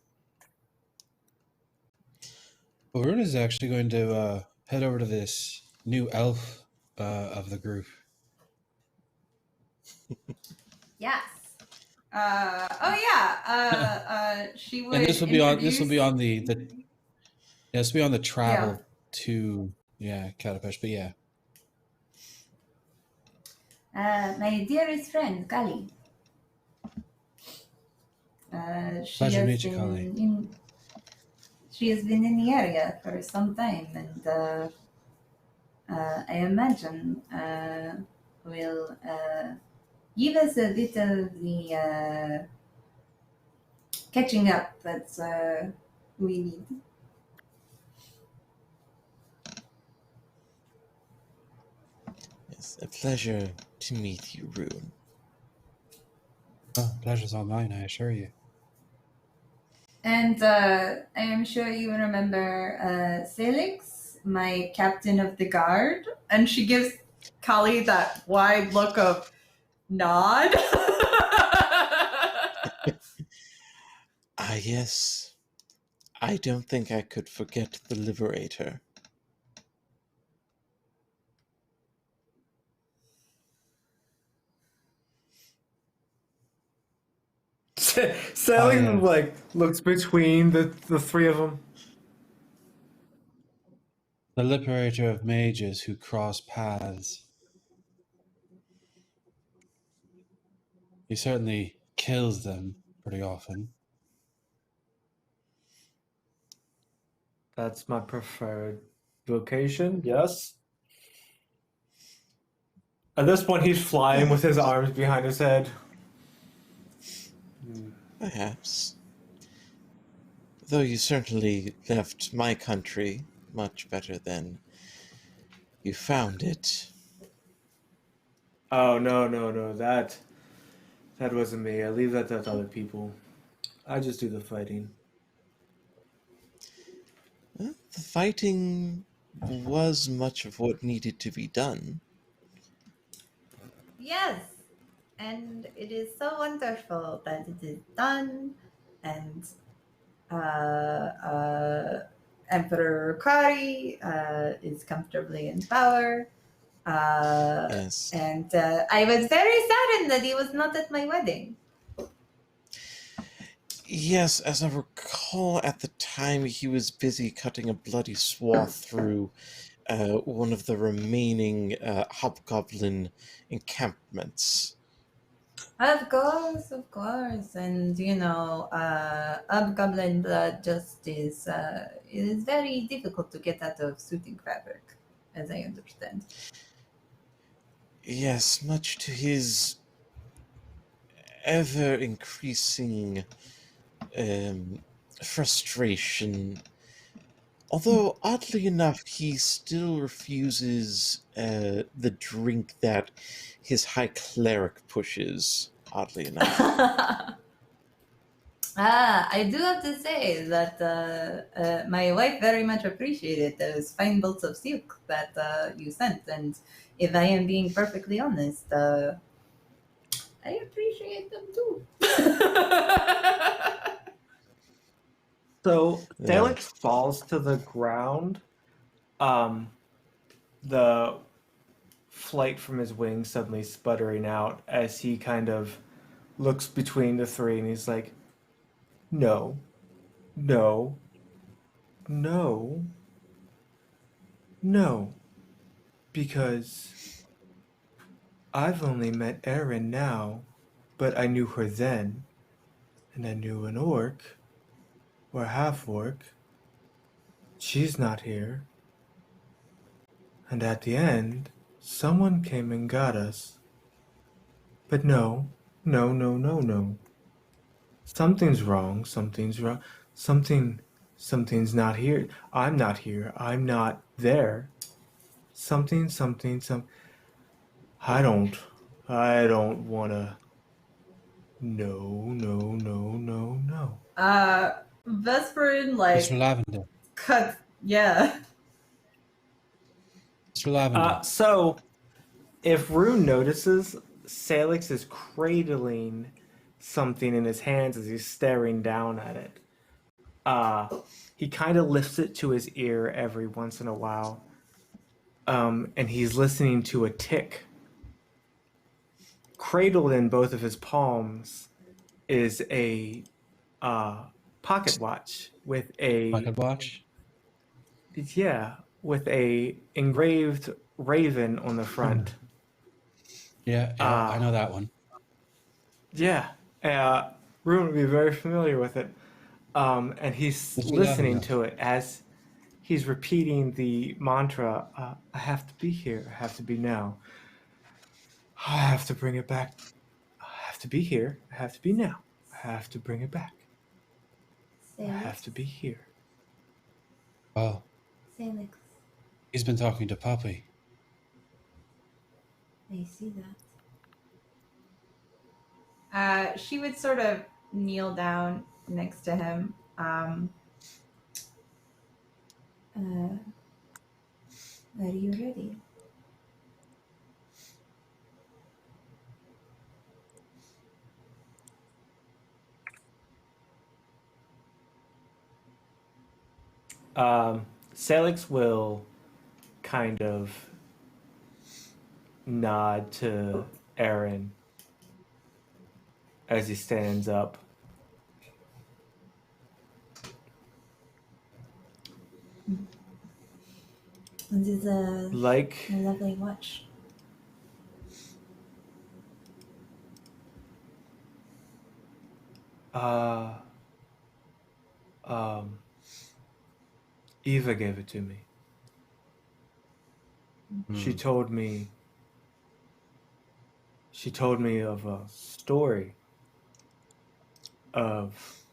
Well, Rune is actually going to head over to this new elf of the group. Yes. She would. And this will be on. This will be on the. This will be on the travel to Katapesh. But yeah. My dearest friend, Kali. Pleasure to meet you, Kali. She has been in the area for some time, and I imagine will give us a bit of the catching up that we need. It's a pleasure to meet you, Rune. Oh, pleasure's all mine, I assure you. And I am sure you remember Sailix, my captain of the guard. And she gives Kali that wide look of nod. Yes. I don't think I could forget the Liberator. Sailix looks between the three of them. The liberator of mages who cross paths. He certainly kills them pretty often. That's my preferred vocation, yes. At this point, he's flying with his arms behind his head. Perhaps. Though you certainly left my country much better than you found it. Oh, no. That wasn't me. I leave that to other people. I just do the fighting. Well, the fighting was much of what needed to be done. Yes, and it is so wonderful that it is done, and Emperor Kari is comfortably in power. Yes. And I was very saddened that he was not at my wedding. Yes, as I recall, at the time he was busy cutting a bloody swath through one of the remaining hobgoblin encampments. Of course, of course. And you know, hobgoblin blood just is very difficult to get out of suiting fabric, as I understand. Yes, much to his ever increasing frustration. Although, oddly enough, he still refuses the drink that his high cleric pushes, oddly enough. I do have to say that my wife very much appreciated those fine bolts of silk that you sent, and if I am being perfectly honest, I appreciate them too. So Yeah. Sailix falls to the ground. The flight from his wings suddenly sputtering out as he kind of looks between the three and he's like, no, no, no, no, because I've only met Eriyn now, but I knew her then, and I knew an orc, or half-orc. She's not here. And at the end, someone came and got us. But no, no, no, no, no. Something's wrong, something's wrong. Something's not here. I'm not here. I'm not there. Something. I don't wanna. No, no, no, no, no. Vesperin, Mr. Lavendil. cut. Yeah. Mr. Lavendil. So, if Rune notices, Sailix is cradling something in his hands as he's staring down at it. He kind of lifts it to his ear every once in a while, and he's listening to a tick. Cradled in both of his palms is a pocket watch with a Pocket watch. with a engraved raven on the front. Yeah, I know that one. Yeah, Rune would be very familiar with it. And he's Mr. listening Lavendil. to it as he's repeating the mantra, I have to be here, I have to be now. I have to bring it back. I have to be here, I have to be now. I have to bring it back. I have to be here. Well, Sailix, he's been talking to Poppy. I see that. She would sort of kneel down next to him. Are you ready? Sailix will kind of nod to Eriyn as he stands up. This is a Like lovely watch. Eva gave it to me. She told me of a story of,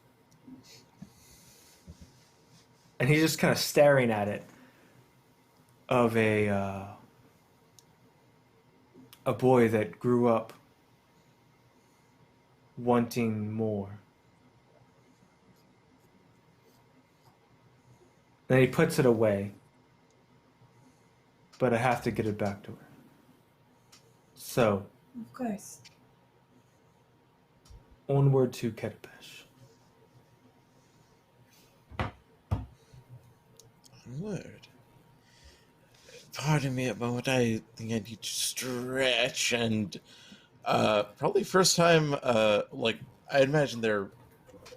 and he's just kind of staring at it, of a boy that grew up wanting more. Then he puts it away, but I have to get it back to her. So, Of course. onward to Katapesh. Onward. Pardon me a moment, I think I need to stretch and probably first time like I imagine they're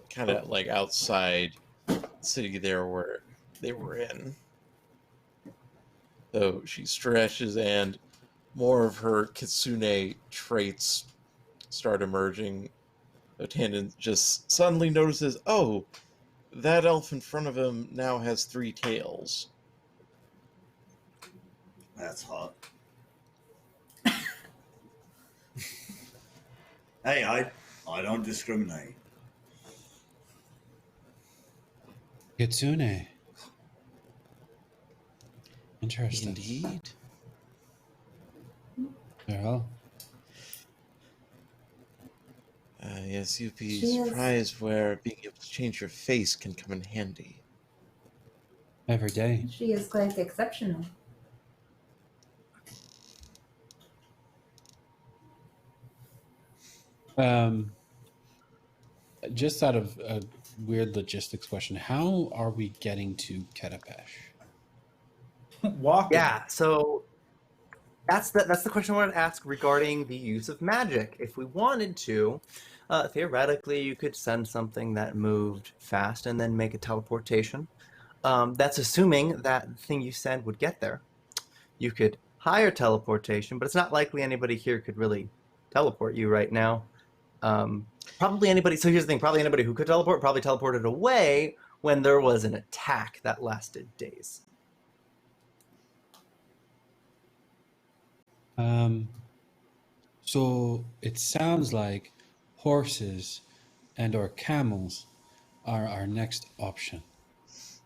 kind of like outside the city there where they were in. So she stretches and more of her kitsune traits start emerging, Tandon just suddenly notices, oh, that elf in front of him now has 3 tails. That's hot. Hey, I don't discriminate. Kitsune. Interesting. Indeed. Well, Yes, you'd be She is- surprised where being able to change your face can come in handy. every day. She is quite exceptional. Just out of a weird logistics question, how are we getting to Katapesh? Walking. Yeah, so that's the question I wanted to ask regarding the use of magic. If we wanted to, theoretically, you could send something that moved fast and then make a teleportation. That's assuming that the thing you send would get there. You could hire teleportation, but it's not likely anybody here could really teleport you right now. Probably anybody. So here's the thing: probably anybody who could teleport probably teleported away when there was an attack that lasted days. So it sounds like horses and or camels are our next option. Is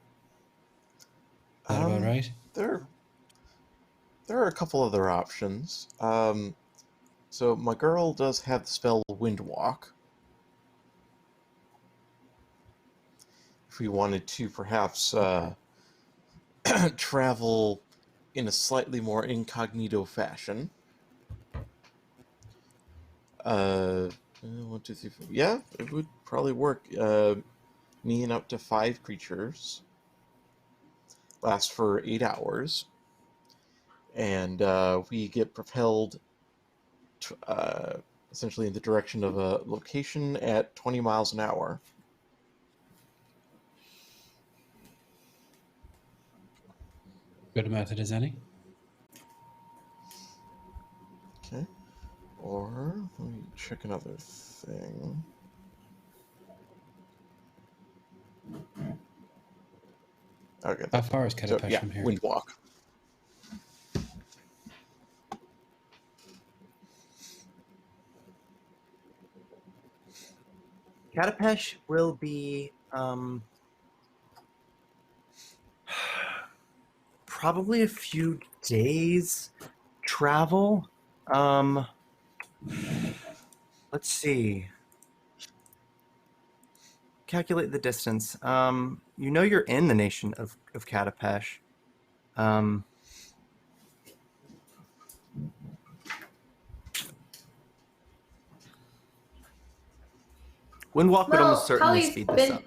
that about right? There are a couple other options. So my girl does have the spell Windwalk. If we wanted to perhaps travel in a slightly more incognito fashion. 1, 2, 3, 4. Yeah, it would probably work. Me and up to 5 creatures. Last for 8 hours. And we get propelled essentially in the direction of a location at 20 miles an hour. Good method as any. Okay. Or, let me check another thing. Okay. How far is Katapesh from here? Windwalk. Katapesh will be probably a few days travel. Let's see. Calculate the distance. You know you're in the nation of Katapesh. Windwalk would almost certainly Kali's speed this up.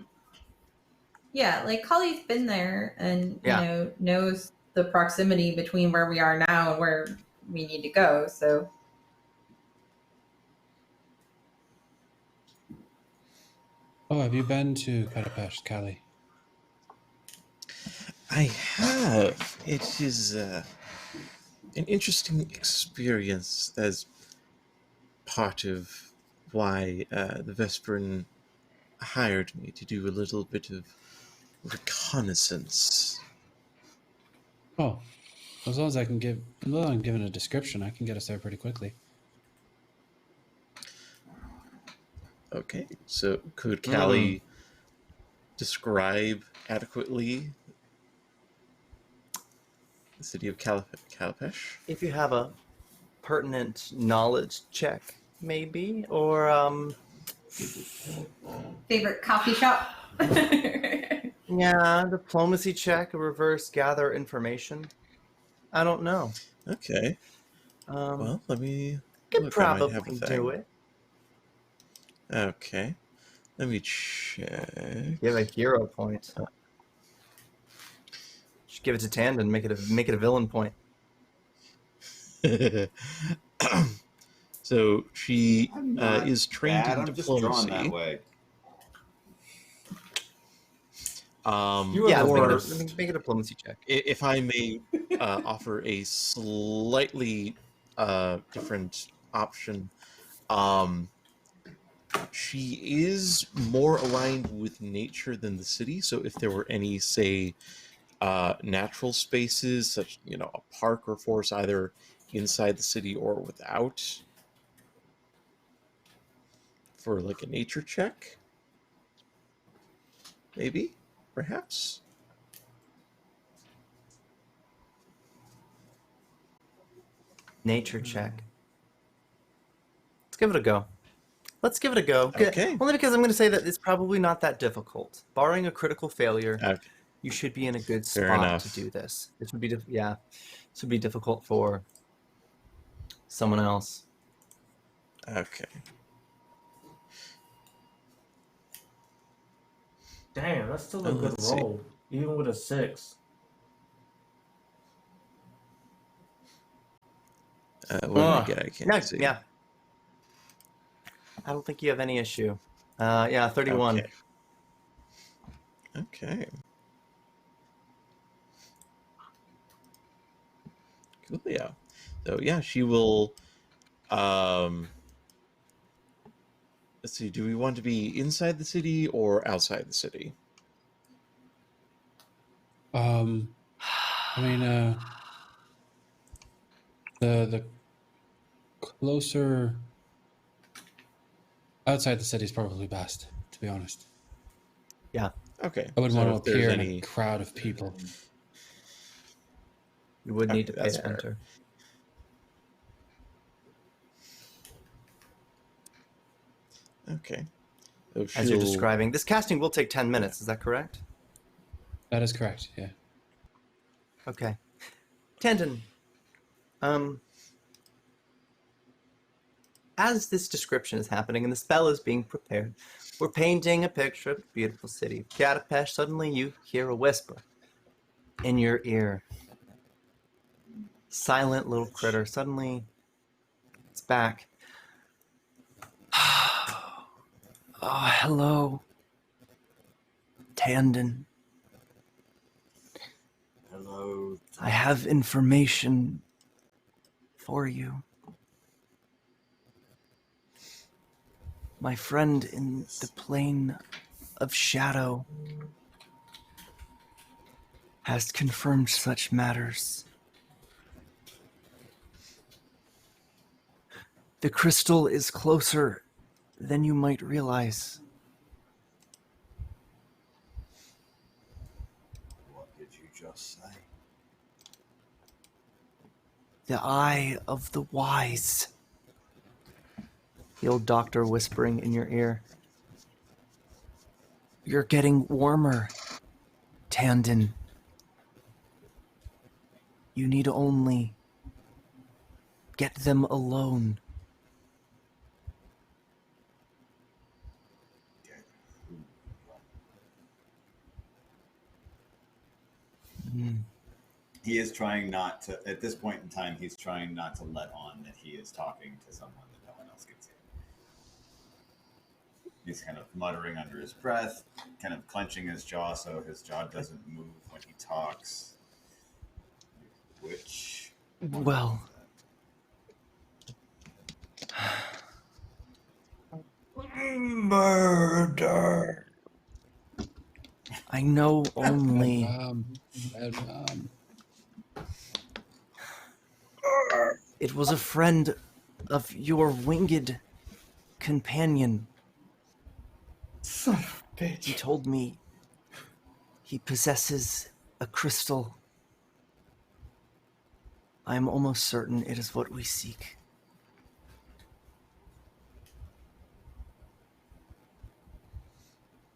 Yeah, like Kali's been there and Yeah. you know knows the proximity between where we are now and where we need to go. So Oh, have you been to Katapesh, Kali? I have. It is an interesting experience as part of why the Vesparin hired me to do a little bit of reconnaissance. Oh, as long as I can give, as long as I'm given a description, I can get us there pretty quickly. Okay, so could Callie describe adequately the city of Katapesh? If you have a pertinent knowledge check, maybe, or favorite coffee shop. yeah, diplomacy check, a reverse gather information. I don't know. Okay. Well, let me Could look. I might have a probably thing. do it. Okay. Let me check. Give a hero point. Just give it to Tandon and make it a villain point. So she I'm not is trained bad, in I'm just drawn diplomacy. that way. Yeah, or make it a diplomacy check. if I may offer a slightly different option, She is more aligned with nature than the city. So if there were any, say, natural spaces, such a park or forest, either inside the city or without, for like a nature check, maybe, perhaps. Nature check. Let's give it a go. Okay. Only because I'm going to say that it's probably not that difficult. Barring a critical failure, Okay. you should be in a good Fair spot enough. to do this. This would be this would be difficult for someone else. Okay. Damn, that's still a good Let's see. roll, even with a 6. What did I get? I can't see. Yeah. I don't think you have any issue. 31. Okay. Cool. Yeah. So yeah, she will. Let's see. Do we want to be inside the city or outside the city? I mean, the closer outside the city is probably best, to be honest. Yeah. Okay. I wouldn't So want if to there's appear in any a crowd of people. You would need to pay that's to fair. enter. Okay. So As you're she'll- describing. This casting will take 10 minutes, is that correct? That is correct, yeah. Okay. Tandon, as this description is happening and the spell is being prepared, we're painting a picture of a beautiful city. Katapesh, suddenly you hear a whisper in your ear. Silent little critter. Suddenly, it's back. Oh, hello. Tandon. Hello. I have information for you. My friend in the plane of shadow has confirmed such matters. The crystal is closer than you might realize. What did you just say? The eye of the wise. The old doctor whispering in your ear. You're getting warmer, Tandon. You need only get them alone. He is trying not to, at this point in time, he's trying not to let on that he is talking to someone that no one else can see. He's kind of muttering under his breath, kind of clenching his jaw so his jaw doesn't move when he talks. Which... Well... Murder. I know only... It was a friend of your winged companion. Son of a bitch. He told me he possesses a crystal. I am almost certain it is what we seek.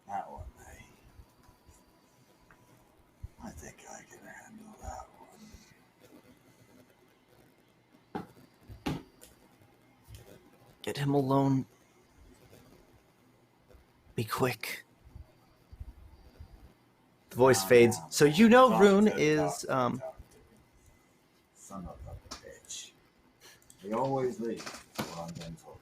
That one, eh? I think I can handle that one. Get him alone. Be quick. The voice fades. So you know Rune is Son of a bitch. They always leave while I'm done talking.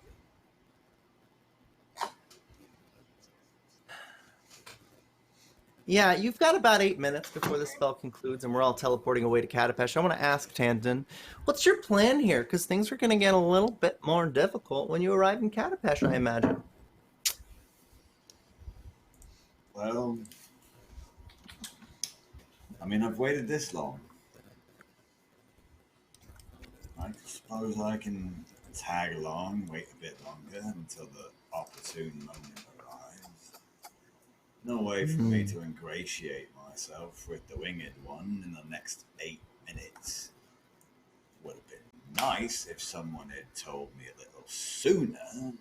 Yeah, you've got about 8 minutes before the spell concludes, and we're all teleporting away to Katapesh. I want to ask Tandon, what's your plan here? Because things are going to get a little bit more difficult when you arrive in Katapesh, I imagine. Well, I mean, I've waited this long. I suppose I can tag along, wait a bit longer until the opportune moment arrives. No way for me to ingratiate myself with the winged one in the next 8 minutes. Would have been nice if someone had told me a little sooner,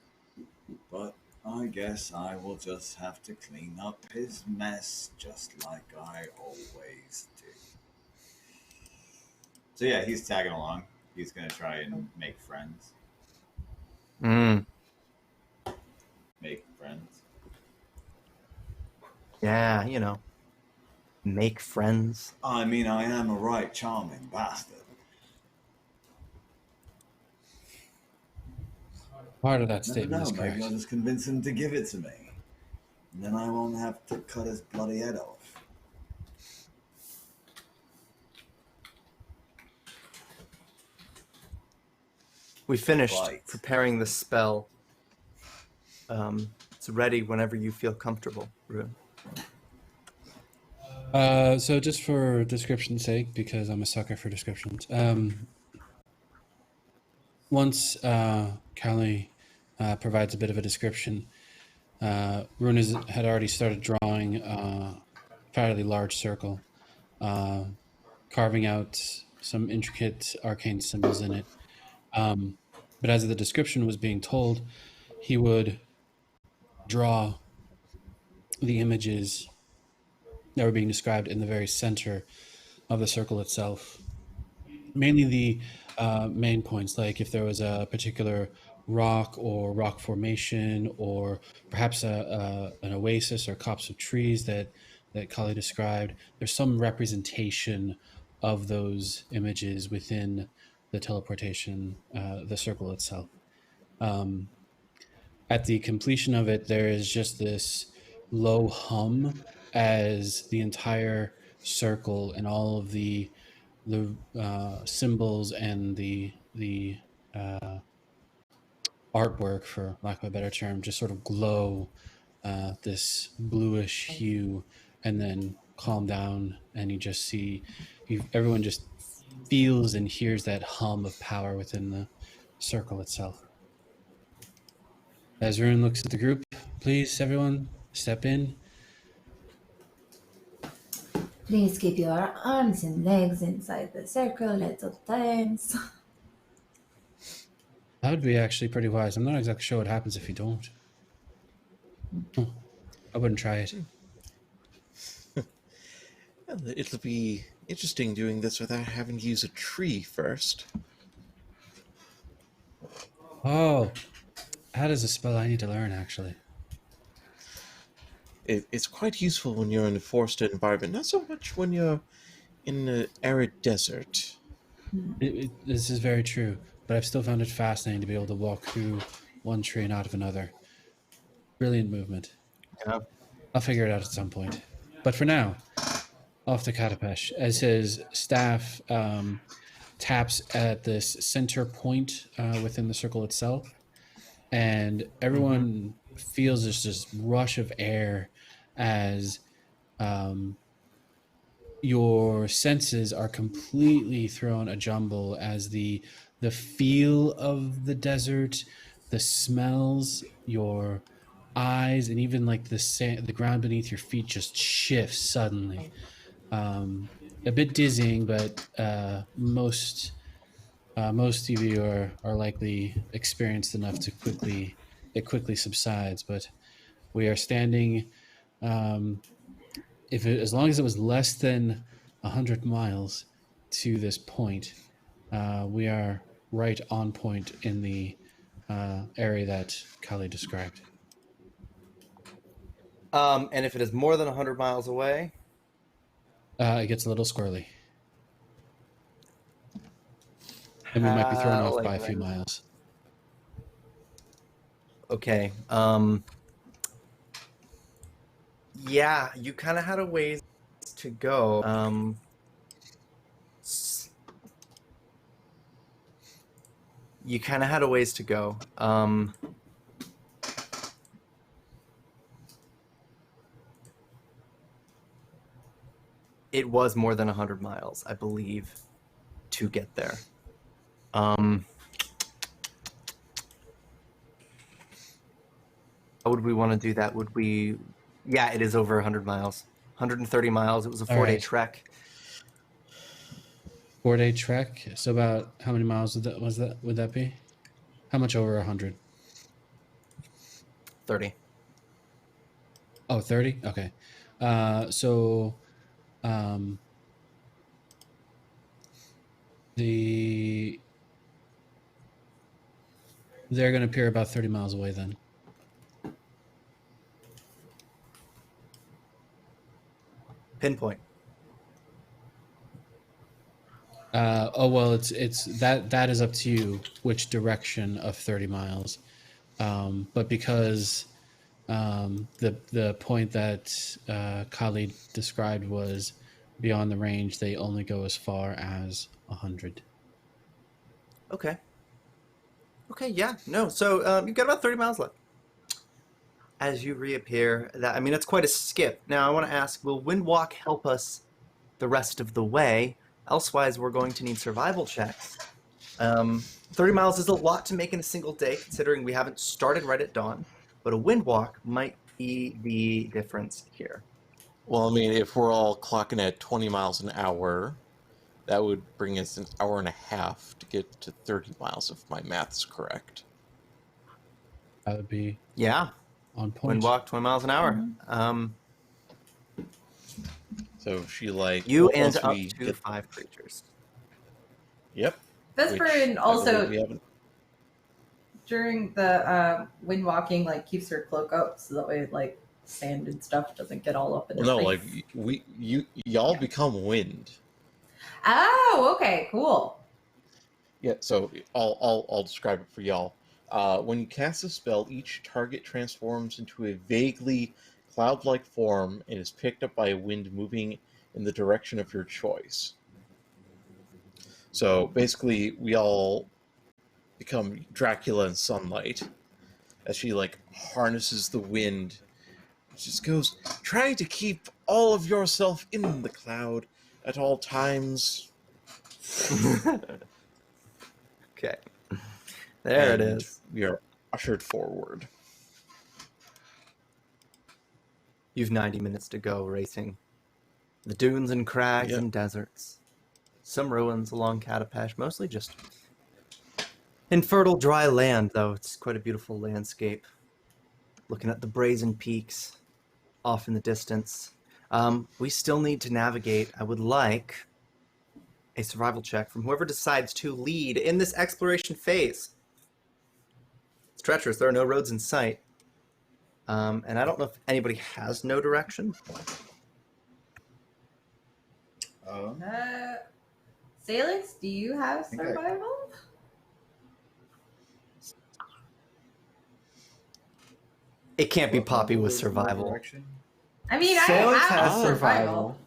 but I guess I will just have to clean up his mess just like I always do. So yeah, he's tagging along. He's going to try and make friends. Make friends. Yeah, you know, make friends. I mean, I am a right charming bastard. Part of that Never statement know, is maybe correct. I'll just convince him to give it to me. And then I won't have to cut his bloody head off. We finished Right. preparing the spell. It's ready whenever you feel comfortable, Rune. So just for description's sake, because I'm a sucker for descriptions, once Callie provides a bit of a description, Rune had already started drawing a fairly large circle, carving out some intricate arcane symbols in it. But as the description was being told, he would draw the images that were being described in the very center of the circle itself. Mainly the main points, like if there was a particular rock or rock formation, or perhaps an oasis or copse of trees that Kali described. There's some representation of those images within the teleportation, the circle itself. At the completion of it, there is just this low hum as the entire circle and all of the symbols and the artwork, for lack of a better term, just sort of glow this bluish hue, and then calm down, and you just see everyone just feels and hears that hum of power within the circle itself. As Rune looks at the group, please, everyone, step in. Please keep your arms and legs inside the circle at all times. That would be actually pretty wise. I'm not exactly sure what happens if you don't. I wouldn't try it. Well, it'll be interesting doing this without having to use a tree first. Oh, that is a spell I need to learn, actually. It's quite useful when you're in a forested environment, not so much when you're in an arid desert. This is very true, but I've still found it fascinating to be able to walk through one tree and out of another. Brilliant movement. Yeah. I'll figure it out at some point. But for now, off to Katapesh, as his staff taps at this center point within the circle itself, and everyone feels this rush of air as your senses are completely thrown a jumble, as the feel of the desert, the smells, your eyes, and even like the ground beneath your feet just shifts suddenly. A bit dizzying, but most of you are likely experienced enough to quickly subsides. But we are standing, as long as it was less than 100 miles to this point, we are right on point in the area that Kali described. And if it is more than 100 miles away, It gets a little squirrely. And we might be thrown off by a few miles. Okay. Yeah, you kind of had a ways to go. You kind of had a ways to go. It was more than 100 miles, I believe, to get there. How would we want to do that? Would we... Yeah, it is over 100 miles. 130 miles. It was a 4-day right. trek. 4-day trek. So about how many miles would that be? How much over 100? 30. Oh, 30? Okay. They're going to appear about 30 miles away then. Pinpoint. Well, it's that is up to you which direction of 30 miles. But because the point that Khalid described was beyond the range, they only go as far as 100. Okay. Okay, yeah. No, so you've got about 30 miles left. As you reappear, it's quite a skip. Now, I want to ask, will Windwalk help us the rest of the way? Elsewise, we're going to need survival checks. 30 miles is a lot to make in a single day, considering we haven't started right at dawn. But a Windwalk might be the difference here. Well, I mean, if we're all clocking at 20 miles an hour, that would bring us an hour and a half to get to 30 miles, if my math's correct. That would be on point. Windwalk, 20 miles an hour. So she you and up to 5 creatures. Yep. Vesparin also during the wind walking keeps her cloak up so that way sand and stuff doesn't get all up in her face. Y'all become wind. Oh, okay, cool. Yeah, so I'll describe it for y'all. When you cast a spell, each target transforms into a vaguely cloud-like form and is picked up by a wind moving in the direction of your choice. So basically, we all become Dracula in sunlight as she harnesses the wind. It just goes, try to keep all of yourself in the cloud at all times. Okay. There it is. We are ushered forward. You've 90 minutes to go racing the dunes and crags and deserts. Some ruins along Katapesh, mostly just infertile dry land, though. It's quite a beautiful landscape. Looking at the brazen peaks off in the distance. We still need to navigate. I would like a survival check from whoever decides to lead in this exploration phase. It's treacherous. There are no roads in sight. And I don't know if anybody has no direction. Sailix, do you have survival? It can't be Poppy with survival. I mean, Sailix I have has survival.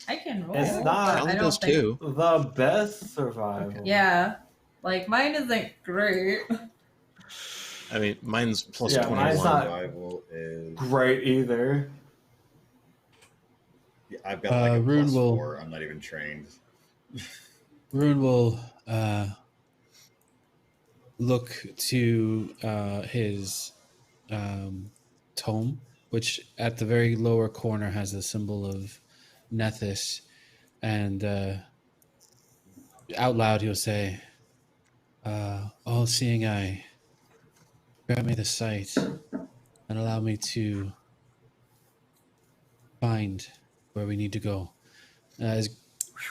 I can roll. It's not I don't think the best survival. Yeah, mine isn't great. I mean, mine's plus 21. Mine's not Survival is great either. Yeah, I've got a Rune plus will- 4. I'm not even trained. Rune will look to his tome, which at the very lower corner has the symbol of Nethys, and out loud he'll say, all-seeing eye, grant me the sight and allow me to find where we need to go. Is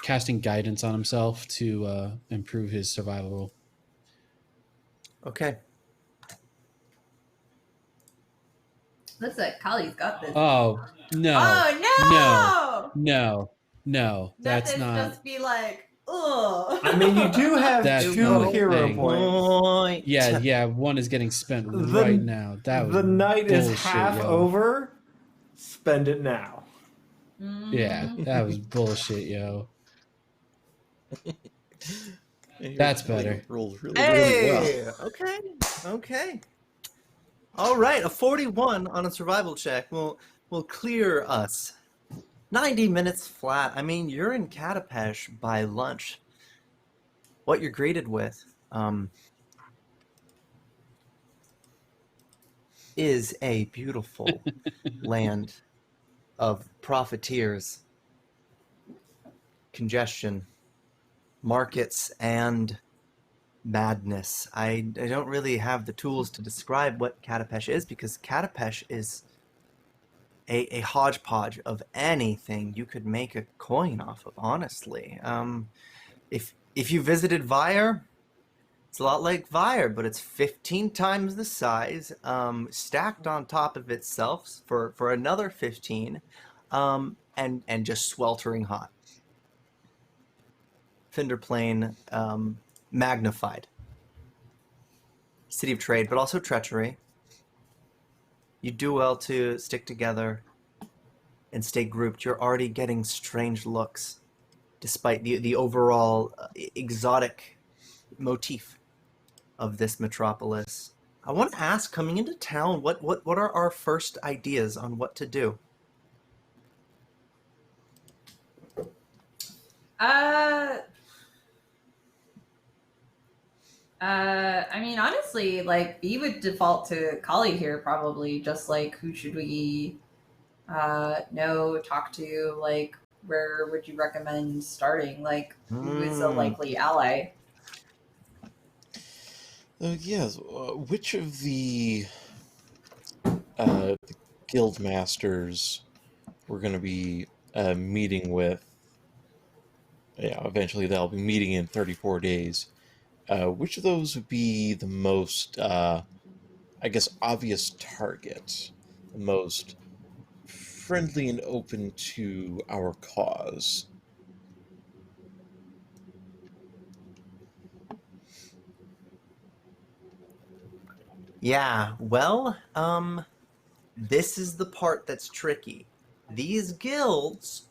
casting guidance on himself to improve his survival roll. Okay. Looks like Kali's got this. Oh, no. Oh, no! No. That's not. Just be ugh. I mean, you do have That's 2 not a hero thing. points. Yeah, one is getting spent right now. That was the night is bullshit, half yo. over, spend it now. Yeah, that was bullshit, yo. And That's you're better. rolled really well. Hey! Okay. All right, a 41 on a survival check will clear us. 90 minutes flat. I mean, you're in Katapesh by lunch. What you're greeted with is a beautiful land of profiteers, congestion, markets, and madness. I don't really have the tools to describe what Katapesh is because Katapesh is a hodgepodge of anything you could make a coin off of, honestly. If you visited Vire, it's a lot like Vire, but it's 15 times the size, stacked on top of itself for another 15, and just sweltering hot. Finderplane, magnified. City of trade, but also treachery. You do well to stick together and stay grouped. You're already getting strange looks, despite the overall exotic motif of this metropolis. I want to ask, coming into town, what are our first ideas on what to do? I mean, honestly, like, we would default to Kali here, probably. Just like, who should we know, talk to? Like, where would you recommend starting? Like, who is a likely ally? Yes. Which of the guild masters we're going to be meeting with? Yeah, eventually they'll be meeting in 34 days. Which of those would be the most, I guess, obvious target? The most friendly and open to our cause? Yeah, well, this is the part that's tricky. These guilds,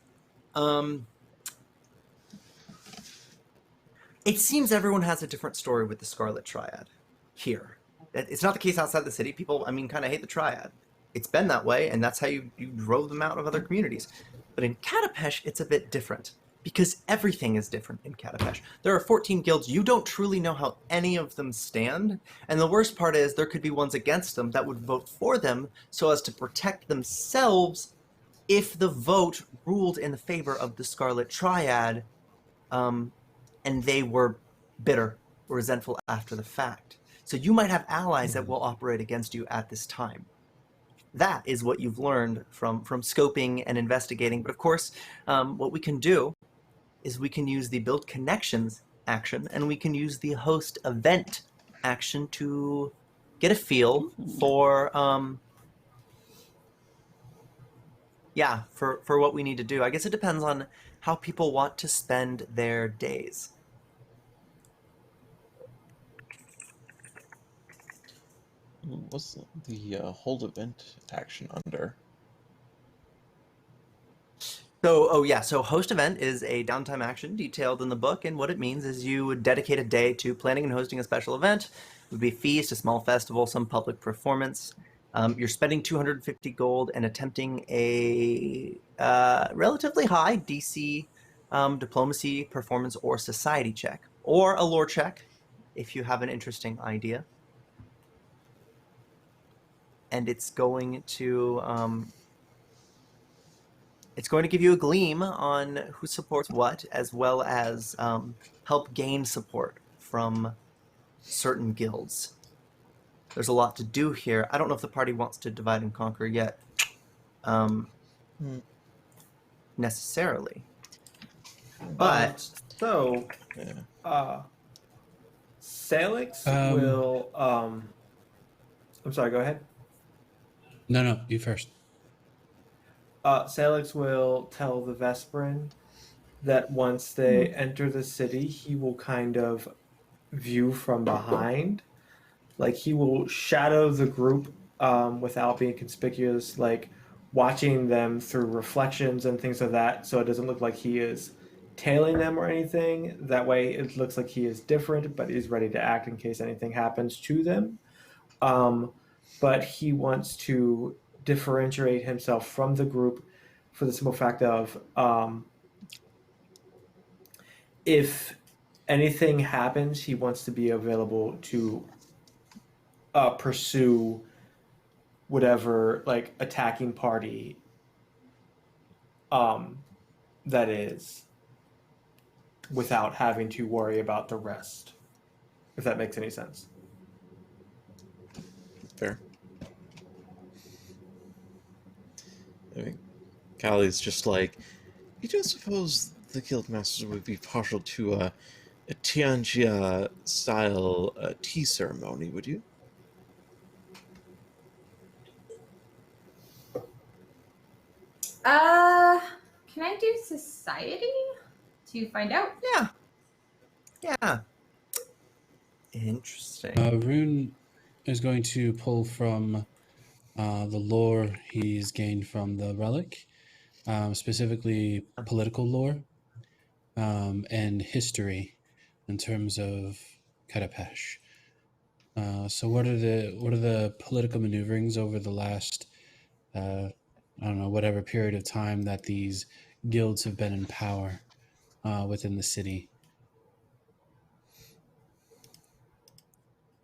it seems everyone has a different story with the Scarlet Triad here. It's not the case outside the city. People, I mean, kind of hate the Triad. It's been that way, and that's how you drove them out of other communities. But in Katapesh, it's a bit different, because everything is different in Katapesh. There are 14 guilds. You don't truly know how any of them stand, and the worst part is there could be ones against them that would vote for them so as to protect themselves if the vote ruled in the favor of the Scarlet Triad, and they were bitter or resentful after the fact. So you might have allies that will operate against you at this time. That is what you've learned from scoping and investigating. But of course, what we can do is we can use the build connections action, and we can use the host event action to get a feel for for what we need to do. I guess it depends on how people want to spend their days. What's the hold event action under? So host event is a downtime action detailed in the book, and what it means is you would dedicate a day to planning and hosting a special event. It would be a feast, a small festival, some public performance. You're spending 250 gold and attempting a relatively high DC diplomacy, performance, or society check, or a lore check if you have an interesting idea. And it's going to give you a gleam on who supports what, as well as help gain support from certain guilds. There's a lot to do here. I don't know if the party wants to divide and conquer yet, necessarily. But Sailix will. I'm sorry. Go ahead. No, you first. Sailix will tell the Vesparin that once they enter the city, he will kind of view from behind. Like, he will shadow the group without being conspicuous, like watching them through reflections and things like that, so it doesn't look like he is tailing them or anything. That way it looks like he is different, but he's ready to act in case anything happens to them. But he wants to differentiate himself from the group for the simple fact of if anything happens, he wants to be available to pursue whatever like attacking party that is, without having to worry about the rest, if that makes any sense. Fair. I mean, Kali's just like, you don't suppose the guildmasters would be partial to a Tianjia style tea ceremony, would you? Can I do society to find out? Yeah. Interesting. Rune is going to pull from the lore he's gained from the relic, specifically political lore and history in terms of Katapesh. So what are the political maneuverings over the last I don't know, whatever period of time that these guilds have been in power within the city?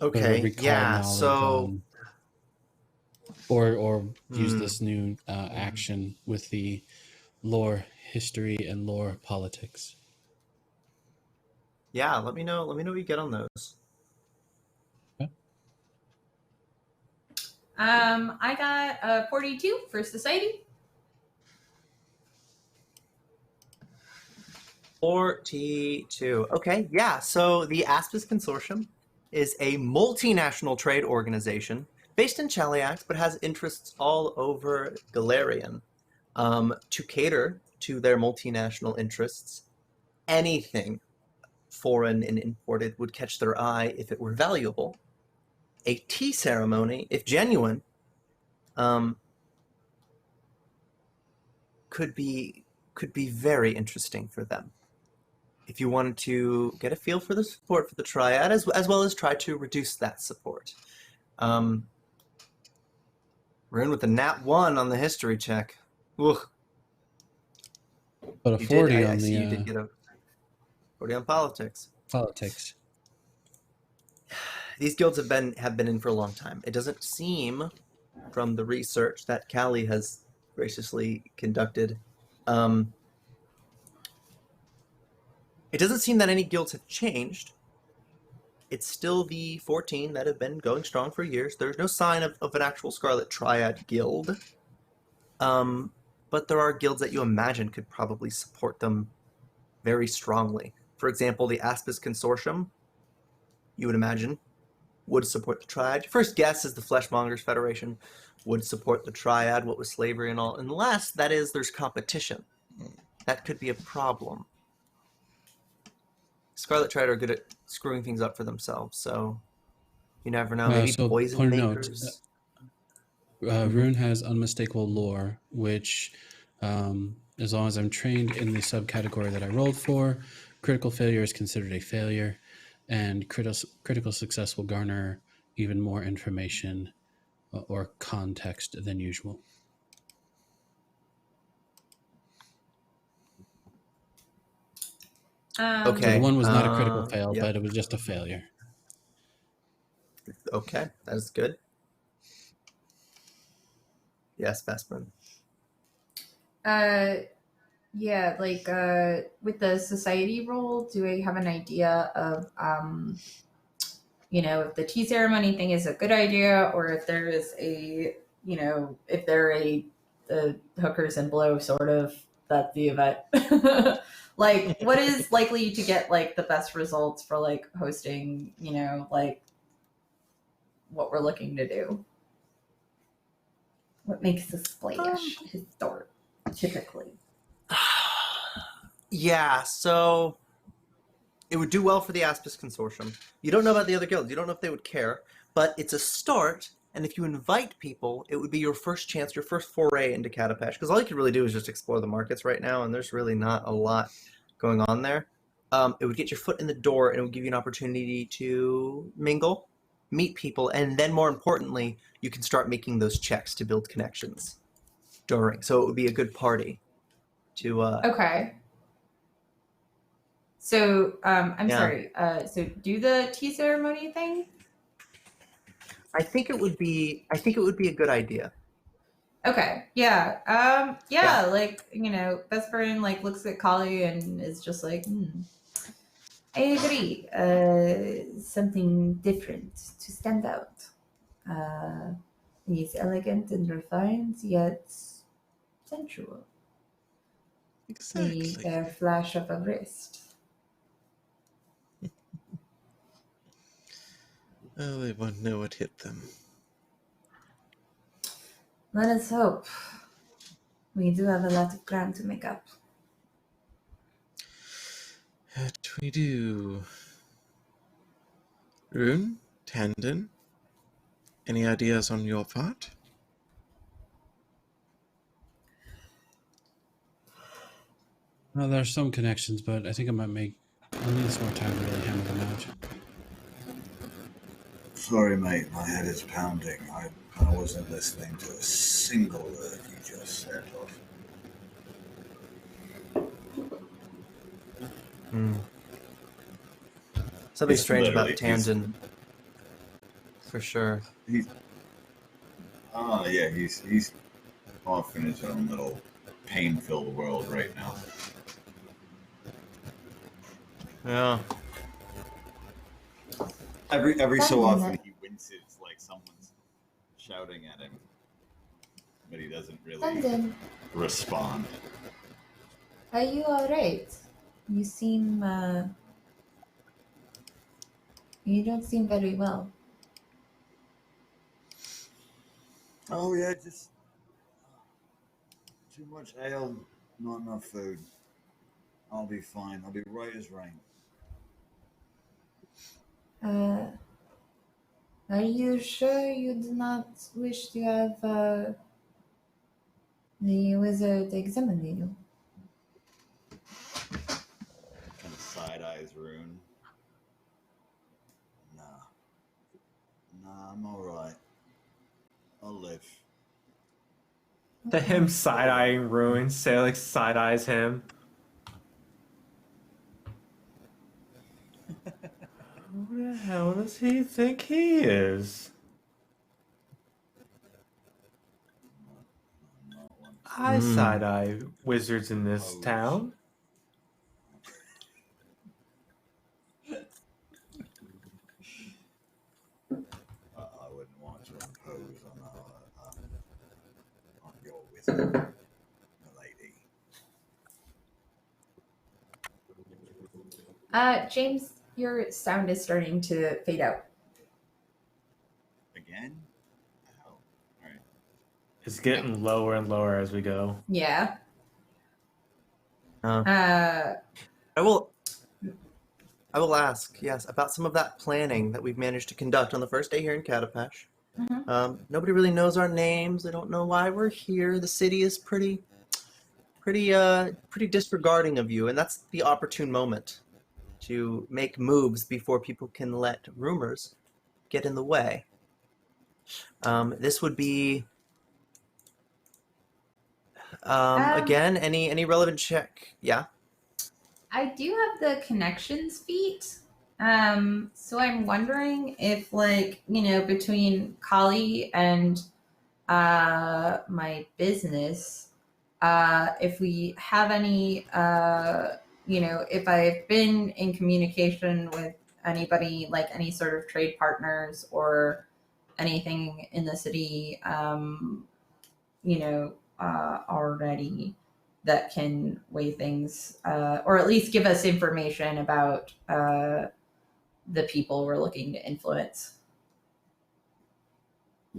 Okay, yeah, knowledge so... or use this new action with the lore history and lore politics. Yeah, let me know what you get on those. Okay. I got a 42 for society. 42. Okay, yeah. So the Aspis Consortium is a multinational trade organization based in Chaliax, but has interests all over Galarian. To cater to their multinational interests, anything foreign and imported would catch their eye if it were valuable. A tea ceremony, if genuine, could be very interesting for them. If you wanted to get a feel for the support for the Triad, as well as try to reduce that support. Rune with a nat 1 on the history check. Ugh. But a 40 on you the did get a 40 on politics. politics. These guilds have been in for a long time. It doesn't seem, from the research that Kali has graciously conducted, it doesn't seem that any guilds have changed. It's still the 14 that have been going strong for years. There's no sign of an actual Scarlet Triad guild. But there are guilds that you imagine could probably support them very strongly. For example, the Aspis Consortium, you would imagine, would support the Triad. Your first guess is the Fleshmongers Federation would support the Triad, what with slavery and all, unless, that is, there's competition. That could be a problem. Scarlet Triad are good at screwing things up for themselves, so you never know. Maybe So poison point makers. Rune has unmistakable lore, which, as long as I'm trained in the subcategory that I rolled for, critical failure is considered a failure, and critical success will garner even more information or context than usual. Okay. So the one was not a critical fail, yeah. but it was just a failure. Okay, that is good. Yes, Vesparin. Yeah, like with the society role, do I have an idea of if the tea ceremony thing is a good idea, or if there is a if they're a hookers and blow sort of, that's the event. Like, what is likely to get like the best results for like hosting, like what we're looking to do? What makes a splash historic, typically? Yeah, so it would do well for the Aspis Consortium. You don't know about the other guilds. You don't know if they would care, but it's a start And if you invite people, it would be your first chance, your first foray into Katapesh. Because all you can really do is just explore the markets right now, and there's really not a lot going on there. It would get your foot in the door, and it would give you an opportunity to mingle, meet people, and then more importantly, you can start making those checks to build connections during. So it would be a good party to... Okay. So, I'm Yeah. sorry. So do the tea ceremony thing? I think it would be a good idea. Okay. Yeah. Yeah. Like, Vesparin like looks at Kali and is just like, I agree. Something different to stand out. He's elegant and refined, yet sensual. Exactly. The bare flash of a wrist. Oh, they won't know what hit them. Let us hope. We do have a lot of ground to make up. That we do. Rune, Tandon, any ideas on your part? Well, there's some connections, but I think I'll need some more time to really hammer them out. Sorry, mate, my head is pounding. I wasn't listening to a single word you just said off. Something It's strange about literally- he's- Tandon. For sure. He's off in his own little pain-filled world right now. Yeah. Every so Something often that- he winces like someone's shouting at him, but he doesn't really London, respond. are you alright? You seem, you don't seem very well. Oh yeah, just too much ale, not enough food. I'll be fine. I'll be right as rain. Are you sure you do not wish to have the wizard examine you? Kind of side eyes Rune. Nah, I'm all right. I'll live. To him side-eyeing Ruin, Sailix side-eyes him. Who the hell does he think he is? I side-eye wizards in this town. I wouldn't want to impose on your wizard, lady. James, your sound is starting to fade out. Again? Ow. All right. It's getting lower and lower as we go. Yeah. I will ask, yes, about some of that planning that we've managed to conduct on the first day here in Katapesh. Nobody really knows our names. They don't know why we're here. The city is pretty disregarding of you, and that's the opportune moment to make moves before people can let rumors get in the way. This would be again any relevant check. Yeah. I do have the connections feat. So I'm wondering if, between Kali and my business, if we have any, if I've been in communication with anybody, like any sort of trade partners or anything in the city, already that can weigh things, or at least give us information about the people we're looking to influence.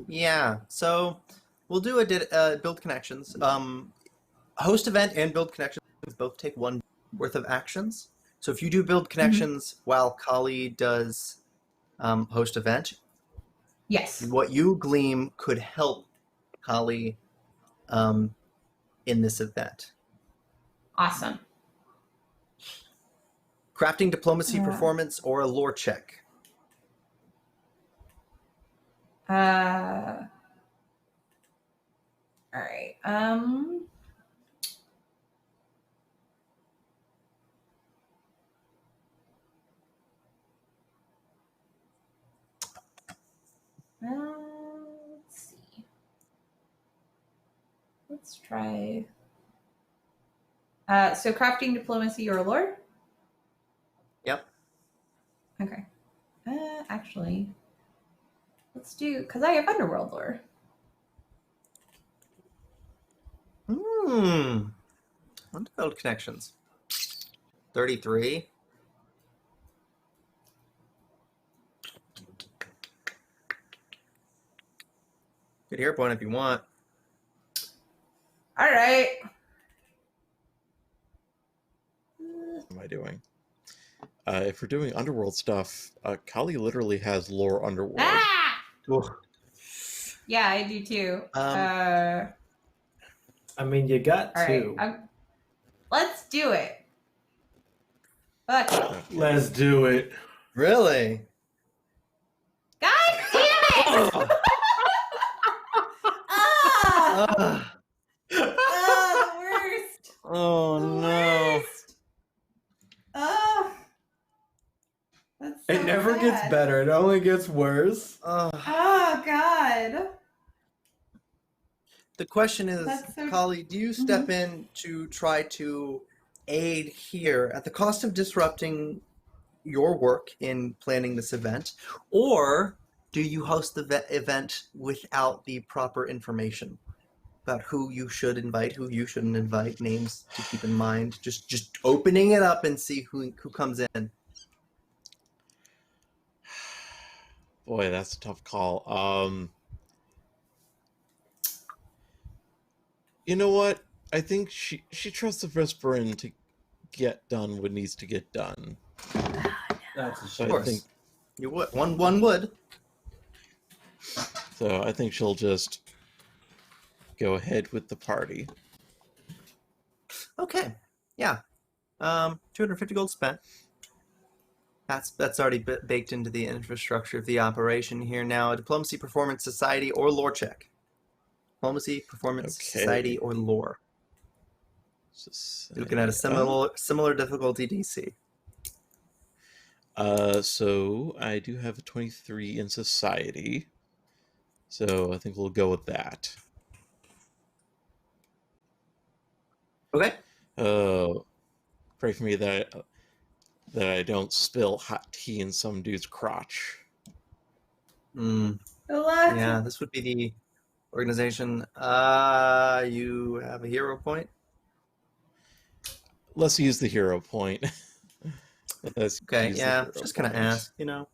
Yeah. So we'll do a build connections. Host event and build connections both take one worth of actions. So if you do build connections while Kali does host event, Yes. what you glean could help Kali in this event. Awesome. Crafting, diplomacy, performance, or a lore check. All right. Let's see. Let's try. So crafting, diplomacy, or lore? Yep. Okay. Actually, let's do, because I have underworld lore. Undeveloped connections. 33. Good hero point if you want. All right. What am I doing? If we're doing underworld stuff, Kali literally has lore underworld. Ah! Ooh. Yeah, I do too. I mean, you got All two. right. Let's do it. Fuck it. Let's do it. Really? God damn it! Ah! The worst. Oh The no. worst. Oh. That's so It never bad. gets better. It only gets worse. Oh God. The question is, That's so- Kali, do you step in to try to aid here at the cost of disrupting your work in planning this event, or do you host the event without the proper information about who you should invite, who you shouldn't invite, names to keep in mind, just opening it up and see who comes in? Boy, that's a tough call. You know what? I think she trusts the Vesparin to get done what needs to get done. That's a So Of I course. think You would. One would. so. I think she'll just go ahead with the party. Okay. Yeah. 250 gold spent. That's already baked into the infrastructure of the operation here now. Diplomacy, performance, society, or lore check. Diplomacy, performance, Okay. society, or lore. You're looking at a similar difficulty DC. So I do have a 23 in society. So I think we'll go with that. Okay. Pray for me that I don't spill hot tea in some dude's crotch. Yeah, this would be the organization. You have a hero point. Let's use the hero point. Okay, yeah, just gonna ask, Only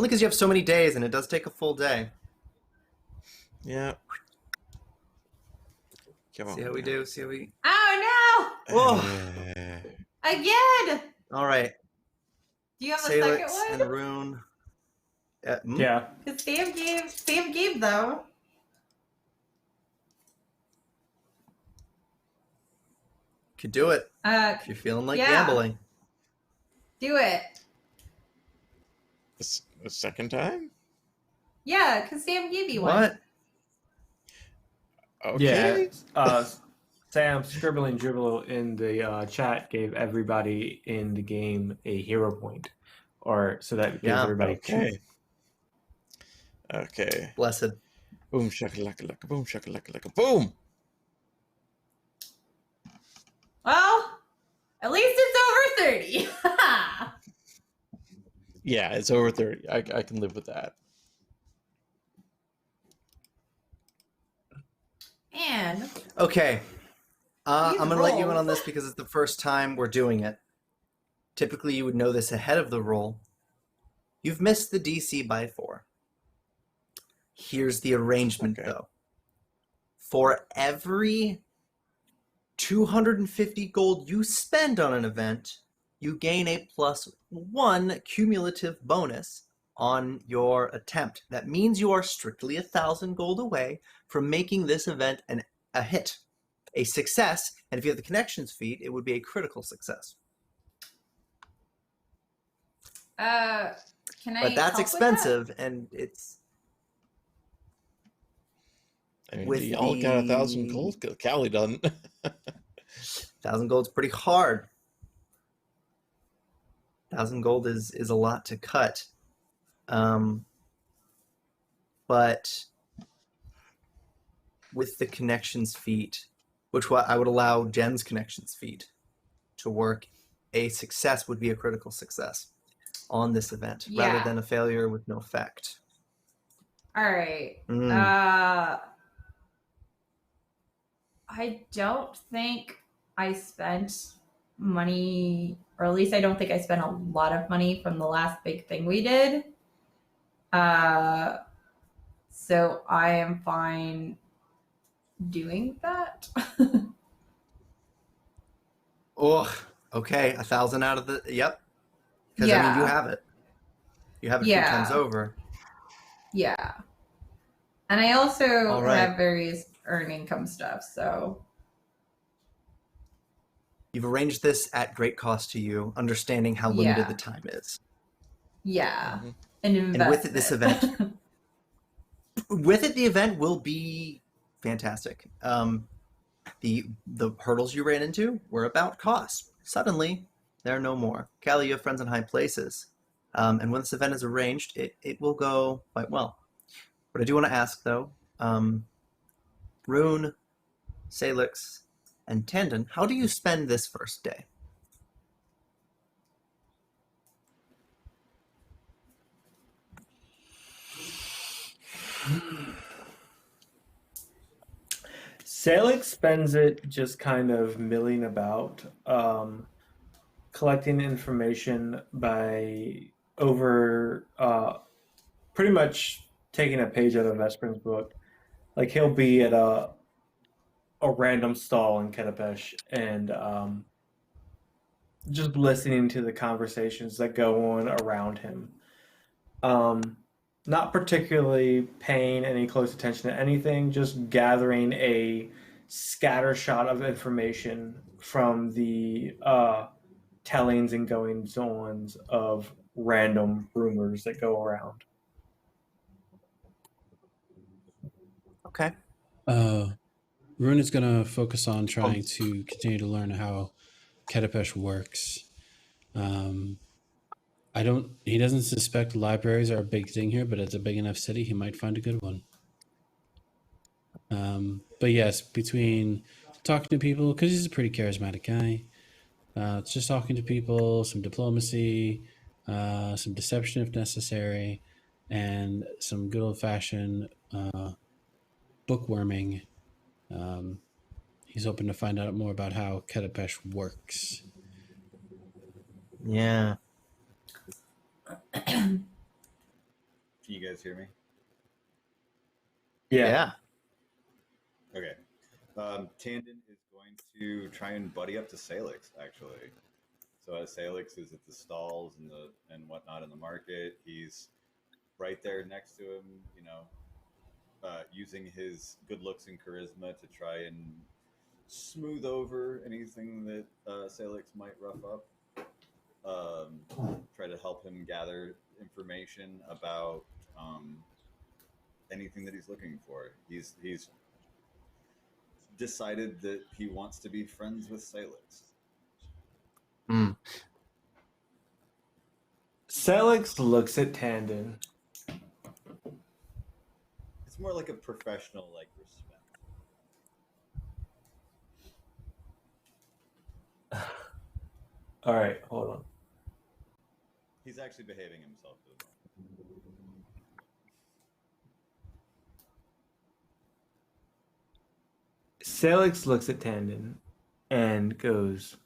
because you have so many days and it does take a full day. Yeah. Come See on how we now. do, see how we... Oh Oh, no! Again! all right. Do you have a Sailix second and one? Rune. Yeah. Because Sam gave though. Could do it if you're feeling like gambling. Do it. A second time? Yeah, because Sam gave you one. What? Okay. Yeah. Sam Scribbling Dribble in the chat gave everybody in the game a hero point, or so that gives everybody Okay. Okay. Blessed. Boom shakalaka laka boom shakalaka laka boom. Well, at least it's over 30. Yeah, it's over 30. I can live with that. Man. Okay. I'm These going to let you in rolls. on this because it's the first time we're doing it. Typically, you would know this ahead of the roll. You've missed the DC by 4. Here's the arrangement, though. For every 250 gold you spend on an event, you gain a +1 cumulative bonus on your attempt. That means you are strictly 1,000 gold away from making this event a hit, a success. And if you have the connections feat, it would be a critical success. Can I? But that's help expensive, and it's. I mean, With y'all got 1,000 the- gold. Callie doesn't. 1,000 gold's pretty hard. 1,000 gold is a lot to cut. But with the connections feat, which I would allow Jen's connections feat to work, a success would be a critical success on this event rather Yeah. than a failure with no effect. All right. I don't think I spent money, or at least I don't think I spent a lot of money from the last big thing we did. So I am fine doing that. Oh, okay. 1,000 out of the yep. Because I mean, you have it. You have it 2 times over. Yeah. And I also All right. have various earn income stuff, so You've arranged this at great cost to you, understanding how limited Yeah. the time is. yeah. Mhm. An And with it, this investment. With it, the event will be fantastic. The hurdles you ran into were about cost. Suddenly, there are no more. Callie, you have friends in high places. And when this event is arranged, it will go quite well. What I do want to ask, though, Rune, Sailix, and Tandon, how do you spend this first day? Sailix spends it just kind of milling about, collecting information by pretty much taking a page out of Vesparin's book. Like he'll be at a random stall in Katapesh and just listening to the conversations that go on around him. Not particularly paying any close attention to anything, just gathering a scattershot of information from the tellings and goings-ons of random rumors that go around. Okay. Rune is going to focus on trying to continue to learn how Katapesh works. He doesn't suspect libraries are a big thing here, but it's a big enough city, he might find a good one. But yes, between talking to people, because he's a pretty charismatic guy, it's just talking to people, some diplomacy, some deception if necessary, and some good old-fashioned bookworming. He's hoping to find out more about how Katapesh works. Yeah. Can you guys hear me? Yeah. Okay. Tandon is going to try and buddy up to Sailix, actually. So as Sailix is at the stalls and whatnot in the market, he's right there next to him, using his good looks and charisma to try and smooth over anything that Sailix might rough up. Try to help him gather information about anything that he's looking for. He's decided that he wants to be friends with Sailix. Sailix looks at Tandon. It's more like a professional respect. All right, hold on. He's actually behaving himself. Sailix looks at Tandon and goes,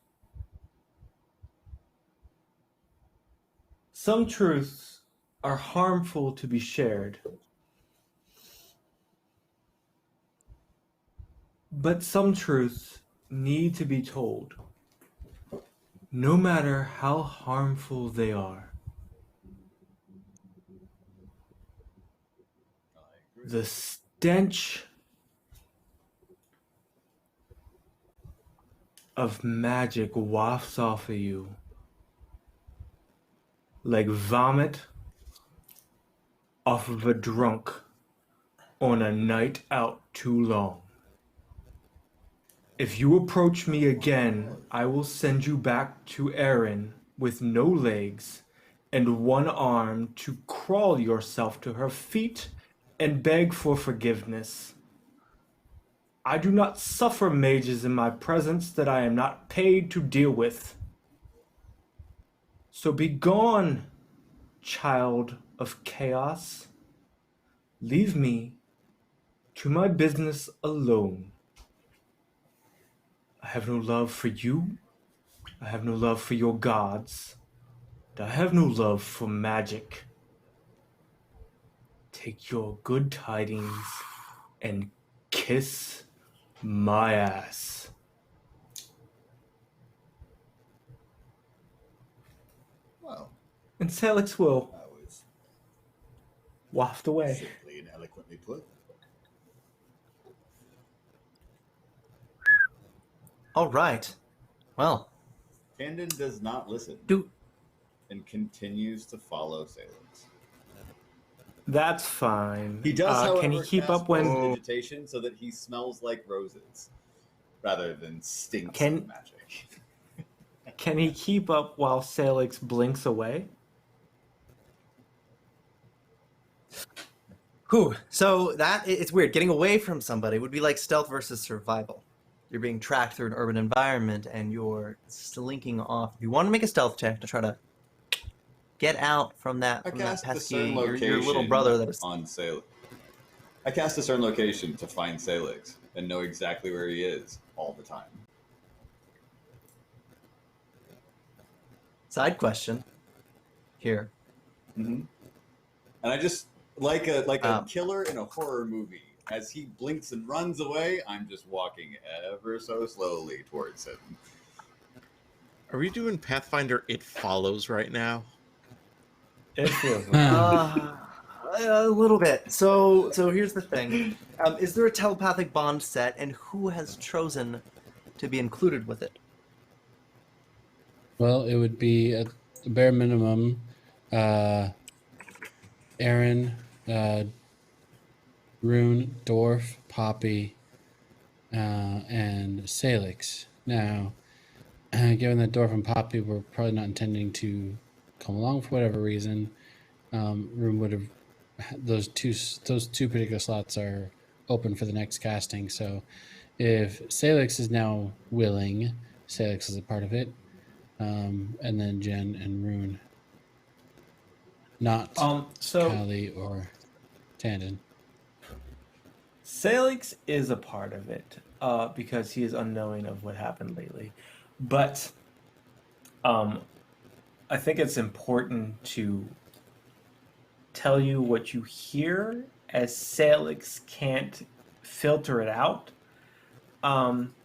"Some truths are harmful to be shared, but some truths need to be told, no matter how harmful they are. The stench of magic wafts off of you like vomit off of a drunk on a night out too long. If you approach me again, I will send you back to Eriyn with no legs and one arm to crawl yourself to her feet and beg for forgiveness. I do not suffer mages in my presence that I am not paid to deal with. So be gone, child of chaos. Leave me to my business alone. I have no love for you. I have no love for your gods. And I have no love for magic. Take your good tidings and kiss my ass. Well, And Sailix will that was waft away. simply and eloquently put. All right. Well, Tandon does not listen and continues to follow Sailix. That's fine. He does, however, can he keep cast up when? prestidigitation so that he smells like roses rather than stinks of magic. Can he keep up while Sailix blinks away? Whew. So it's weird. Getting away from somebody would be like stealth versus survival. You're being tracked through an urban environment and you're slinking off. If you want to make a stealth check to try to get out from that, pesky your little brother that is on Sailix. I cast discern location to find Sailix and know exactly where he is all the time. Side question here. Mm-hmm. And I just like a killer in a horror movie. As he blinks and runs away, I'm just walking ever so slowly towards him. Are we doing Pathfinder It Follows right now? It feels a little bit. So here's the thing. Is there a telepathic bond set, and who has chosen to be included with it? Well, it would be at the bare minimum, Eriyn, Rune, Dwarf, Poppy, and Sailix. Now, given that Dwarf and Poppy were probably not intending to come along for whatever reason, Rune would have those two particular slots are open for the next casting. So, if Sailix is now willing, Sailix is a part of it, and then Jen and Rune, not Callie or Tandon. Sailix is a part of it because he is unknowing of what happened lately. But I think it's important to tell you what you hear, as Sailix can't filter it out.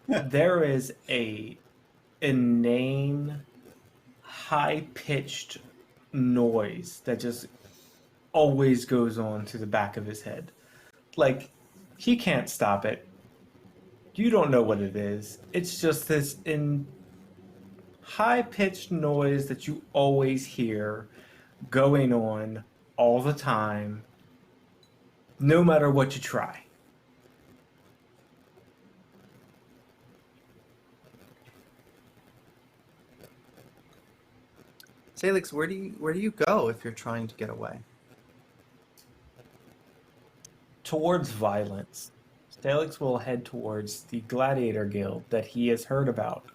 There is a inane, high-pitched noise that just always goes on to the back of his head. Like, he can't stop it. You don't know what it is. It's just this high-pitched noise that you always hear going on all the time, no matter what you try. Sailix, where do you go if you're trying to get away? Towards violence. Sailix will head towards the Gladiator Guild that he has heard about.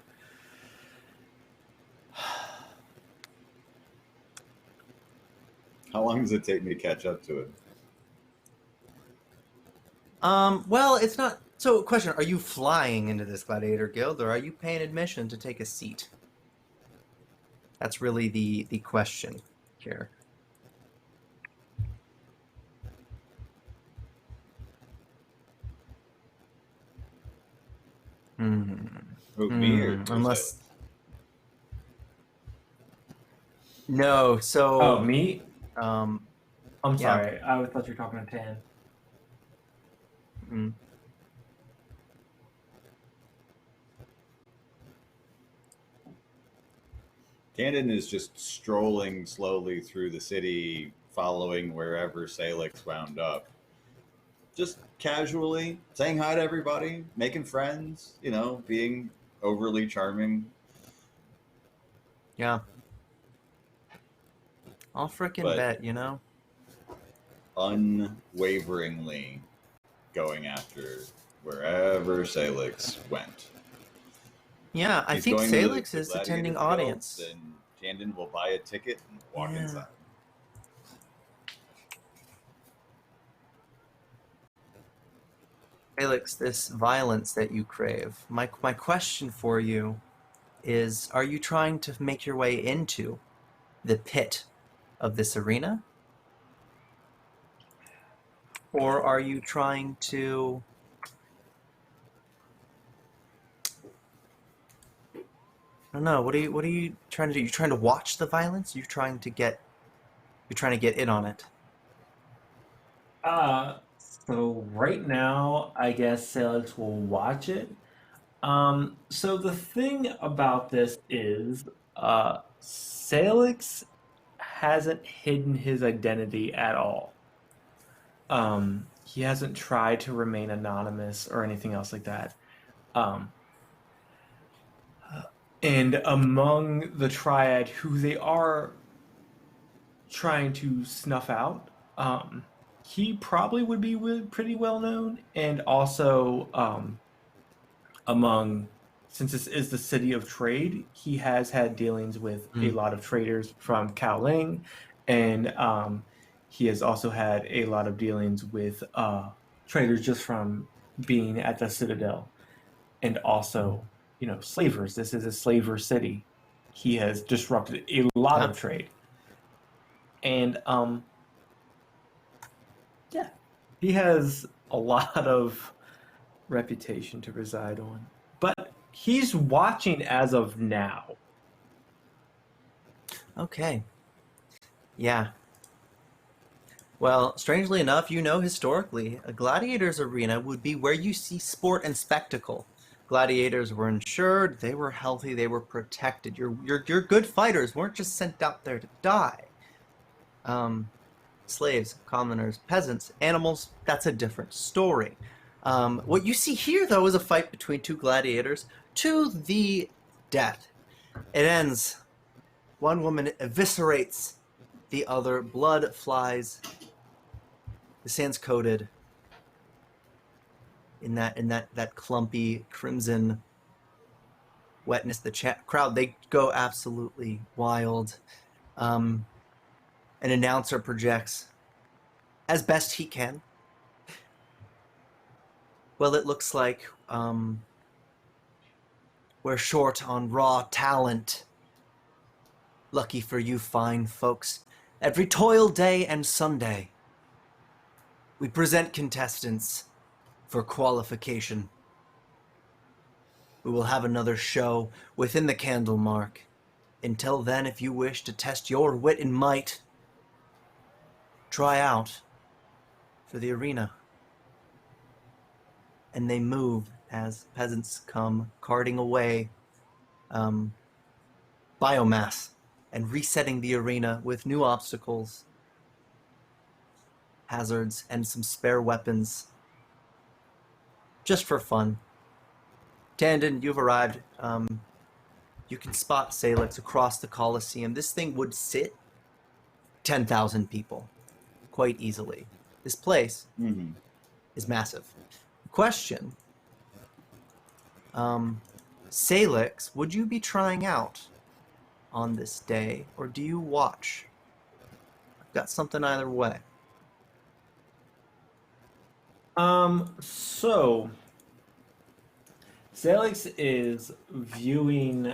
How long does it take me to catch up to it? Well, it's not. So, question: are you flying into this Gladiator Guild, or are you paying admission to take a seat? That's really the question here. Unless. No, so. Oh, me? I'm I'm sorry. I thought you were talking to Tan. Mm. Tandon is just strolling slowly through the city, following wherever Sailix wound up. Just casually saying hi to everybody, making friends, being overly charming. Yeah. I'll frickin' bet, Unwaveringly going after wherever Sailix went. Yeah, I think Sailix is attending audience. Then Tandon will buy a ticket and walk inside. Sailix, this violence that you crave, my question for you is, are you trying to make your way into the pit of this arena? Or are you trying to... I don't know, what are you trying to do? You're trying to watch the violence? You're trying to get in on it? So right now, I guess Salix will watch it. So the thing about this is, Salix hasn't hidden his identity at all. He hasn't tried to remain anonymous or anything else like that. And among the Triad, who they are trying to snuff out, he probably would be pretty well known, and also since this is the city of trade, he has had dealings with a lot of traders from Kaoling, and he has also had a lot of dealings with traders just from being at the Citadel, and also, slavers. This is a slaver city. He has disrupted a lot of trade. And yeah, he has a lot of reputation to reside on. But he's watching as of now. Okay. Yeah. Well, strangely enough, historically, a gladiator's arena would be where you see sport and spectacle. Gladiators were insured, they were healthy, they were protected. Your good fighters weren't just sent out there to die. Slaves, commoners, peasants, animals, that's a different story. What you see here, though, is a fight between two gladiators to the death. It ends. One woman eviscerates the other. Blood flies. The sand's coated in that clumpy crimson wetness. The crowd, they go absolutely wild. An announcer projects as best he can. Well, it looks like we're short on raw talent. Lucky for you fine folks. Every toil day and Sunday, we present contestants for qualification. We will have another show within the candle mark. Until then, if you wish to test your wit and might, try out for the arena. And they move as peasants come carting away biomass and resetting the arena with new obstacles, hazards, and some spare weapons. Just for fun. Tandon, you've arrived. You can spot Sailix across the Colosseum. This thing would sit 10,000 people quite easily. This place is massive. Question. Sailix, would you be trying out on this day, or do you watch? I've got something either way. So Sailix is viewing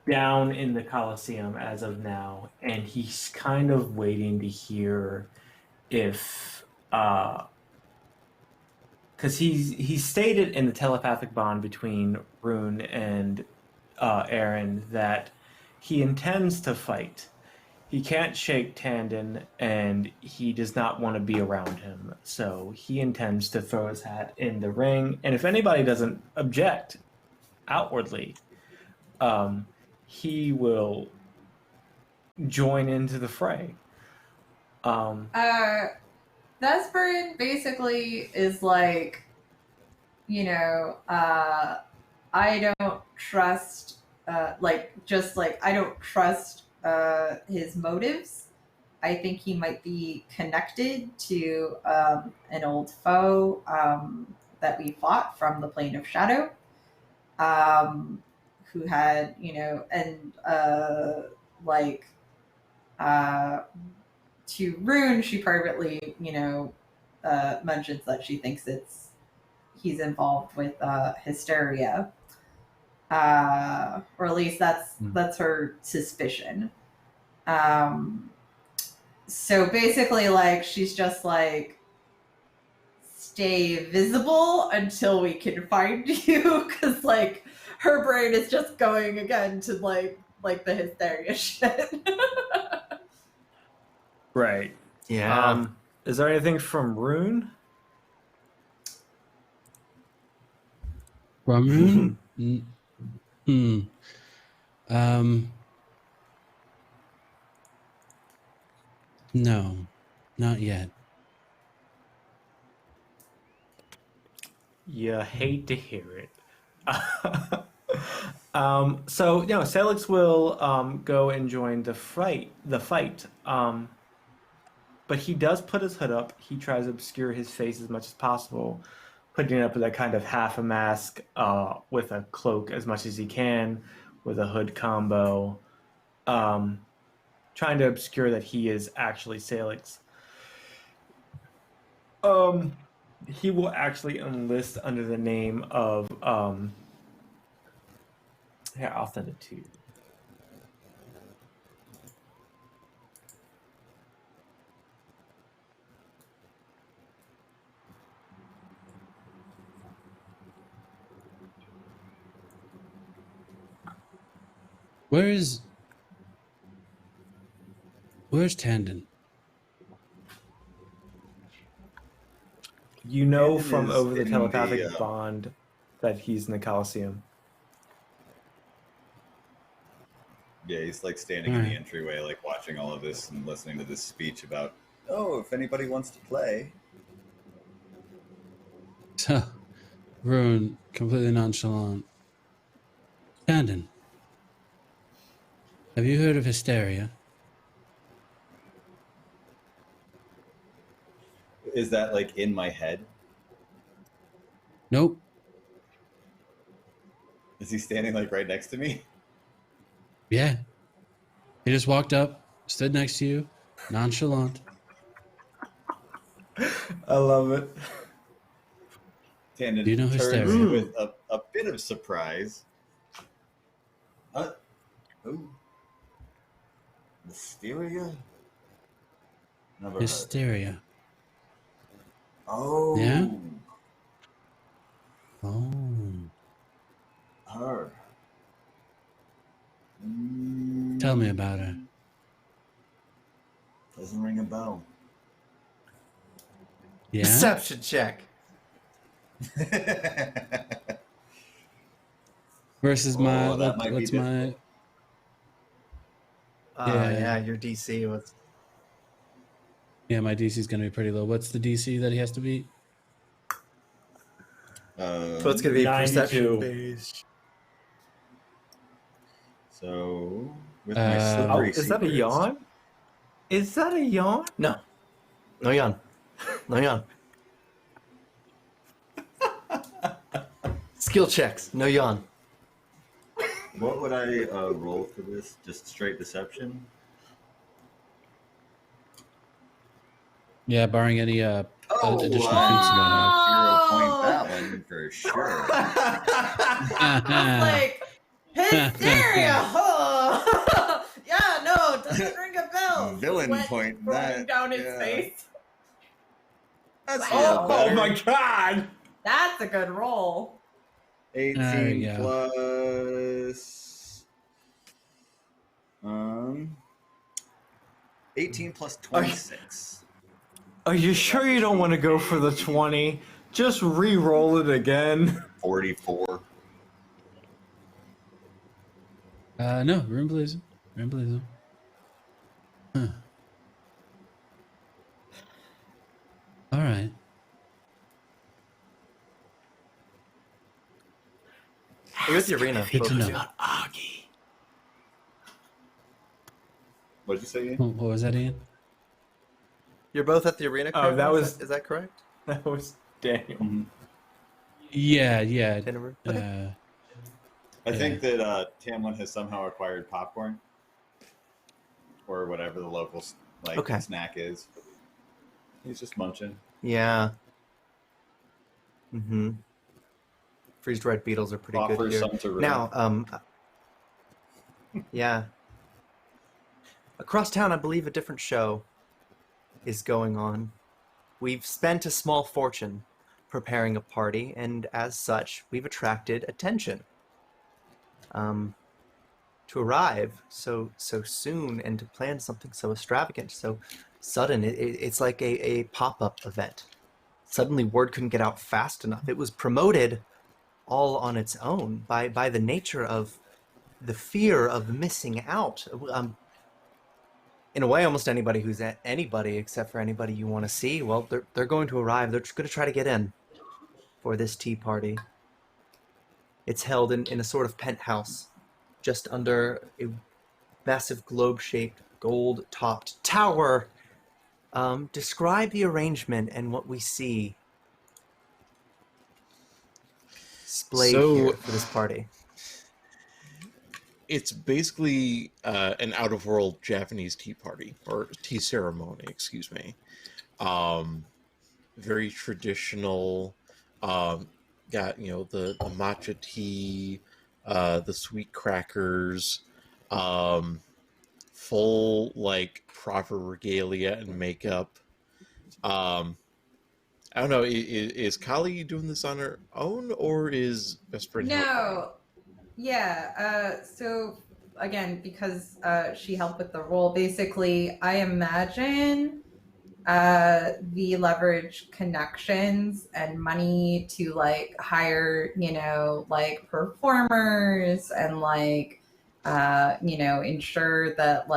down in the Colosseum as of now, and he's kind of waiting to hear if because he stated in the telepathic bond between Rune and Eriyn that he intends to fight. he can't shake Tandon, and he does not want to be around him. So he intends to throw his hat in the ring. And if anybody doesn't object outwardly, he will join into the fray. Vesparin basically is like, I don't trust, I don't trust his motives. I think he might be connected to an old foe that we fought from the Plane of Shadow, who had, to Rune, she privately, mentions that she thinks he's involved with hysteria, or at least that's her suspicion. So basically, like, she's just like, stay visible until we can find you, because like her brain is just going again to like the hysteria shit. Right. Yeah. Is there anything from Rune? From Rune? No, not yet. You hate to hear it. So Sailix will go and join the fight. But he does put his hood up. He tries to obscure his face as much as possible, putting up that kind of half a mask with a cloak as much as he can, with a hood combo, trying to obscure that he is actually Sailix. He will actually enlist under the name of here, I'll send it to you. Where's Tandon? You know Tandon from is over the in telepathic the, bond that he's in the Colosseum. Yeah, he's like standing in the entryway, like watching all of this and listening to this speech about, oh, if anybody wants to play. So, Rune, completely nonchalant. Tandon, have you heard of hysteria? Is that like in my head? Nope. Is he standing like right next to me? Yeah. He just walked up, stood next to you, nonchalant. I love it. Tandon Do you know turns hysteria? with a bit of surprise. Oh. Hysteria? Never heard. Hysteria. Oh. Yeah? Oh. Her. Tell me about her. Doesn't ring a bell. Yeah? Deception check. Versus my, that might be what's my... Yeah, your DC was... Yeah, my DC's going to be pretty low. What's the DC that he has to beat? So it's going to be 92. perception based. So, with my slippery is that a secrets- yawn? Is that a yawn? No. No yawn. No yawn. Skill checks. No yawn. What would I roll for this? Just straight deception? Yeah, barring any additional feats you Hero point Oh! that one for sure. Like, hysteria! Huh? Yeah, no, doesn't ring a bell. Villain Sweat point rolling that. down his Yeah. face. That's a Oh, little better. my god! That's a good roll. 18 go. plus 18 plus 26. Are you sure you don't want to go for the 20? Just re-roll it again. 44. No, Rune Blazing. Rune Blazing. Huh. All right. You're at the arena. Good both to of know. you. Augie. What'd you say? Ian? What was that, Ian? You're both at the arena. Oh, currently? that was- Is that correct? That was Daniel. Yeah. Denver? Okay. I think that Tamlin has somehow acquired popcorn. Or whatever the local snack is. He's just munching. Yeah. Mm-hmm. Freeze-dried beetles are pretty good Offers here. some to Rune. Now, yeah. Across town, I believe a different show is going on. We've spent a small fortune preparing a party, and as such, we've attracted attention. To arrive so soon and to plan something so extravagant, so sudden, it's like a pop-up event. Suddenly, word couldn't get out fast enough. It was promoted all on its own by the nature of the fear of missing out. In a way, almost anybody who's at anybody except for anybody you want to see, well, they're going to arrive. They're going to try to get in for this tea party. It's held in a sort of penthouse just under a massive globe-shaped, gold-topped tower. Describe the arrangement and what we see displayed here for this party. It's basically an out-of-world Japanese tea party, or tea ceremony, excuse me. Very traditional. Got, the matcha tea, the sweet crackers, full, proper regalia and makeup. I don't know, is Kali doing this on her own, or is Vesparin helping? No. Yeah, so again, because she helped with the role, basically, I imagine the leverage connections and money to hire, performers and ensure that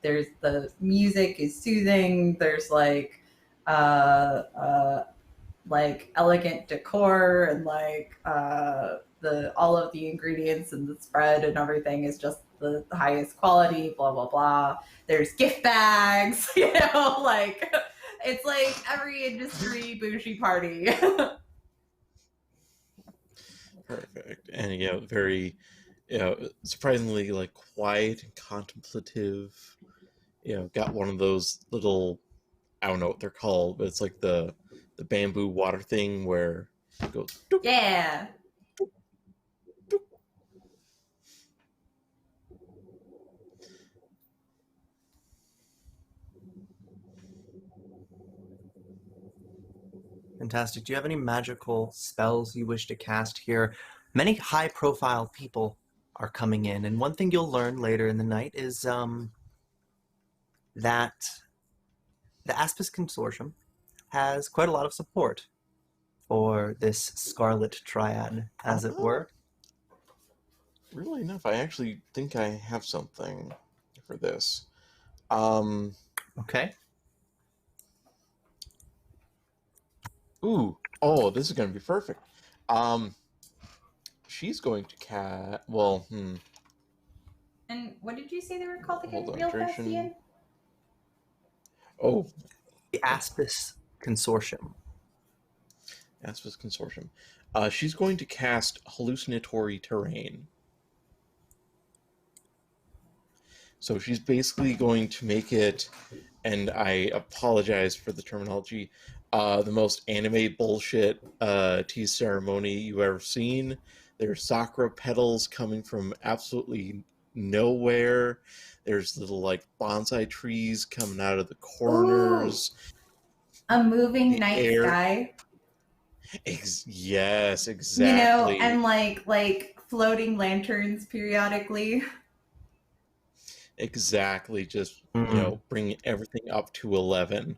there's the music is soothing, there's elegant decor and all of the ingredients and the spread and everything is just the highest quality, blah blah blah. There's gift bags, it's like every industry bougie party. Perfect. And very surprisingly quiet and contemplative. Got one of those little, I don't know what they're called, but it's like the bamboo water thing where it goes doop. Yeah. Fantastic. Do you have any magical spells you wish to cast here? Many high-profile people are coming in, and one thing you'll learn later in the night is that the Aspis Consortium has quite a lot of support for this Scarlet Triad, as it were. Really enough, I actually think I have something for this. Okay. Ooh, this is going to be perfect. She's going to And what did you say they were called again? Hold on, Real fast, duration. Ian? Oh, The Aspis Consortium. Aspis Consortium. She's going to cast Hallucinatory Terrain. So she's basically going to make it, and I apologize for the terminology, the most anime bullshit tea ceremony you've ever seen. There's sakura petals coming from absolutely nowhere. There's little bonsai trees coming out of the corners. Ooh. A moving night sky. Yes, exactly. And floating lanterns periodically. exactly just, you know, bring everything up to 11.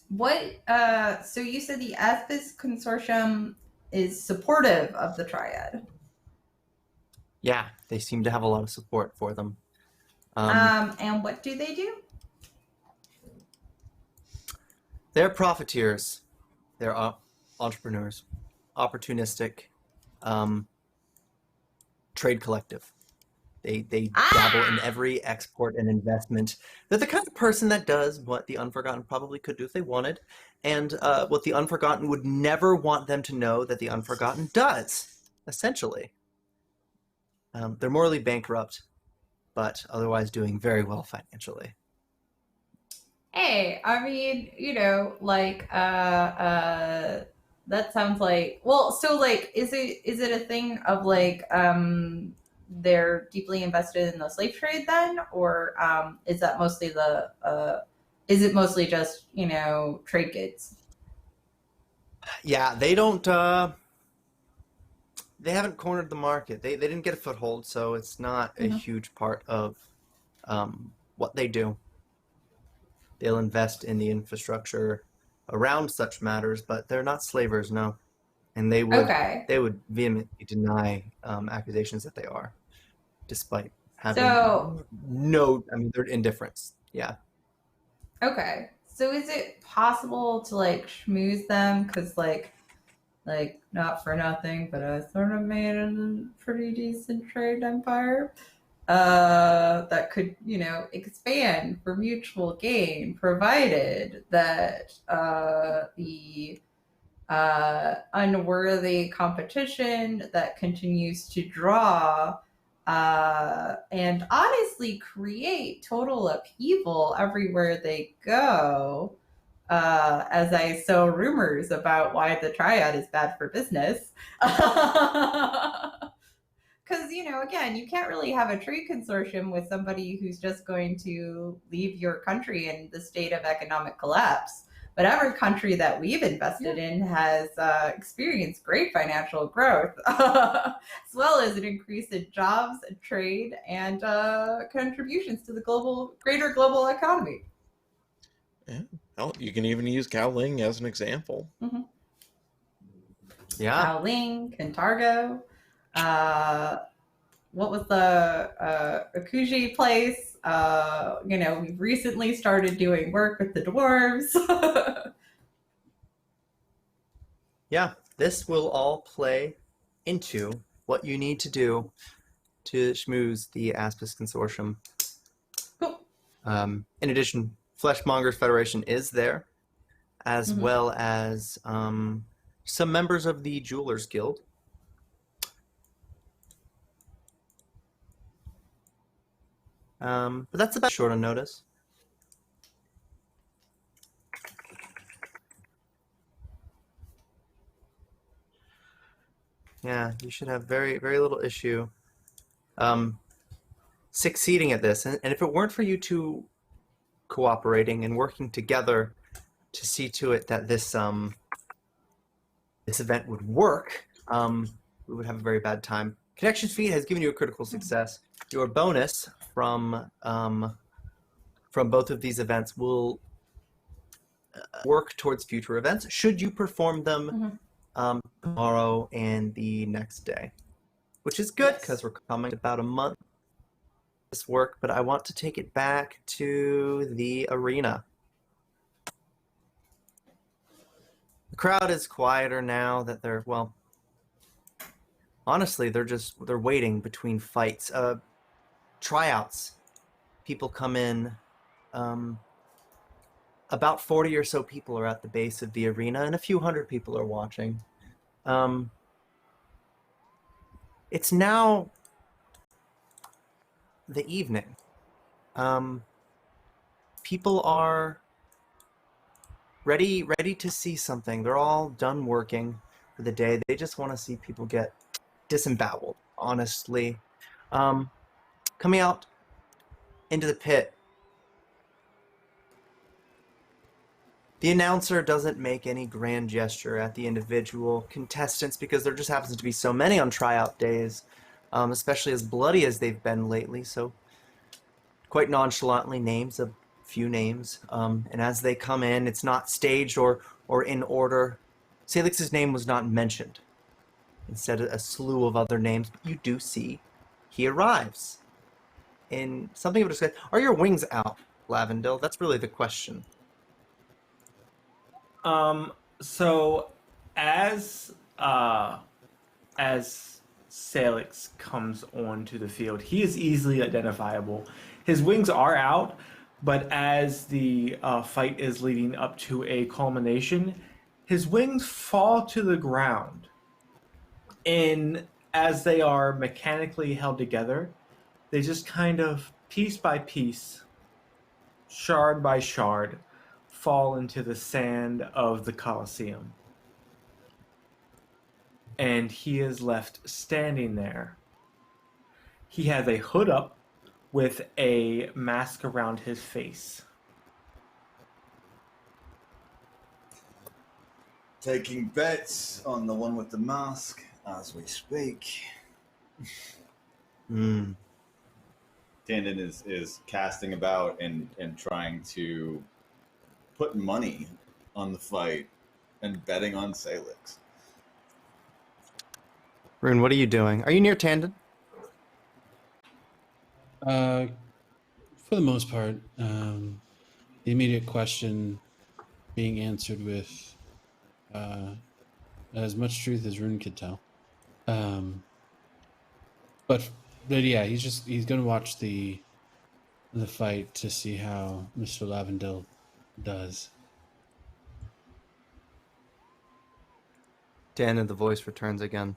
What? So you said the Aspis Consortium is supportive of the Triad. Yeah, they seem to have a lot of support for them. And what do they do? They're profiteers. They're entrepreneurs, opportunistic, trade collective. They dabble in every export and investment. They're the kind of person that does what the Unforgotten probably could do if they wanted, and what the Unforgotten would never want them to know that the Unforgotten does, essentially. They're morally bankrupt, but otherwise doing very well financially. Hey, I mean, you know, like, that sounds like, well, so like, is it a thing of like, they're deeply invested in the slave trade then, or is that mostly is it mostly just, you know, trade goods? Yeah, they don't. They haven't cornered the market. They didn't get a foothold, so it's not a huge part of what they do. They'll invest in the infrastructure around such matters, but they're not slavers, no. And they would vehemently deny accusations that they are, despite having no. I mean, they're indifference. Yeah. Okay. So is it possible to like schmooze them? Because like not for nothing, but I sort of made a pretty decent trade empire that could, you know, expand for mutual gain, provided that the unworthy competition that continues to draw and honestly create total upheaval everywhere they go, as I sow rumors about why the Triad is bad for business. Because, you know, again, you can't really have a trade consortium with somebody who's just going to leave your country in the state of economic collapse. But every country that we've invested in has experienced great financial growth, as well as an increase in jobs, trade, and contributions to the greater global economy. Yeah. Well, you can even use Cowling as an example. Yeah. Cowling, Cantargo. What was the Akuji place? You know, we've recently started doing work with the dwarves. Yeah, this will all play into what you need to do to schmooze the Aspis Consortium. Cool. In addition, Fleshmongers Federation is there, as well as some members of the Jewelers Guild. But that's about short on notice. Yeah, you should have very, very little issue succeeding at this. And if it weren't for you two cooperating and working together to see to it that this this event would work, we would have a very bad time. Connections Feed has given you a critical success. Your bonus from both of these events will work towards future events should you perform them tomorrow and the next day, which is good because we're coming about a month this work. But I want to take it back to the arena. The crowd is quieter now that they're, well, honestly, they're waiting between fights. Tryouts. People come in. About 40 or so people are at the base of the arena, and a few hundred people are watching. It's now the evening. People are ready to see something. They're all done working for the day. They just want to see people get disemboweled, honestly. Coming out into the pit, the announcer doesn't make any grand gesture at the individual contestants because there just happens to be so many on tryout days. especially as bloody as they've been lately. So quite nonchalantly names a few names. And as they come in, it's not staged or in order. Sailix's name was not mentioned. Instead, a slew of other names. But you do see he arrives in something of a disguise. Are your wings out, Lavendil? That's really the question. So as Sailix comes onto the field, he is easily identifiable. His wings are out, but as the fight is leading up to a culmination, his wings fall to the ground. And as they are mechanically held together, they just kind of, piece by piece, shard by shard, fall into the sand of the Colosseum. And he is left standing there. He has a hood up with a mask around his face. Taking bets on the one with the mask as we speak. Hmm. Tandon is casting about and trying to put money on the fight and betting on Sailix. Rune, what are you doing? Are you near Tandon? For the most part, the immediate question being answered with as much truth as Rune could tell. But yeah, he's gonna watch the fight to see how Mr. Lavendil does. Tandon, the voice returns again.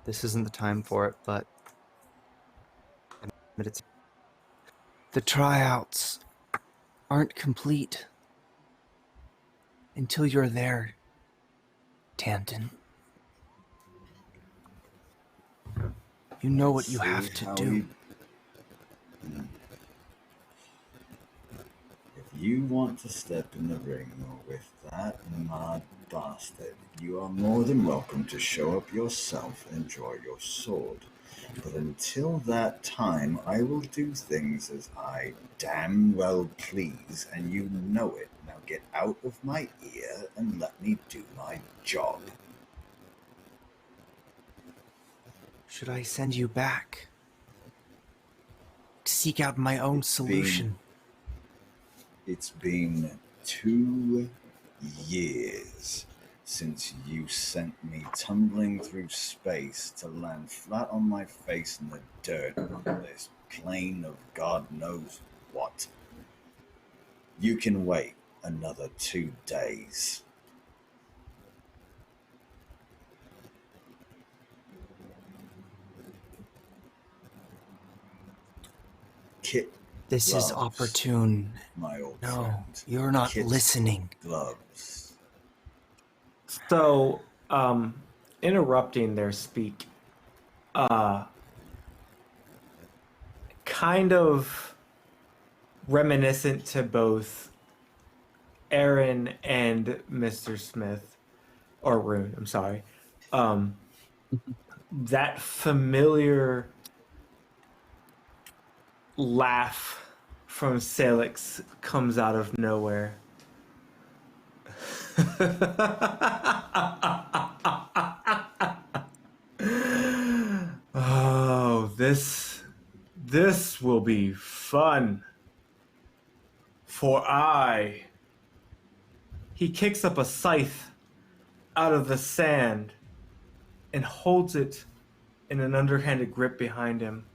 This isn't the time for it, but it's the tryouts aren't complete until you're there, Tandon. You know what you have to do. If you want to step in the ring with that mad bastard, you are more than welcome to show up yourself and draw your sword. But until that time, I will do things as I damn well please, and you know it. Now get out of my ear and let me do my job. Should I send you back to seek out my own solution? It's been 2 years since you sent me tumbling through space to land flat on my face in the dirt on this plane of God knows what. You can wait another 2 days. Kit This gloves, is opportune. my old No, friend. you're not Kit listening. gloves. So, interrupting their speak, kind of reminiscent to both Eriyn and Mr. Smith, or Rune, I'm sorry. That familiar laugh from Sailix comes out of nowhere. Oh, this will be fun. For he kicks up a scythe out of the sand and holds it in an underhanded grip behind him.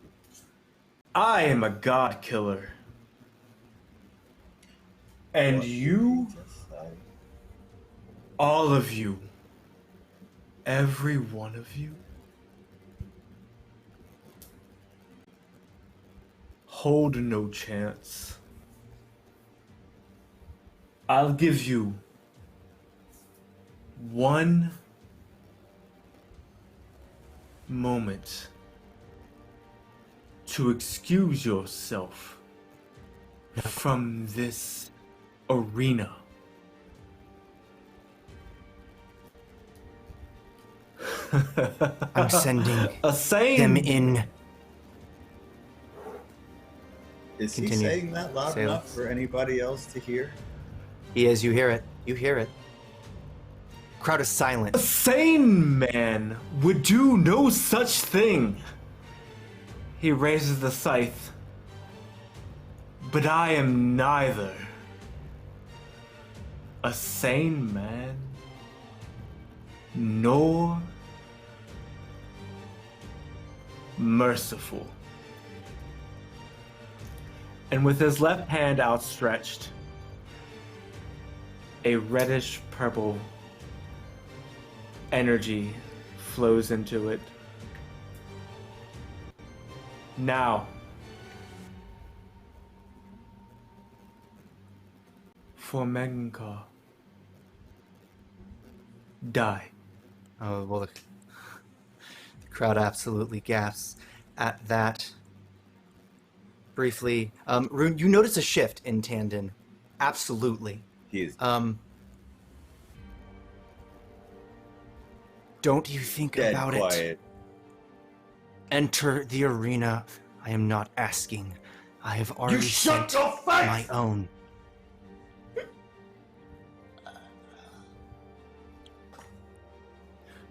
I am a god killer. And What you, did just say? all of you, every one of you, hold no chance. I'll give you 1 moment to excuse yourself from this arena. I'm sending a sane them in. Is he Continue. saying that loud Say enough less. for anybody else to hear? He is. You hear it. You hear it. Crowd is silent. A sane man would do no such thing. He raises the scythe. But I am neither a sane man nor merciful. And with his left hand outstretched, a reddish purple energy flows into it. Now, for Megankar, die. Oh, well, the crowd absolutely gasps at that. Briefly, Rune, you notice a shift in Tandon. Absolutely. He is Don't you think dead about quiet. it. Enter the arena. I am not asking. I have already sent my own.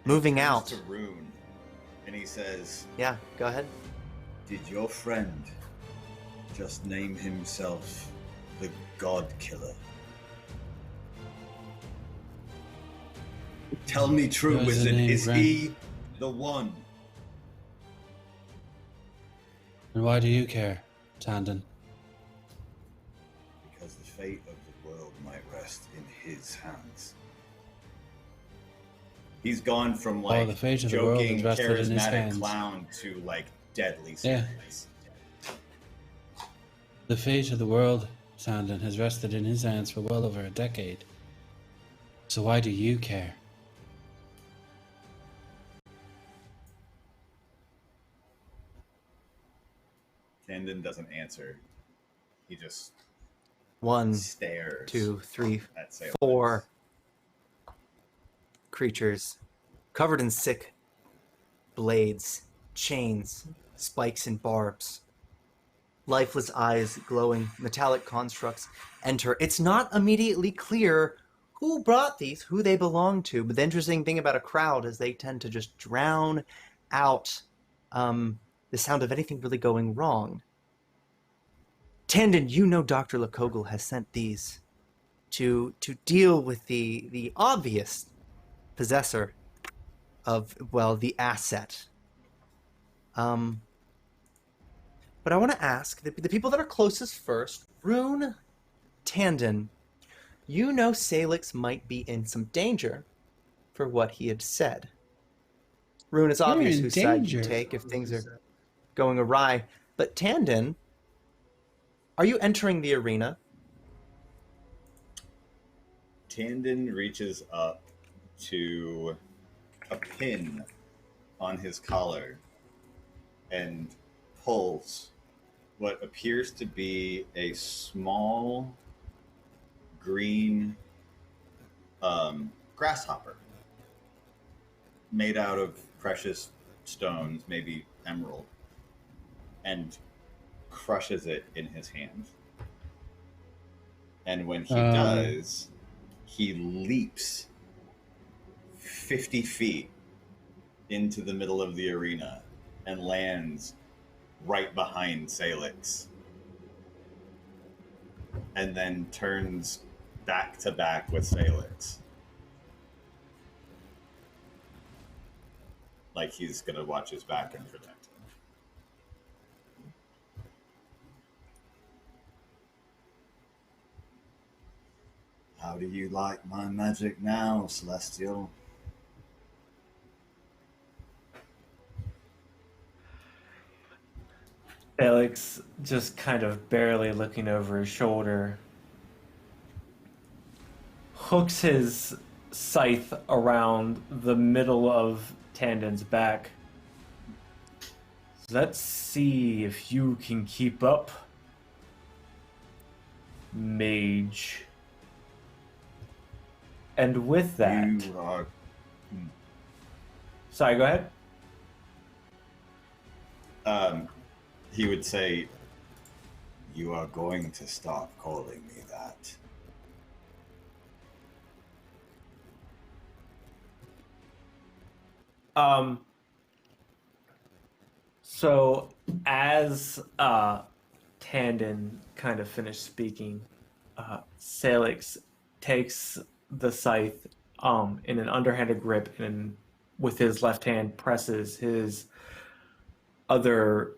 Moving Turns out. to Rune, and he says, Yeah, go ahead. Did your friend just name himself the God Killer? Tell me true, What is the wizard. name, Is Ren? he the one? And why do you care, Tandon? Because the fate of the world might rest in his hands. he's gone from like the fate of the world joking, is vested in his charismatic hands. clown to like deadly Yeah. serious. The fate of the world, Tandon, has rested in his hands for well over a decade. So why do you care? Tandon doesn't answer. He just 1, stares 2, 3, at Sailix. 4 creatures covered in sick blades, chains, spikes, and barbs. Lifeless eyes, glowing metallic constructs enter. It's not immediately clear who brought these, who they belong to, but the interesting thing about a crowd is they tend to just drown out the sound of anything really going wrong. Tandon, you know Dr. Lakogel has sent these to deal with the obvious possessor of, well, the asset. But I want to ask the people that are closest first. Rune, Tandon, you know Sailix might be in some danger for what he had said. Rune, it's obvious in whose side you danger. take if things are going awry. But Tandon, are you entering the arena? Tandon reaches up to a pin on his collar and pulls what appears to be a small green grasshopper made out of precious stones, maybe emerald, and crushes it in his hand. And when he does, he leaps 50 feet into the middle of the arena and lands right behind Sailix. And then turns back to back with Sailix. Like he's gonna watch his back and protect him. How do you like my magic now, Celestial? Alex just kind of barely looking over his shoulder, hooks his scythe around the middle of Tandon's back. Let's see if you can keep up, mage. And with that, You are. Sorry, go ahead. He would say, "You are going to stop calling me that." So as Tandon kind of finished speaking, Sailix takes the scythe in an underhanded grip and with his left hand presses his other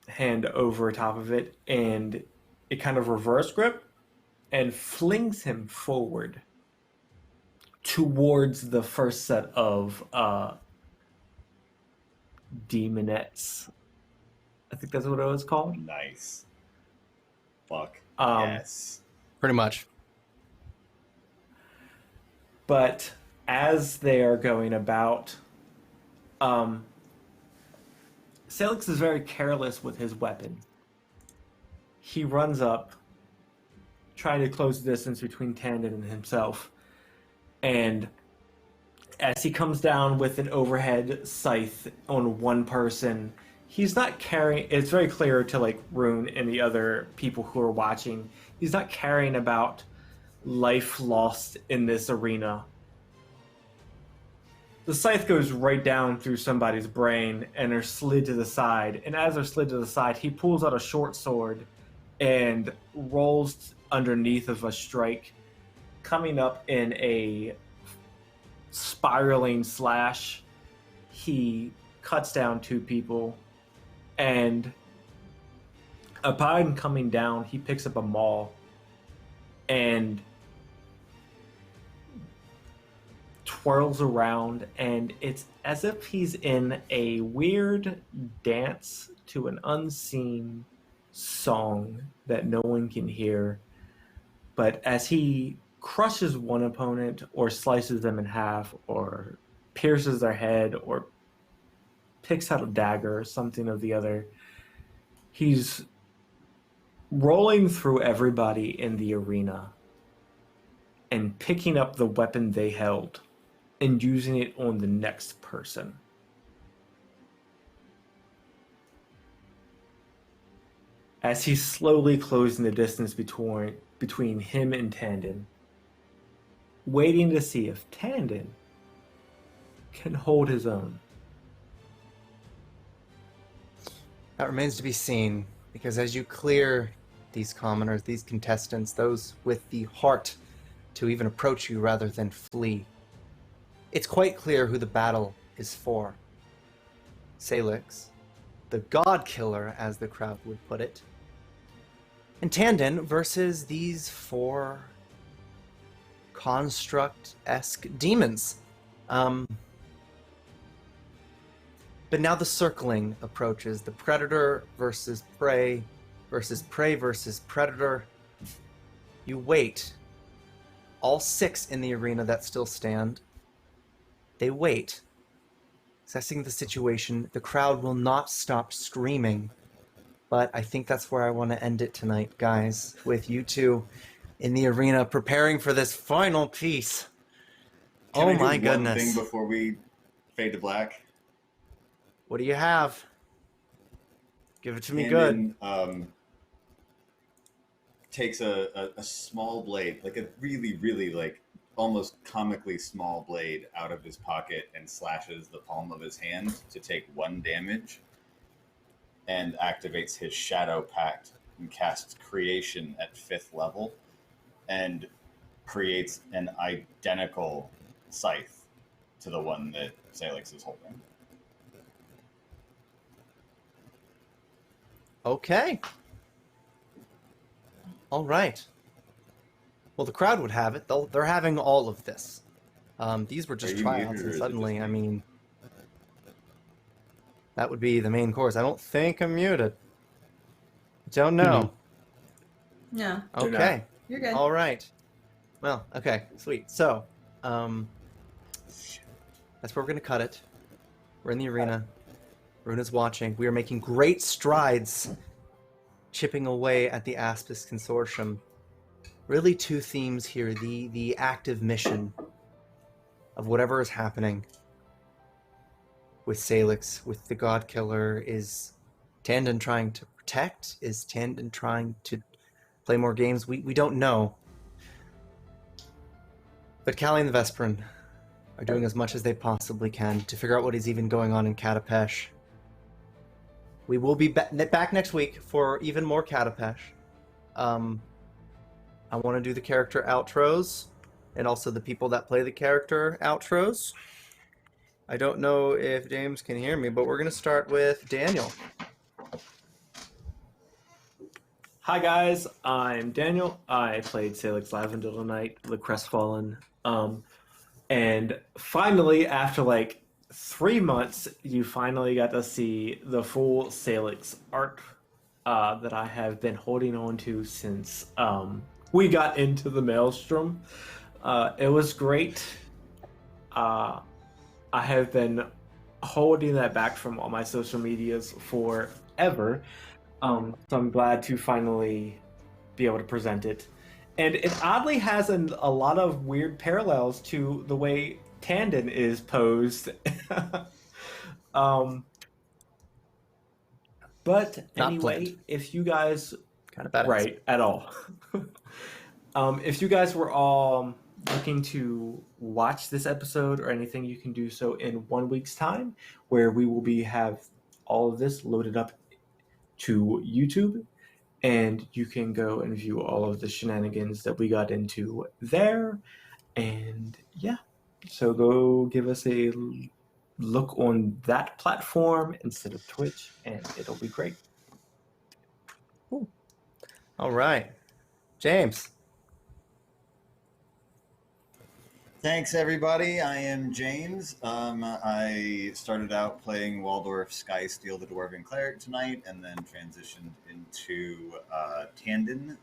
hand over top of it, and it kind of reverse grip and flings him forward towards the first set of demonettes. I think that's what it was called. Nice. Fuck. Yes. Pretty much. But as they are going about, Sailix is very careless with his weapon. He runs up, trying to close the distance between Tandon and himself, and as he comes down with an overhead scythe on one person, he's not carrying. It's very clear to like Rune and the other people who are watching. He's not caring about life lost in this arena. The scythe goes right down through somebody's brain and are slid to the side. And as they're slid to the side, he pulls out a short sword and rolls underneath of a strike, coming up in a spiraling slash. He cuts down two people, and upon coming down, he picks up a maul and twirls around, and it's as if he's in a weird dance to an unseen song that no one can hear. But as he crushes one opponent or slices them in half or pierces their head or picks out a dagger or something of the other, he's rolling through everybody in the arena and picking up the weapon they held and using it on the next person. As he's slowly closing the distance between him and Tandon, waiting to see if Tandon can hold his own. That remains to be seen, because as you clear these commoners, these contestants, those with the heart to even approach you rather than flee, it's quite clear who the battle is for. Sailix, the god killer, as the crowd would put it, and Tandon versus these four construct-esque demons. But now the circling approaches. The predator versus prey versus predator. You wait. All six in the arena that still stand, they wait. Assessing the situation, the crowd will not stop screaming. But I think that's where I want to end it tonight, guys, with you two in the arena preparing for this final piece. Can I oh do my one goodness. thing before we fade to black? What do you have? Give it to me good. Takes a small blade, like a really, really like almost comically small blade out of his pocket and slashes the palm of his hand to take 1 damage, and activates his Shadow Pact and casts Creation at 5th level and creates an identical scythe to the one that Sailix is holding. Okay. All right. Well, the crowd would have it. They're having all of this. These were just Are you tryouts, muted, or and is it suddenly, just I me? mean, that would be the main course. I don't think I'm muted. Don't know. No, You're Okay. you're good. All right. Well, okay, sweet. So, that's where we're gonna cut it. We're in the arena. Rune is watching. We are making great strides, chipping away at the Aspis Consortium. Really, 2 themes here: the active mission of whatever is happening, with Sailix, with the God Killer? Is Tandon trying to protect? Is Tandon trying to play more games? We don't know. But Callie and the Vesparin are doing as much as they possibly can to figure out what is even going on in Katapesh. We will be back next week for even more Katapesh. I want to do the character outros and also the people that play the character outros. I don't know if James can hear me, but we're going to start with Daniel. Hi guys, I'm Daniel. I played Sailix Lavendil tonight, the Crestfallen. And finally, after like 3 months, you finally got to see the full Sailix art that I have been holding on to since we got into the Maelstrom. It was great. I have been holding that back from all my social medias forever. So I'm glad to finally be able to present it. And it oddly has a lot of weird parallels to the way Tandon is posed. But Not anyway, planned. if you guys... Kind of badass. Right, at all. If you guys were all looking to watch this episode or anything, you can do so in 1 week's time, where we will have all of this loaded up to YouTube, and you can go and view all of the shenanigans that we got into there. And yeah, so go give us a look on that platform instead of Twitch, and it'll be great. Ooh. All right, James. Thanks, everybody. I am James. I started out playing Waldorf Skysteel, the Dwarven Cleric tonight, and then transitioned into Tandon.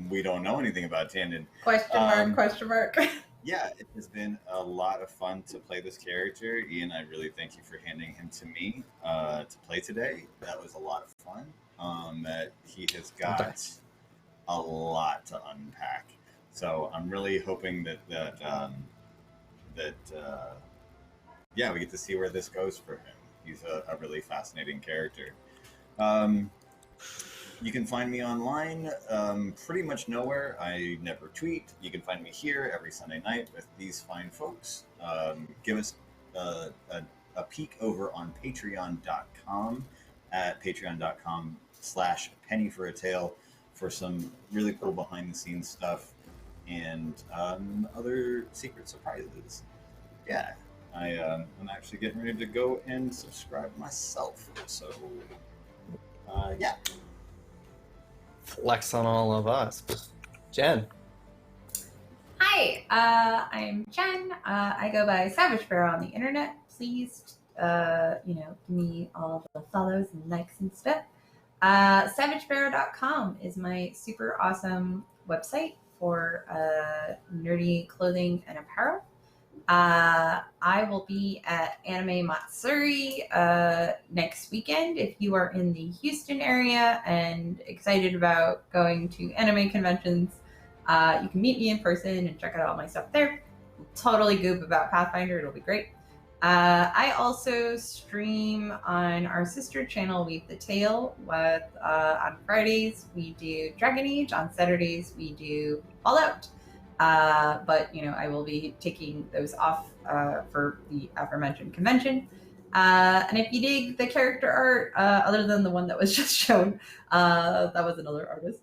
We don't know anything about Tandon. Question mark. Yeah, it has been a lot of fun to play this character. Ian, I really thank you for handing him to me to play today. That was a lot of fun. He has got a lot to unpack. So I'm really hoping that we get to see where this goes for him. He's a really fascinating character. You can find me online pretty much nowhere. I never tweet. You can find me here every Sunday night with these fine folks. Give us a peek over on patreon.com at patreon.com/pennyforatale for some really cool behind-the-scenes stuff and other secret surprises. Yeah, I'm actually getting ready to go and subscribe myself. So, yeah. Flex on all of us. Jen. Hi, I'm Jen. I go by Savage Bear on the internet. Please, give me all the follows and likes and stuff. SavageBear.com is my super awesome website for nerdy clothing and apparel. I will be at Anime Matsuri next weekend. If you are in the Houston area and excited about going to anime conventions, you can meet me in person and check out all my stuff there. Totally goop about Pathfinder. It'll be great. I also stream on our sister channel, Weave the Tale. On Fridays, we do Dragon Age. On Saturdays, we do Fallout. But I will be taking those off for the aforementioned convention. And if you dig the character art, other than the one that was just shown, that was another artist.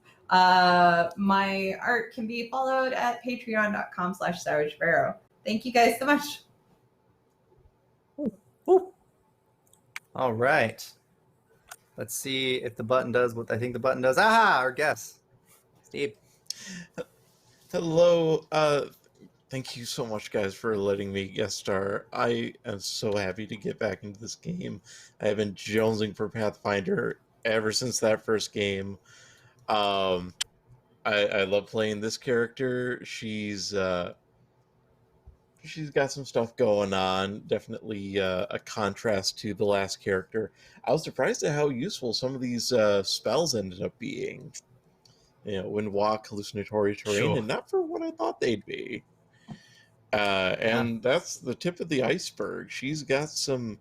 My art can be followed at patreon.com/SavageBarrow. Thank you guys so much. Ooh. All right. Let's see if the button does what I think the button does. Aha! Our guest, Steve. Hello. Thank you so much, guys, for letting me guest star. I am so happy to get back into this game. I have been jonesing for Pathfinder ever since that first game. I love playing this character. She's got some stuff going on. Definitely a contrast to the last character. I was surprised at how useful some of these spells ended up being. Wind walk, hallucinatory terrain, Sure. and not for what I thought they'd be. And that's the tip of the iceberg. She's got some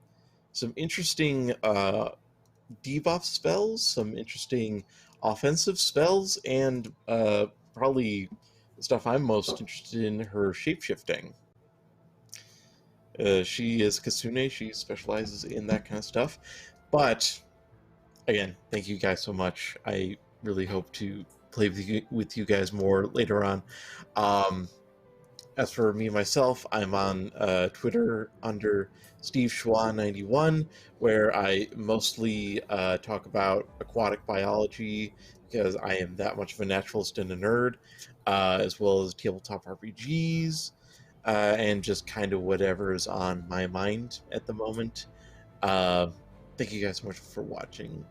interesting debuff spells, some interesting offensive spells, and probably the stuff I'm most interested in, her shapeshifting. She is Kasune. She specializes in that kind of stuff. But again, thank you guys so much. I really hope to play with you guys more later on. As for me myself, I'm on Twitter under Steve Schwa91, where I mostly talk about aquatic biology because I am that much of a naturalist and a nerd, as well as tabletop RPGs, and just kind of whatever is on my mind at the moment. Thank you guys so much for watching.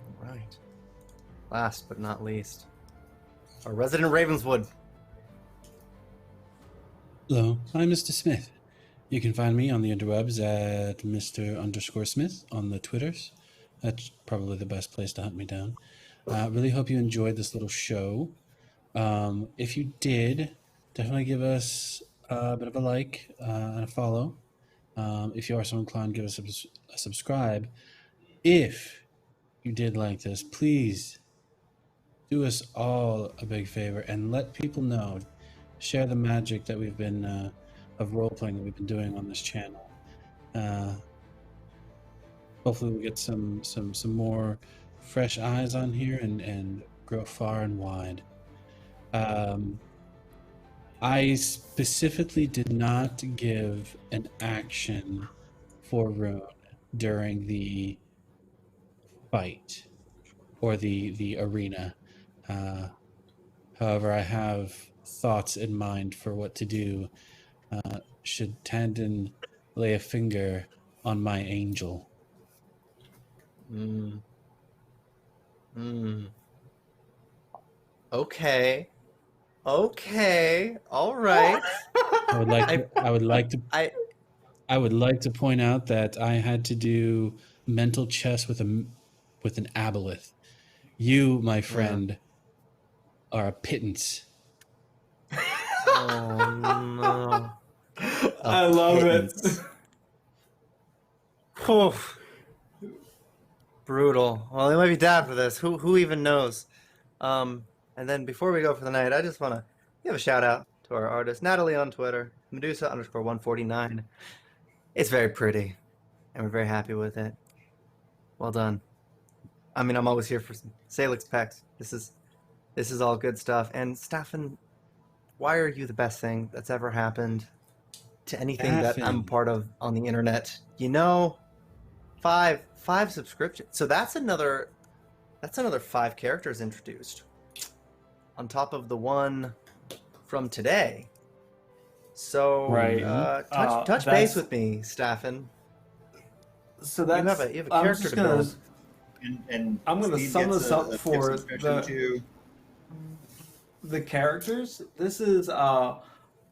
All right. Last but not least, our resident Ravenswood. Hello, I'm Mr. Smith. You can find me on the interwebs at Mr_Smith on the Twitters. That's probably the best place to hunt me down. Really hope you enjoyed this little show. If you did, definitely give us a bit of a like and a follow. If you are so inclined, give us a subscribe. If you did like this, please do us all a big favor and let people know. Share the magic that we've been of role-playing that we've been doing on this channel. Hopefully we'll get some more fresh eyes on here and grow far and wide. I specifically did not give an action for Rune during the fight or the arena. However, I have thoughts in mind for what to do should Tandon lay a finger on my angel. Okay, all right. I would like to point out that I had to do mental chess with an aboleth. You, my friend, are a pittance. Oh no! I love it. Oof. Brutal. Well, they might be down for this. Who even knows? And then before we go for the night, I just want to give a shout out to our artist Natalie on Twitter, Medusa_149. It's very pretty, and we're very happy with it. Well done. I mean, I'm always here for some Sailix pecs. This is all good stuff. And Staffan, why are you the best thing that's ever happened to anything that I'm part of on the internet? You know, 5 subscriptions. So that's another 5 characters introduced on top of the one from today. So right. Touch base with me, Staffan. So that's you have a character to build. And I'm going to Steve sum gets this a up for the characters. This is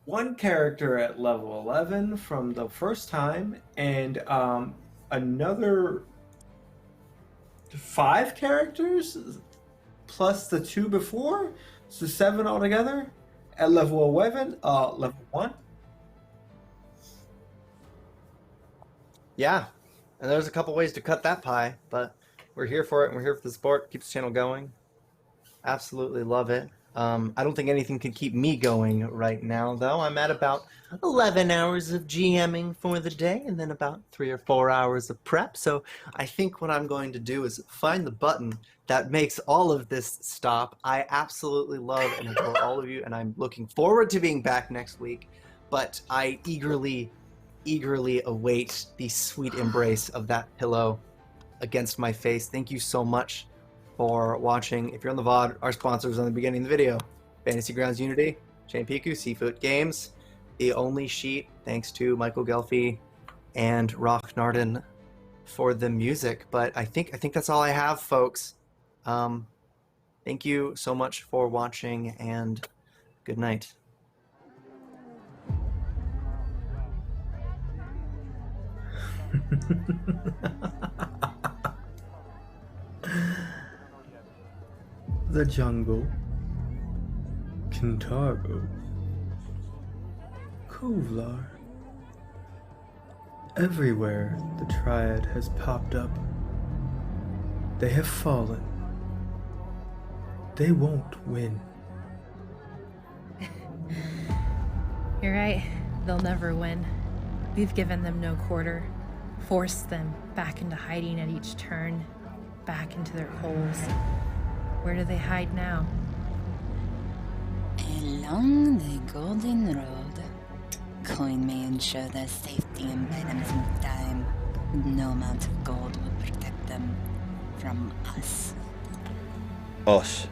one character at level 11 from the first time, and another 5 characters plus the 2 before, so 7 altogether at level 11, level 1. Yeah, and there's a couple ways to cut that pie, but we're here for it, and we're here for the support. Keeps the channel going. Absolutely love it. I don't think anything can keep me going right now, though. I'm at about 11 hours of GMing for the day, and then about 3 or 4 hours of prep. So I think what I'm going to do is find the button that makes all of this stop. I absolutely love and adore all of you, and I'm looking forward to being back next week. But I eagerly await the sweet embrace of that pillow against my face. Thank you so much for watching. If you're on the VOD, our sponsors on the beginning of the video: Fantasy Grounds Unity, Chain Piku, Seafoot Games, The Only Sheet, thanks to Michael Gelfi and Rock Narden for the music. But I think that's all I have, folks. Thank you so much for watching, and good night. The jungle Kintargo, Kovlar. Everywhere the Triad has popped up, they have fallen. They won't win. You're right. They'll never win. We've given them no quarter, forced them back into hiding at each turn, back into their holes. Where do they hide now? Along the Golden Road. Coin me and show their safety in items in time. No amount of gold will protect them from us. Us.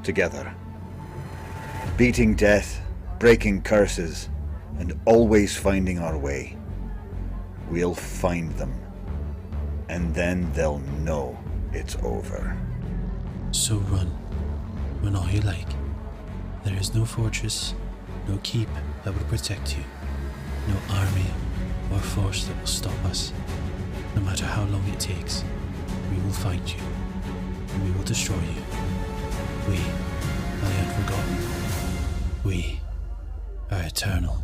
Together. Beating death, breaking curses, and always finding our way. We'll find them. And then they'll know it's over. So run when all you like. There is no fortress, no keep that will protect you, no army or force that will stop us. No matter how long it takes, we will find you, and we will destroy you. We are the Unforgotten. We are eternal.